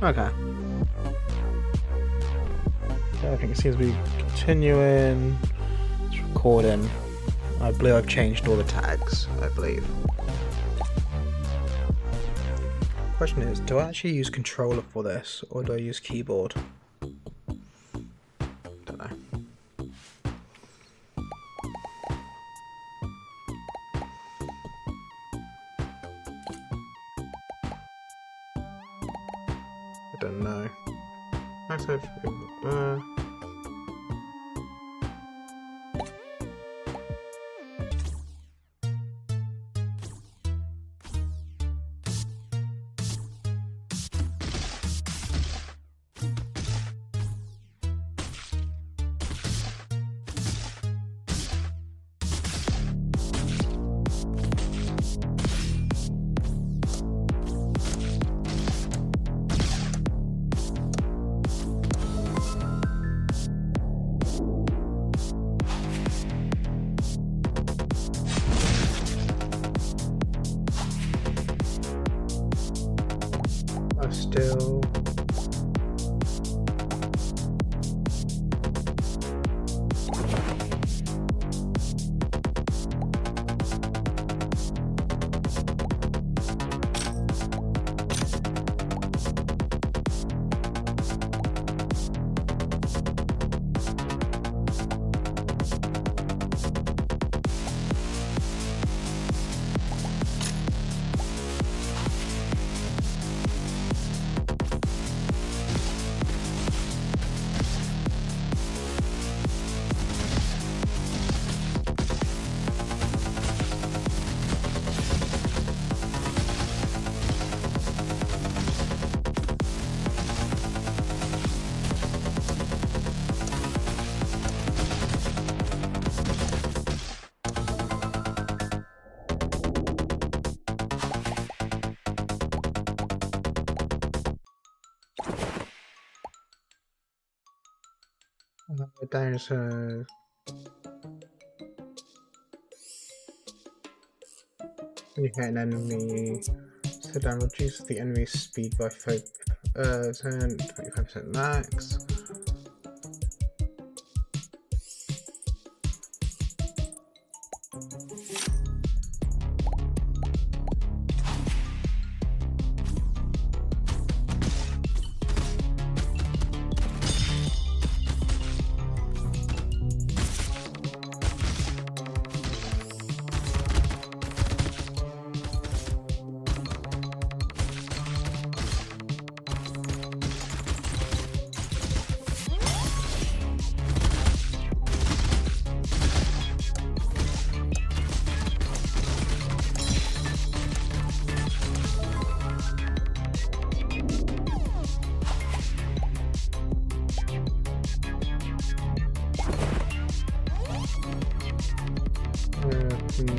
Okay. Everything seems to be continuing. It's recording. I believe I've changed all the tags, I believe. Question is, do I actually use controller for this, or do I use keyboard? Don't know. I don't know. Still there's a you hit an enemy, sit down, reduce the enemy's speed by 25% max.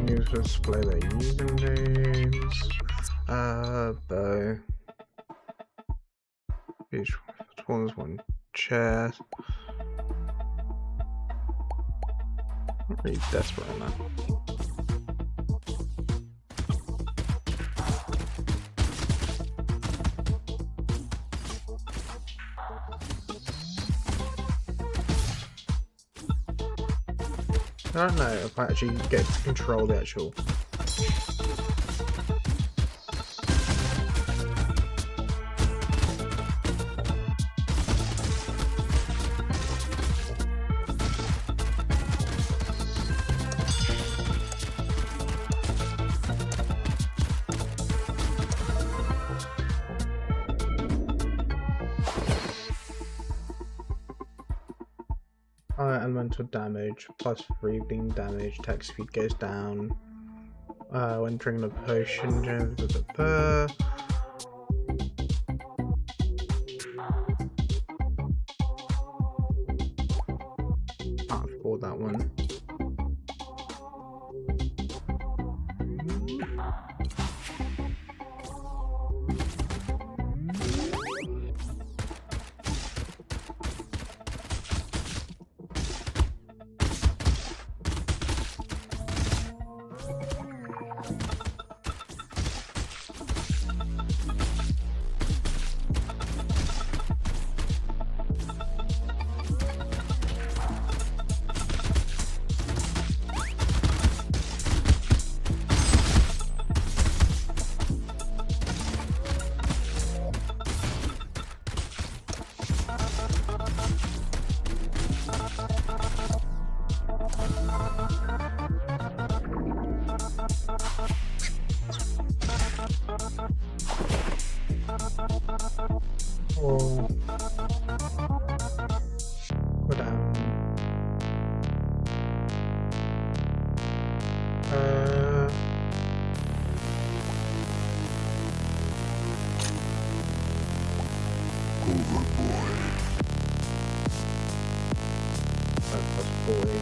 Use display their usernames. Bow. Each one is one chair. Not really desperate on that. I don't know if I actually get to control the actual. Elemental damage plus 3 bleeding damage. Attack speed goes down when drinking a potion. Can't afford that one. We'll go down. That's 40.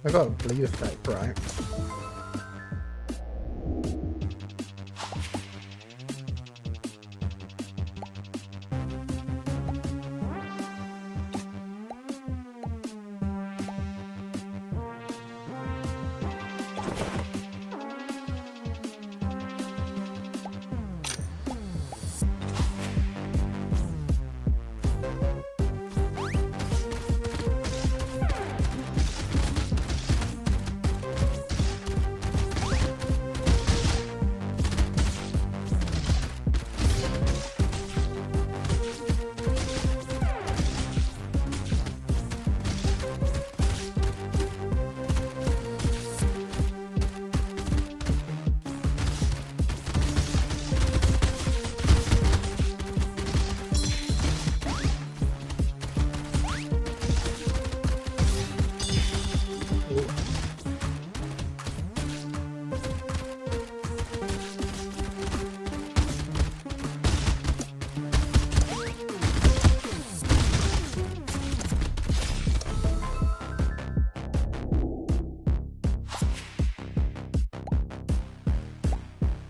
I got a bleed effect, right?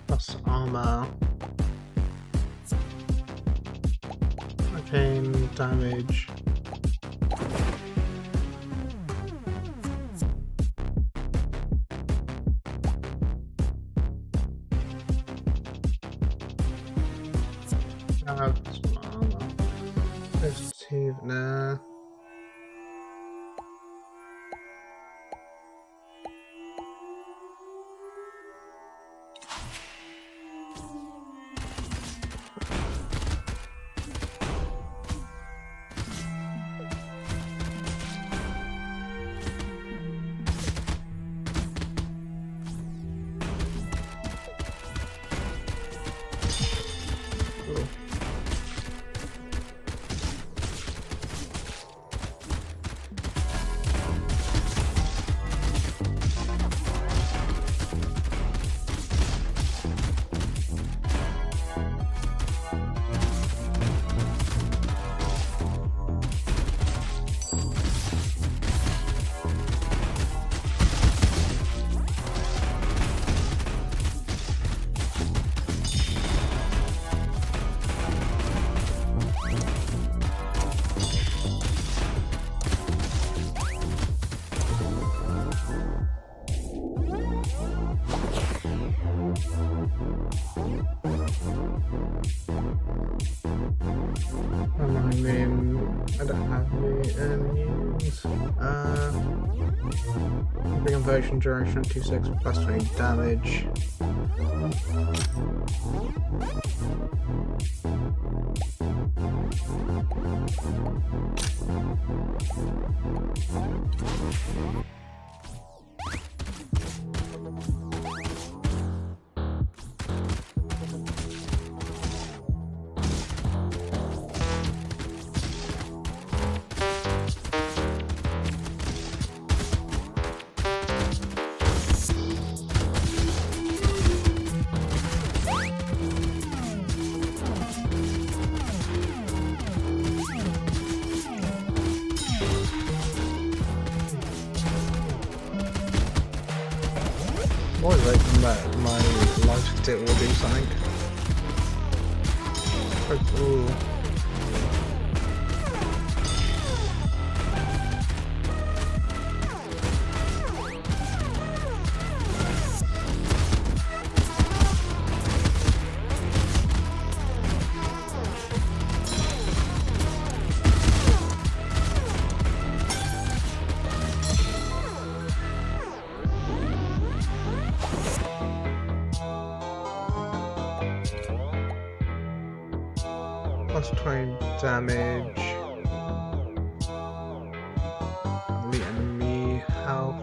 Plus armor. Arcane damage. Plus armor. Positive, nah. I don't have any enemies. Bring inversion duration 26 plus 20 damage. What is like my collect it or do something. Ooh. Plus 20 damage. The enemy health.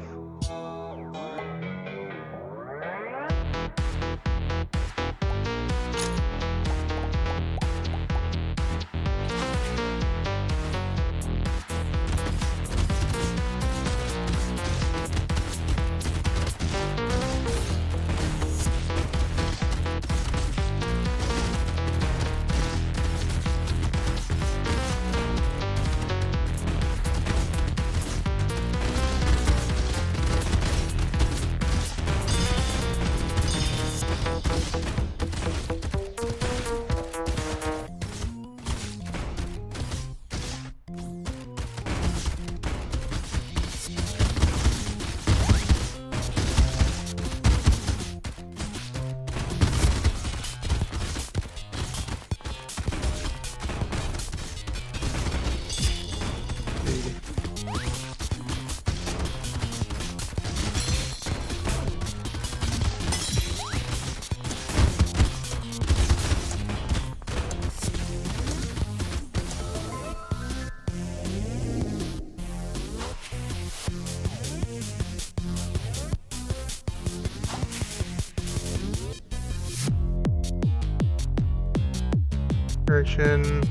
Direction.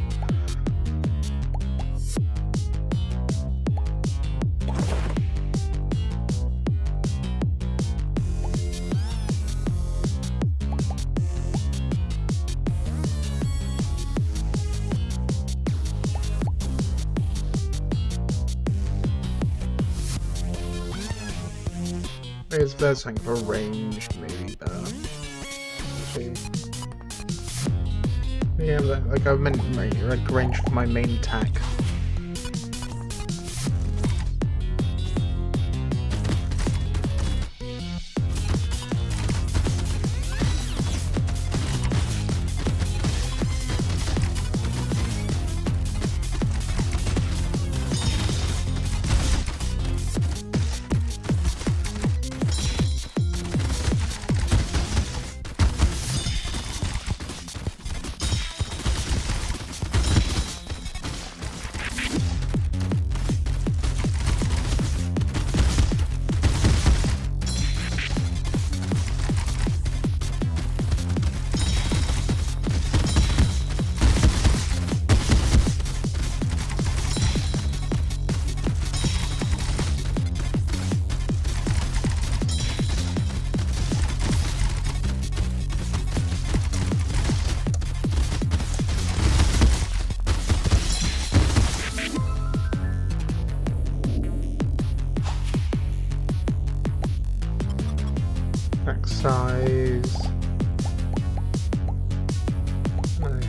If there's something for range, maybe better. Okay. Yeah, like I meant like range for my main attack. Size. No.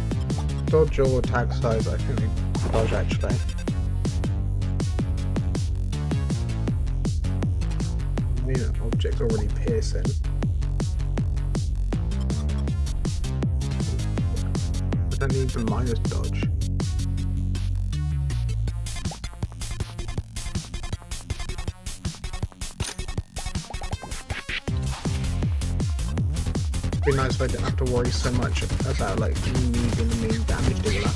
Dodge or attack size, I think they dodge actually. I mean, an object already piercing. But then need the minus dodge. It'd be nice if I didn't have to worry so much about like needing the main damage dealer.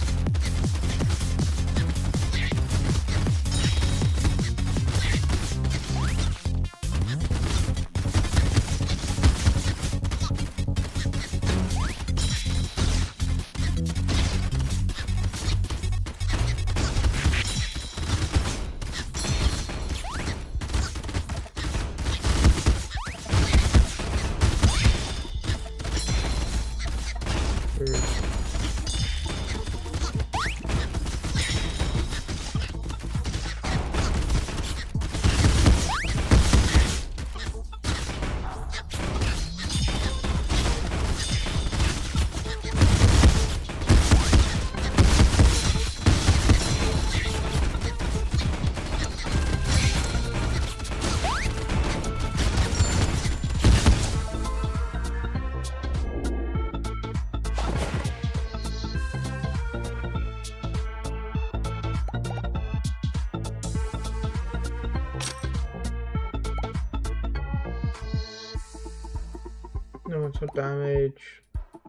Elemental damage,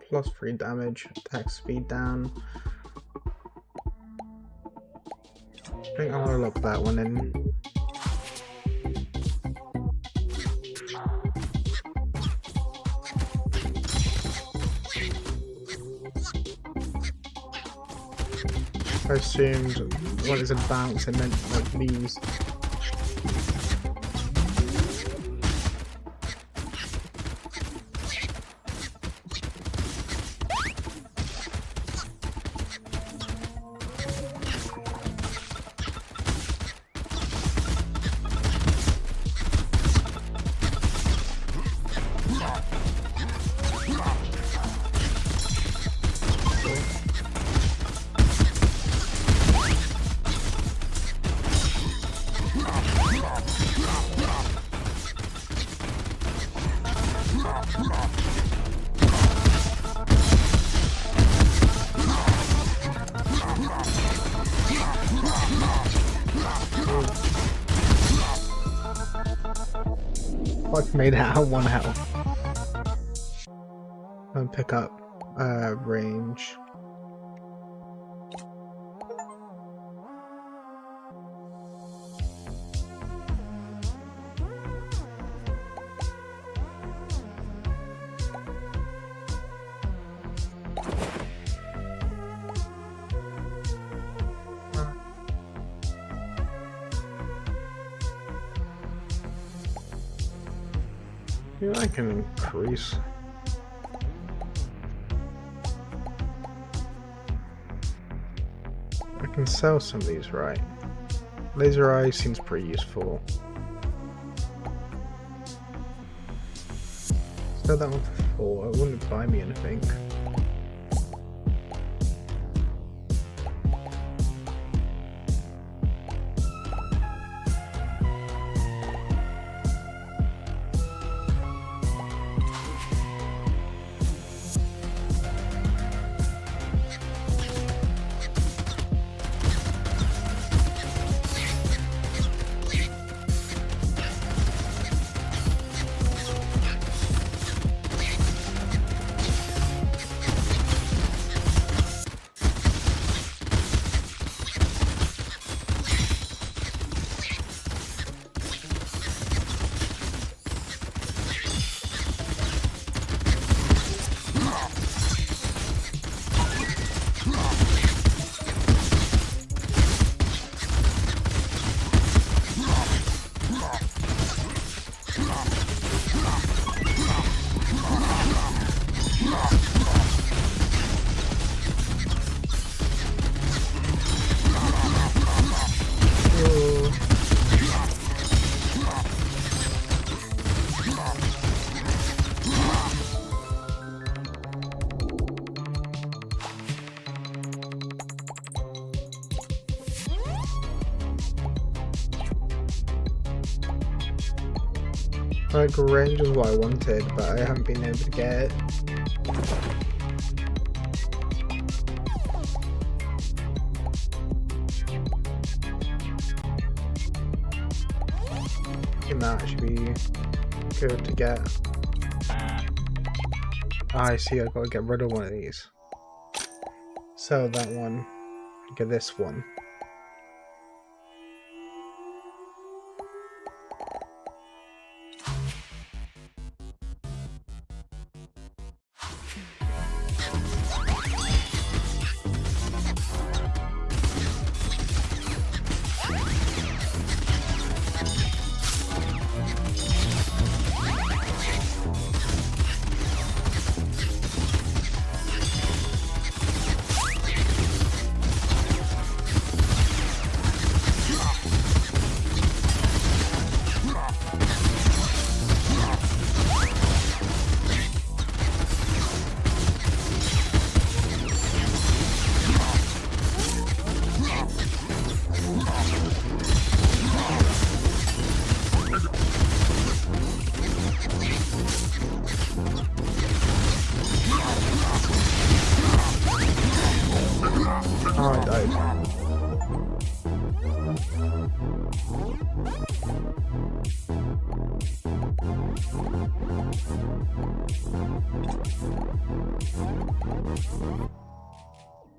plus 3 damage, attack speed down. I think I want to lock that one in. I assumed when it's advanced it meant like these. I've made it out 1 health. And pick up range. Yeah, I can increase. I can sell some of these, right? Laser eye seems pretty useful. Sell that one for 4. It wouldn't buy me anything. Like range is what I wanted, but I haven't been able to get it. And that should be good to get. I see, I've got to get rid of one of these. Sell that one, get this one.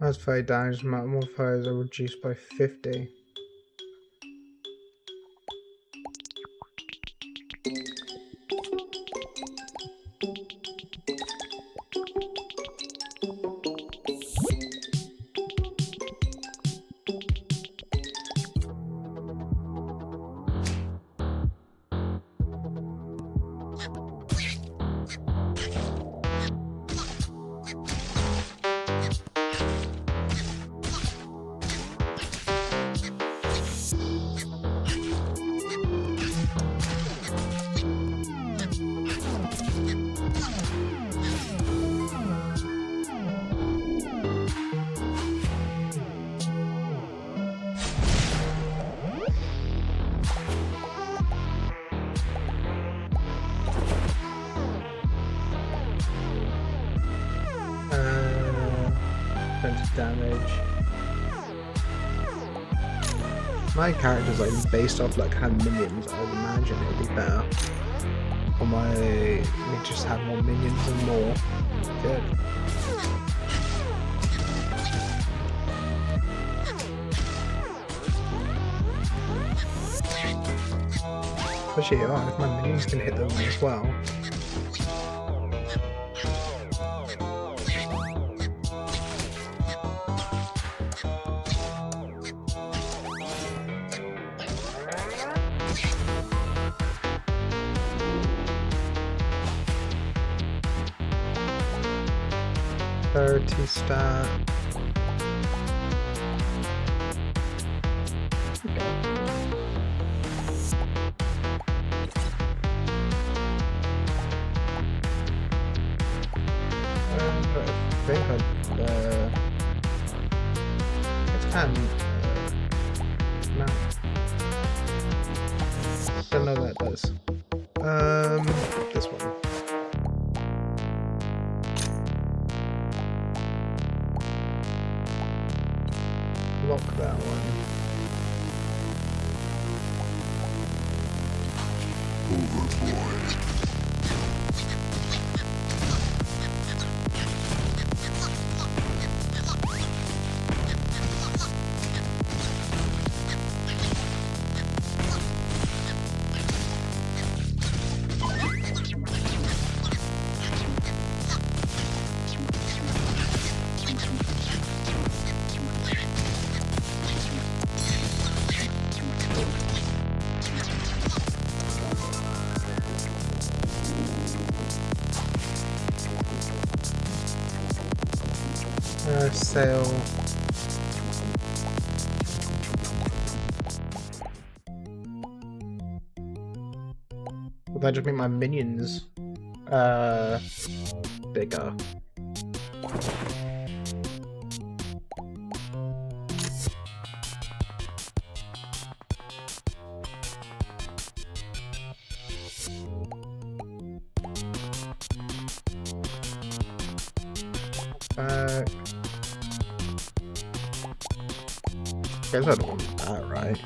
That's very damaged. Metamorphose are reduced by 50. Damage. My character's like based off like how minions. I would imagine it would be better. Or me just have more minions and more. Good. Especially if my minions can hit them as well. Stat. I think it's kind of no. Don't know what that does. This one. Lock that one. Overboard. Sail. Will that just make my minions bigger? I guess I don't want that, right?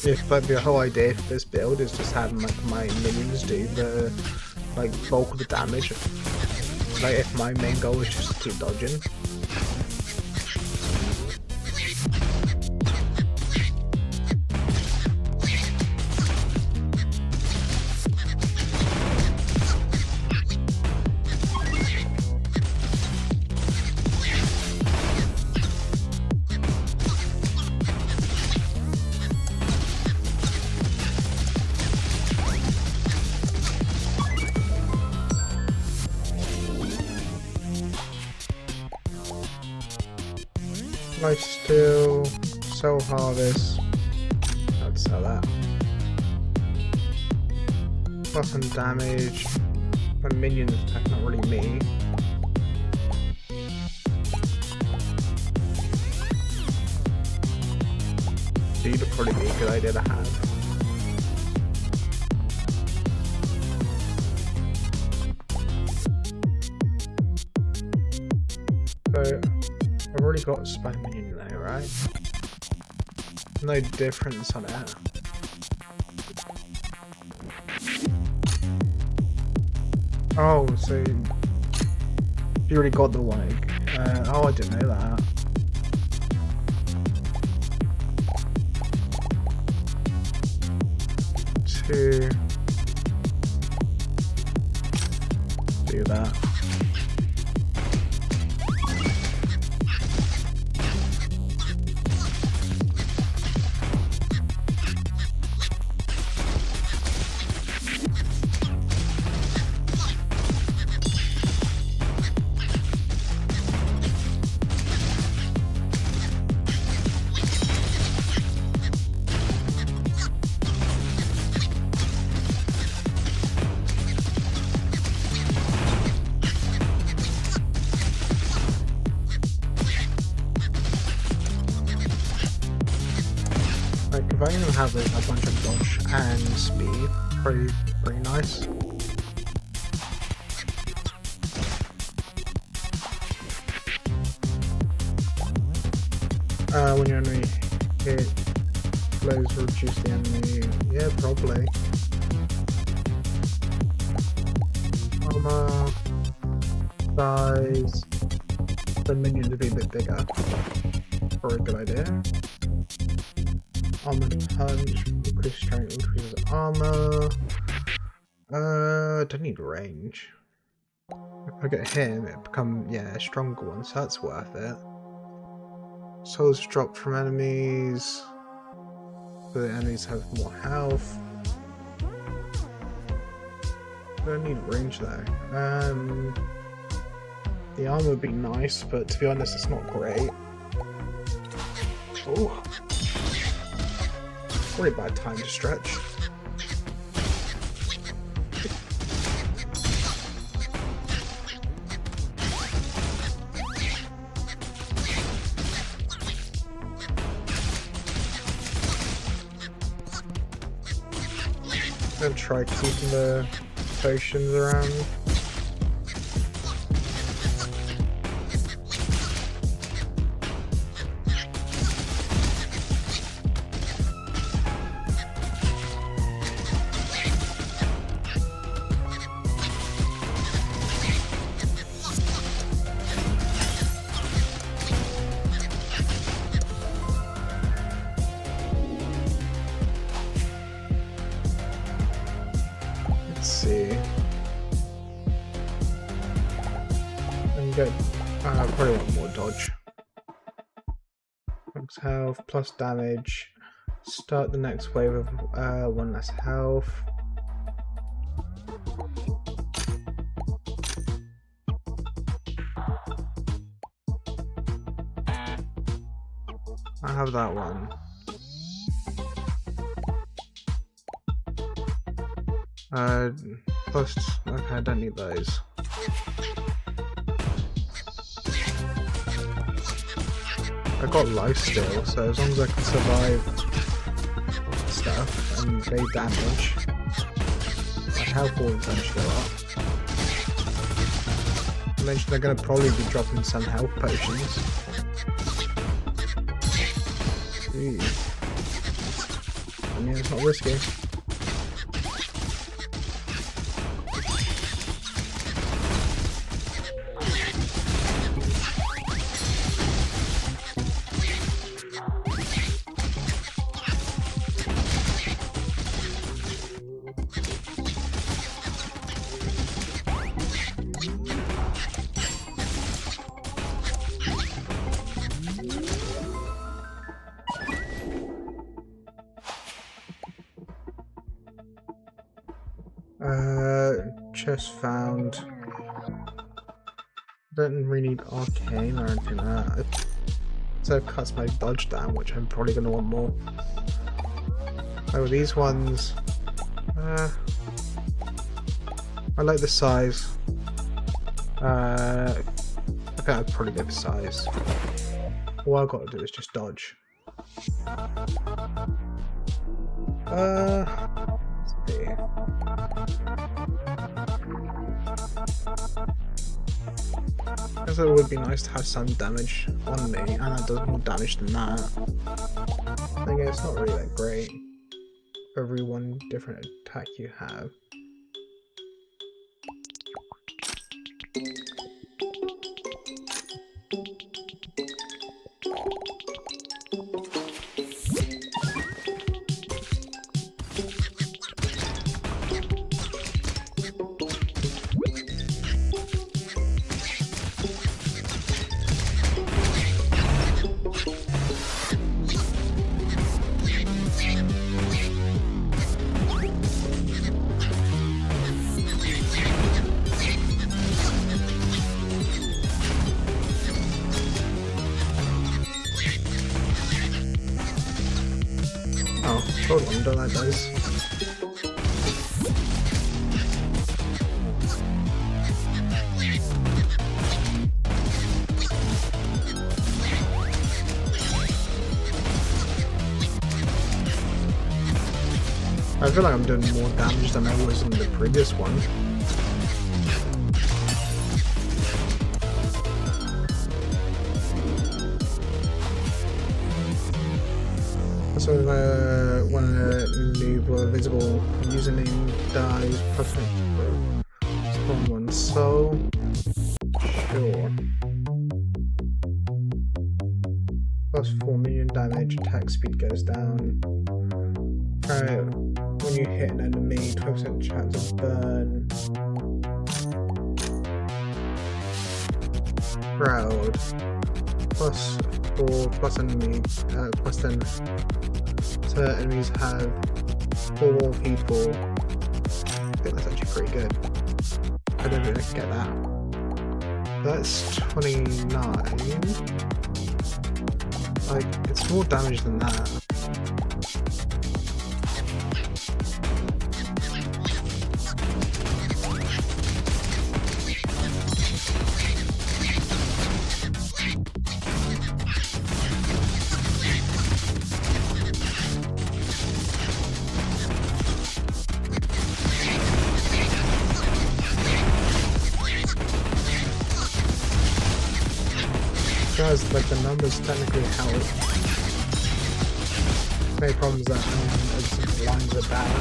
If like the whole idea for this build is just having like my minions do the like bulk of the damage, like if my main goal is just to keep dodging. Lifesteal, soul harvest, I'd sell that. Weapon damage, my minions attack, not really me. Speed would probably be a good idea to have. So, I've already got a spy minion there, right? No difference on it. Oh, so you already got the leg. Oh, I didn't know that. to do that. Like, if I can have like, a bunch of dodge and speed, pretty nice. When your enemy hit blows reduce the enemy. Yeah, probably. Armor, size, the minion to be a bit bigger. Probably a good idea. Armor punch, increase strength, increases armor. Don't need range. If I get him, it become a stronger one, so that's worth it. Souls drop from enemies, so the enemies have more health. Don't need range though. The armor would be nice, but to be honest, it's not great. Oh. Probably a bad time to stretch. I'm gonna try keeping the potions around. Probably want more dodge. Max health, plus damage. Start the next wave of one less health. I have that one. Plus, okay, I don't need those. I got life still, so as long as I can survive stuff and evade damage, my health will eventually go up. I mentioned they're going to probably be dropping some health potions. Jeez. I mean, it's not risky. Chest found. Don't really need arcane or anything like that. So it cuts my dodge down, which I'm probably going to want more. Oh, these ones. I like the size. I think I'd probably go for size. All I've got to do is just dodge. Let's see. I guess it would be nice to have some damage on me, and that does more damage than that. I think it's not really that great for every one different attack you have. Hold on, don't like those. I feel like I'm doing more damage than I was in the previous one. So when a noob or invisible username dies, spawn one soul. Sure. Plus 4 million damage, attack speed goes down. Alright, when you hit an enemy, 12% chance of burn. Crowd. Plus 4, plus enemy, plus 10. So enemies have 4 people. I think that's actually pretty good. I don't think I can get that. That's 29. Like, it's more damage than that. Does, like, the numbers technically help. Many problems that lines are bad.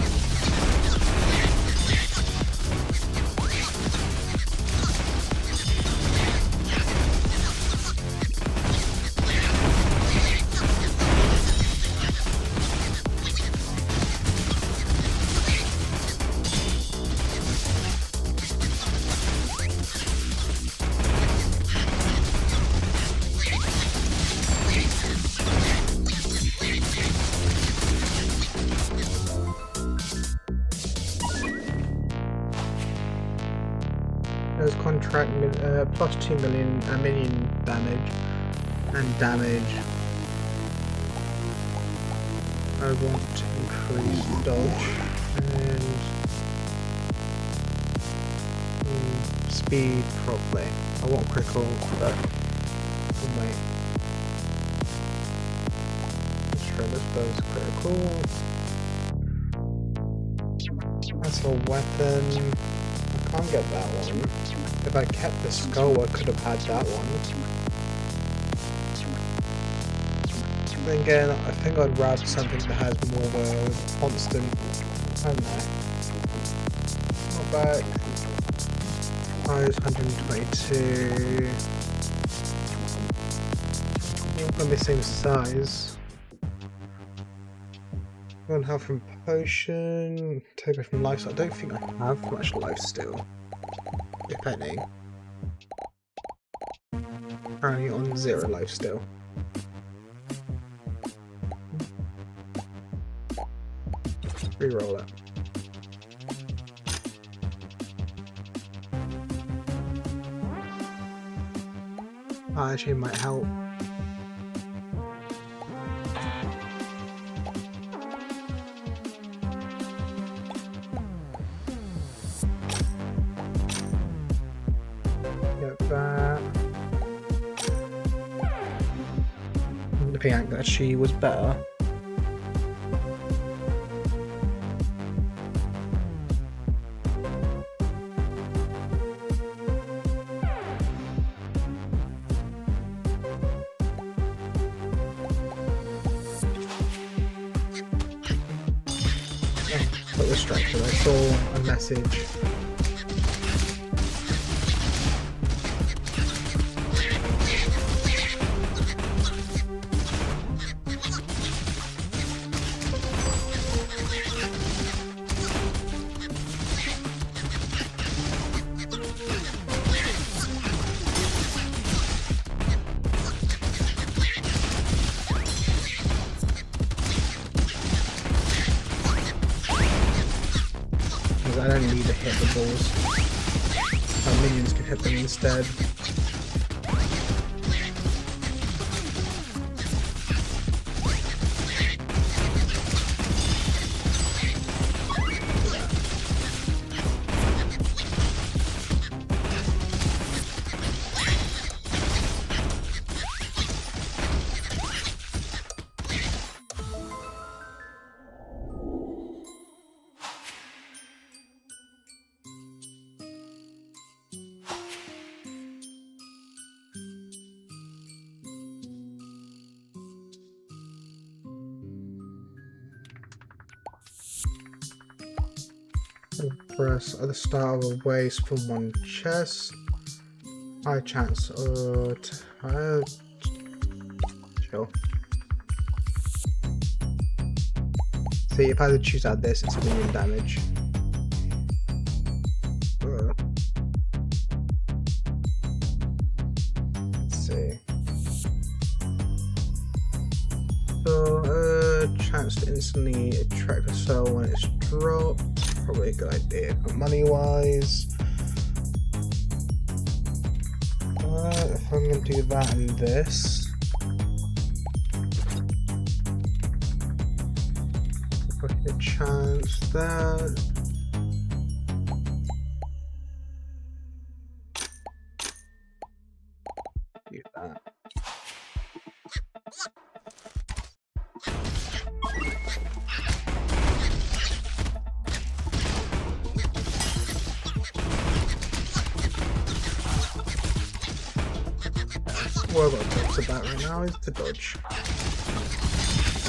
Contract plus 2 million, a million damage, and damage. I want to increase dodge and speed probably. I want critical, but wait. Let's try this bow's critical. That's a weapon. I can't get that one. If I kept the skull, I could have had that one. Then again, I think I'd rather something that has more constant. I don't know. Not bad. Size 122. I'm missing size. One health from potion. Take it from life. I don't think I have much life still. If any. Currently on 0 life still. Reroll it. Actually might help. Looking at that, she was better. Got distracted. I saw a message. I don't need to hit the balls. Our minions can hit them instead. Press at the start of a waste from one chest. High chance or chill. See, if I had to choose out this, it's medium damage. Let's see. So, chance to instantly attract a soul when it's dropped. Probably a good idea, but money-wise, if I'm going to do that and this, if I get a chance that. Do that. What I've got to talk about right now is the dodge. I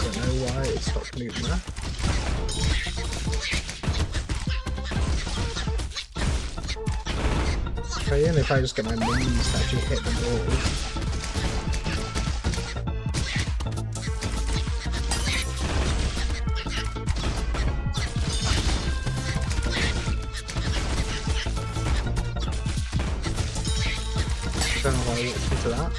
don't know why it stopped moving there. Okay, and if I just get my minions to actually hit the ball. Don't know why I walked into that.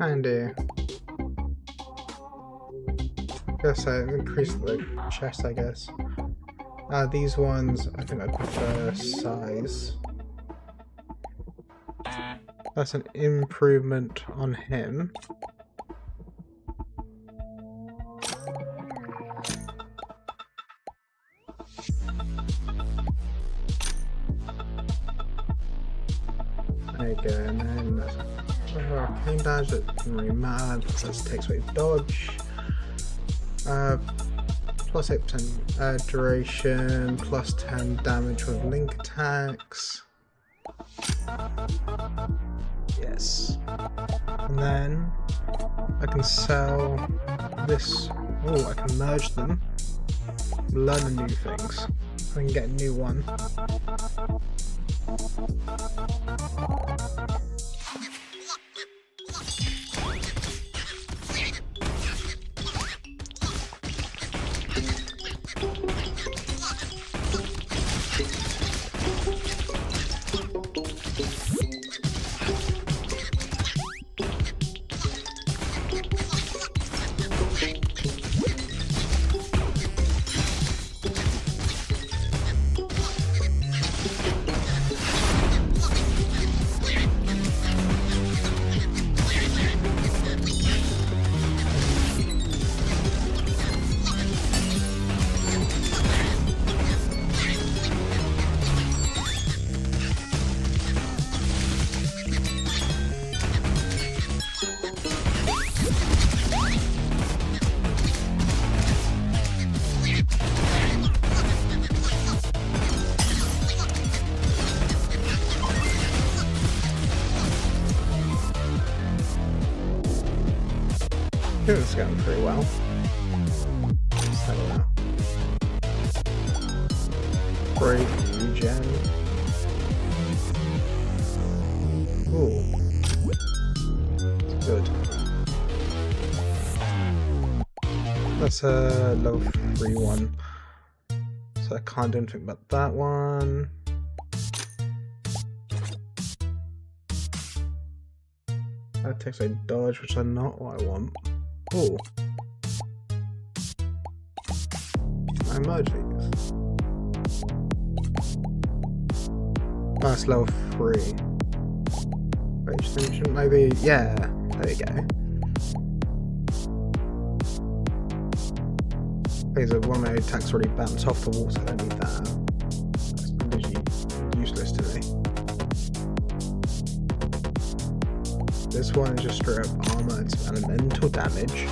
And guess I increased the chest, I guess. These ones, I think I prefer size. That's an improvement on him. There you go, and then that's arcane damage, that doesn't really matter because that takes away dodge. Plus 8% duration, plus 10 damage with link attacks. Yes. And then I can sell this. Oh, I can merge them. Learn new things. I can get a new one. I think it's going pretty well. Let's have a look. Break, regen. Ooh. Good. That's a level 3 one. So I can't do anything about that one. That takes a dodge, which is not what I want. Oh. I merge these. That's level 3. Rage extension, maybe. Yeah, there you go. Because one of my attacks already bounced off the wall, so I don't need that. That's literally useless to me. This one is just straight up armor, it's elemental damage.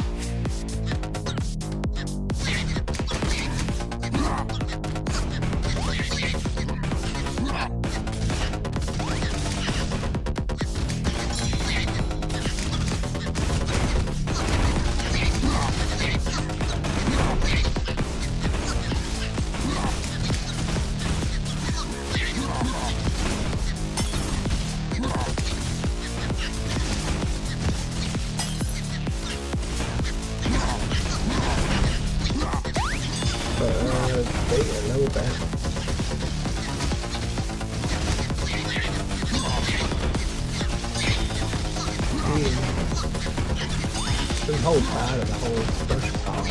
bit. Doesn't hold bad at the whole brush part.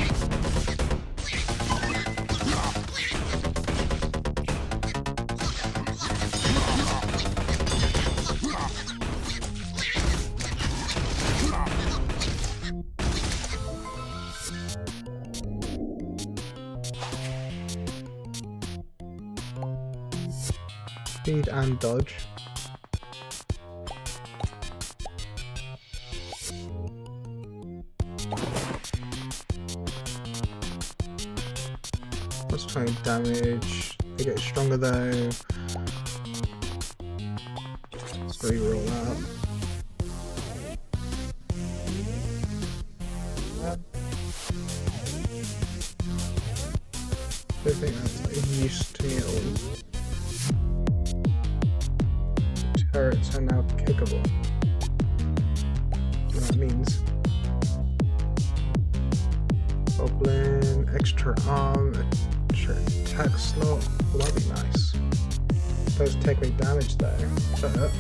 Speed and dodge. Plus 20 damage. They get stronger though. Let's re-roll that. I don't think that's like used to me at all. Turrets are now kickable. What that means. Goblin, extra arm, extra attack slot. Well, that'd be nice. Does take away damage though. But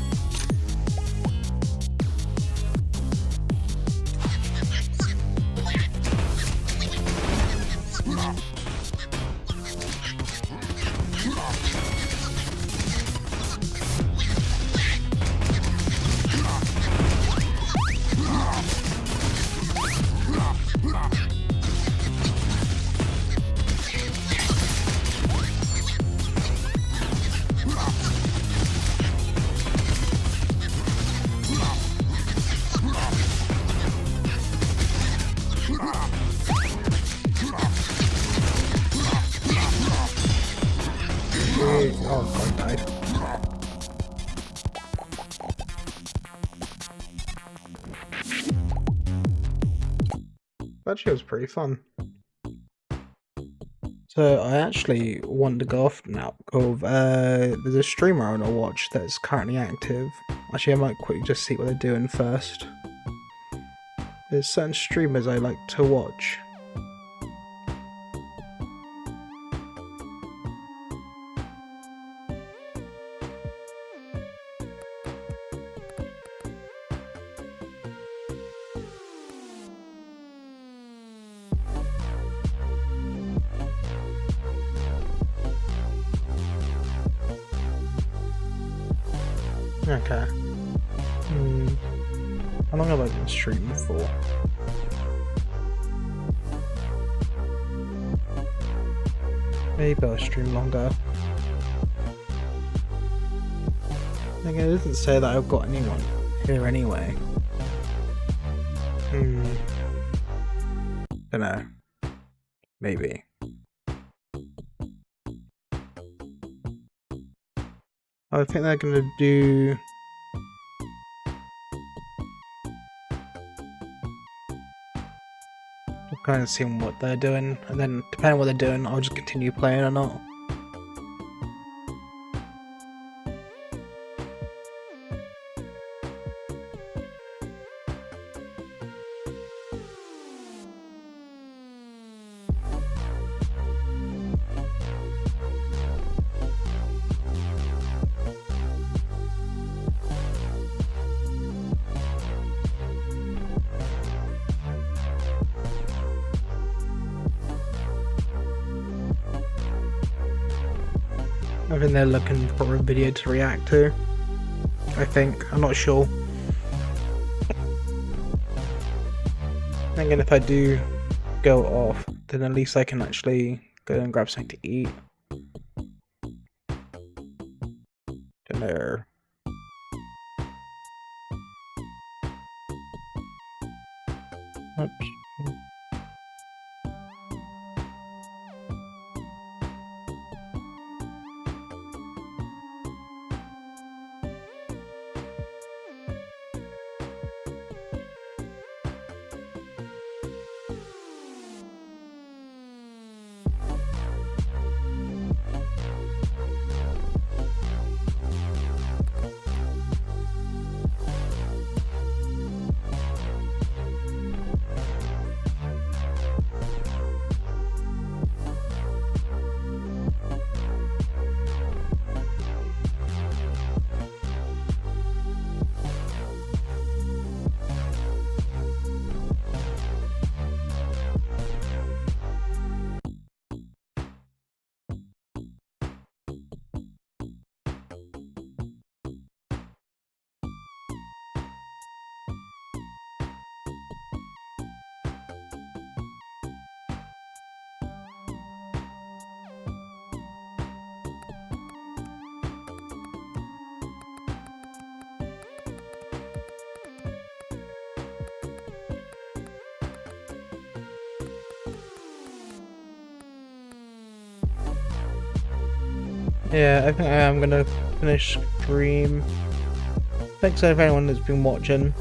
oh, God died. That shit was pretty fun. So I actually want to go off now. There's a streamer I want to watch that's currently active. Actually, I might quickly just see what they're doing first. There's certain streamers I like to watch. Okay. How long have I been streaming for? Maybe I'll stream longer. I think it doesn't say that I've got anyone here anyway. Dunno. Maybe. I think they're gonna do... I'm kind of seeing what they're doing, and then depending on what they're doing, I'll just continue playing or not. I think they're looking for a video to react to. I think. I'm not sure. Thinking if I do go off, then at least I can actually go and grab something to eat. Dinner. Oops. yeah, I think I am gonna finish stream. Thanks to everyone that's been watching.